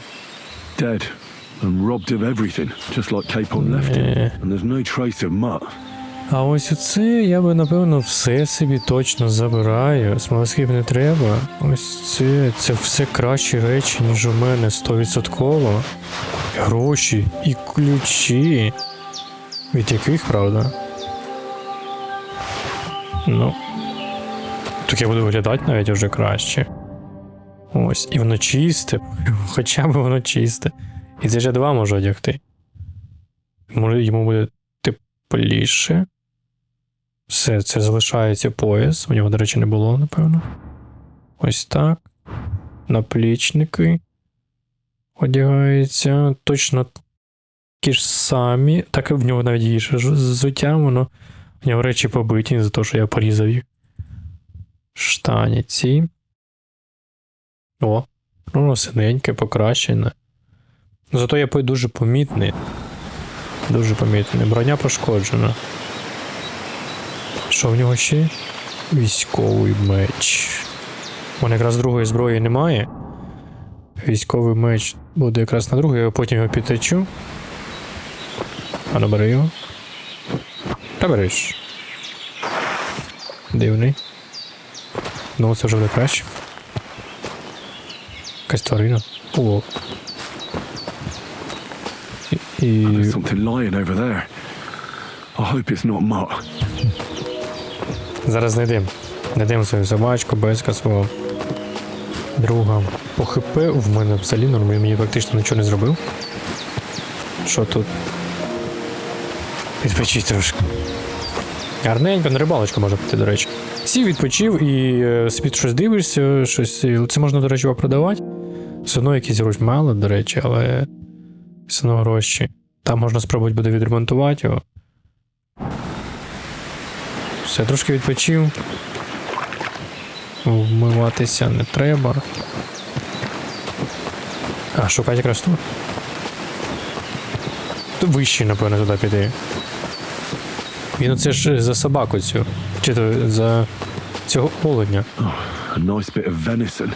Dead and robbed of everything, just like Capon left it. And there's no trace of mutt. А ось оце я би, напевно, все собі точно забираю. Смолоскип не треба. Ось це все кращі речі, ніж у мене 100%. Гроші і ключі. Від яких, правда? Ну. Так я буду виглядати навіть вже краще. Ось, і воно чисте. Хоча б воно чисте. І це ж 2 можу одягти. Може, йому буде тепліше. Все, це залишається пояс. У нього, до речі, не було, напевно. Ось так. Наплічники одягаються. Точно ті ж самі. Так і в нього навіть гірше взуття, воно. В нього речі побиті за те, що я порізав їх. Штаніці. О, ну синеньке, покращене. Зато я дуже помітний. Дуже помітний. Броня пошкоджена. Що в нього ще? Військовий меч. У мене якраз другої зброї немає. Військовий меч буде якраз на другий, а потім його підтечу. А ну бери його. Та береш. Дивний. Ну, це вже буде краще. Якась тварина. О. There's something lying over there. I hope it's not Mutt. Зараз знайдемо. Знайдемо свою собачку, безка свого друга. По ХП в мене взагалі нормально, мені практично нічого не зробив. Що тут? Відпочить трошки. Гарненько, на рибалочку можна піти, до речі. Сів, відпочив і собі щось дивишся, щось. Це можна, до речі, продавати. Все одно якісь гроші мало, до речі, але все одно гроші. Там можна спробувати буде відремонтувати його. Все, трошки відпочив. Вмиватися не треба. А, шукати якраз тут. Тут вище, напевно, туди піде. Він оце ж за собаку цю. Чи то за цього оленя. Oh, a nice bit of venison.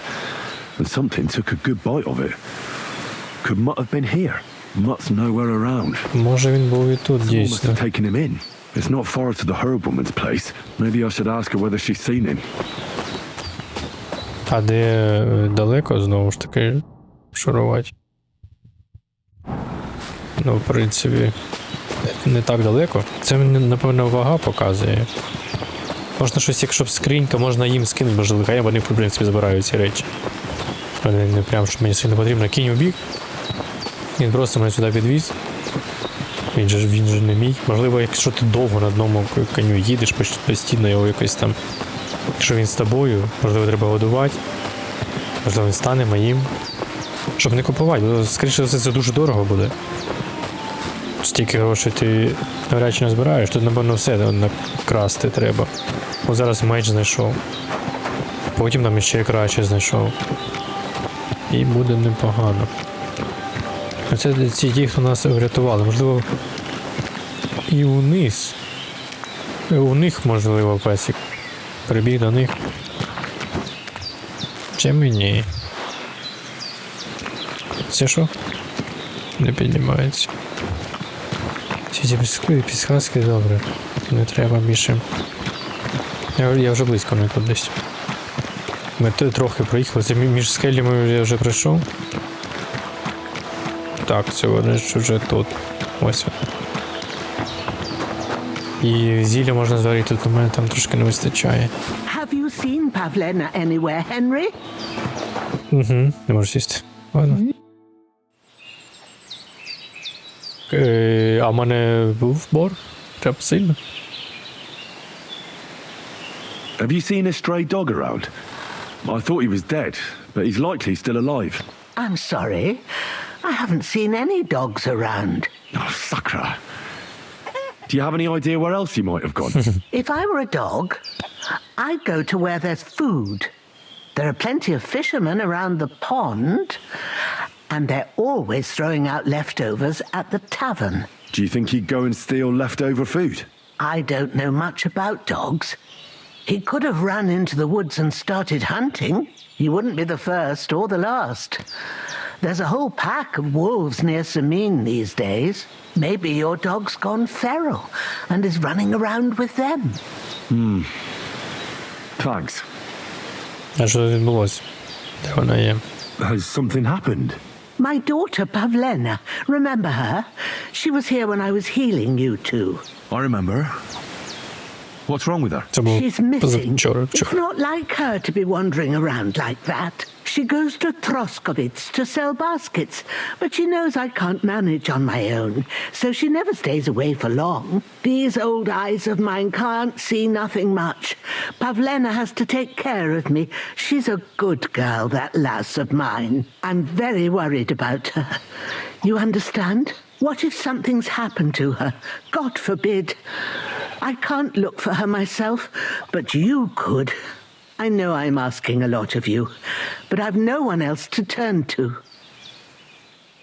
And something took a good bite of it. Could Mutt have been here? Mutt's nowhere around. Може він був і тут, дійсно. Must have taken him in. It's not far to the herb woman's place. Maybe I should ask her whether she's seen him. А де далеко, знову ж таки, шурувати? Ну, в принципі, не так далеко. Це мені, напевно, вага показує. Можна щось, якщо б скринька, можна їм скинути, можливо, хай вони, в принципі, забирають ці речі. Вони не прям, що мені сильно потрібно. Кінь у бік. Він просто мене сюди підвіз. Він же не мій. Можливо, якщо ти довго на одному коню їдеш, постійно його якось там. Якщо він з тобою, можливо, треба годувати. Можливо, він стане моїм. Щоб не купувати, бо, скоріше за все, це дуже дорого буде. Стільки грошей ти навряд чи не збираєш, тут, напевно, все накрасти треба. От зараз меч знайшов. Потім там ще краще знайшов. І буде непогано. Це ті, хто нас врятували. Можливо, і униз. У них, можливо, песик. Прибіг до них. Чи мені? Це що? Не піднімається. Ці підсказки, добре. Не треба більше. Я вже близько не тут десь. Ми трохи проїхали. Це між скелями я вже пройшов. Так, це вони ж вже тут. Ось. І зілля можна зварити, тут у мене там трошки не вистачає. Have you seen Pavlena anywhere, Henry? Угу, не можу сісти. Ладно. А в мене був бор? Треба сильно. Have you seen a stray dog around? I thought he was dead, but he's likely still alive. I'm sorry. I haven't seen any dogs around. Oh, sucker. Do you have any idea where else he might have gone? If I were a dog, I'd go to where there's food. There are plenty of fishermen around the pond, and they're always throwing out leftovers at the tavern. Do you think he'd go and steal leftover food? I don't know much about dogs. He could have run into the woods and started hunting. He wouldn't be the first or the last. There's a whole pack of wolves near Samin these days. Maybe your dog's gone feral and is running around with them. Thanks. А що відбулося? Де вона є? Has something happened? My daughter, Pavlena. Remember her? She was here when I was healing you two. I remember. What's wrong with her? She's missing. It's not like her to be wandering around like that. She goes to Troskovitz to sell baskets, but she knows I can't manage on my own, so she never stays away for long. These old eyes of mine can't see nothing much. Pavlena has to take care of me. She's a good girl, that lass of mine. I'm very worried about her. You understand? What if something's happened to her? God forbid. I can't look for her myself, but you could. I know I'm asking a lot of you, but I've no one else to turn to.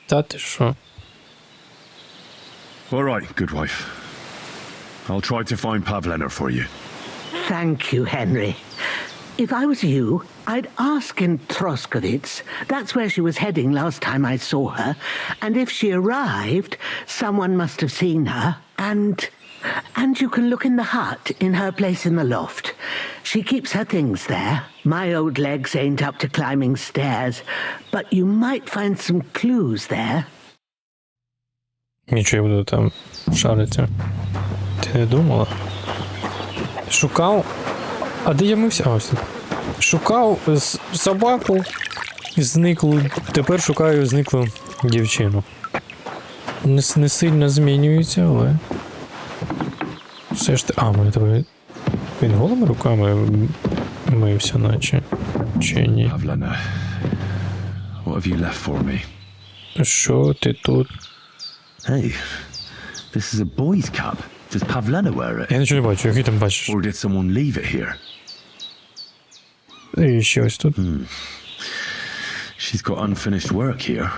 Та ти що? All right, good wife. I'll try to find Pavlena for you. Thank you, Henry. If I was you, I'd ask in Troskovitz. That's where she was heading last time I saw her. And if she arrived, someone must have seen her. And you can look in the hut in her place in the loft. She keeps her things there. My old legs ain't up to climbing stairs, but you might find some clues there. Нічого, я буду там шарити. Ти не думала? Шукав. А де я мився? А, ось тут. Шукав собаку, зниклу. Тепер шукаю зниклу дівчину. Не сильно змінюється, але... Все ж ти... А, мене тебе... Він голими руками мився, наче. Чи ні? Pavlena, what have you left for me? Що ти тут? Hey, this is a boy's cap. Does Pavlena wear it? Я нічого не бачу, який там бачиш? Or did someone leave it here? І ще ось тут. She's got unfinished work here.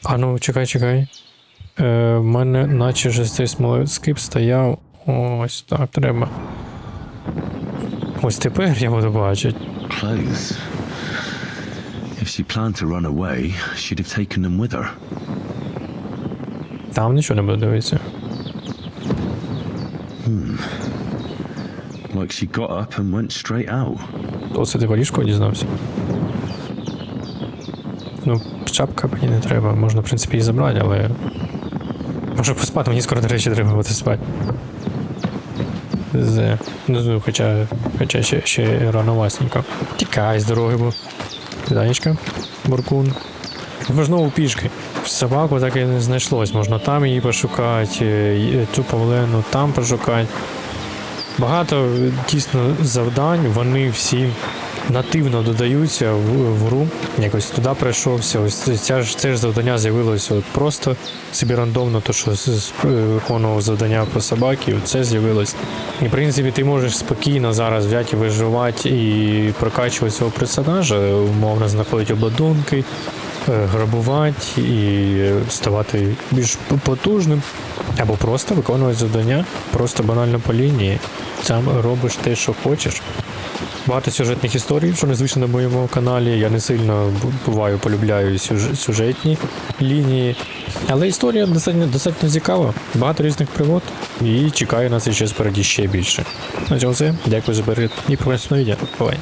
А ну, чекай. В мене наче вже цей смолоскип стояв. Ось так треба. Ось тепер я буду бачити. Clothes. If she planned to run away, she'd have taken them with her. Там нічого не буде дивитися. Like she got up and went straight out. Оце ти валіжку дізнався? Ну, шапка мені не треба. Можна, в принципі, її забрати, але... Можу поспати, мені скоро, до речі, треба буде спати. Ну, хоча ще рановасненько. Тікай з дороги, бо... Данечка, буркун. Знову пішки. Собаку так і не знайшлось. Можна там її пошукати, цю Павлену там пошукати. Багато, дійсно, завдань, вони всі нативно додаються в гру. Якось туди прийшовся, ось це ж завдання з'явилося от просто собі рандомно, то що виконував завдання по собаки, це з'явилось. І, в принципі, ти можеш спокійно зараз взяти, виживати і прокачувати свого персонажа, умовно знаходити обладунки, грабувати і ставати більш потужним, або просто виконувати завдання, просто банально по лінії. Сам робиш те, що хочеш. Багато сюжетних історій, що незвично на моєму каналі. Я не сильно полюбляю сюжетні лінії. Але історія достатньо цікава. Багато різних пригод. І чекаю на цей час спереді ще більше. На цьому все. Дякую за перегляд і побачимось на відео. Бувай.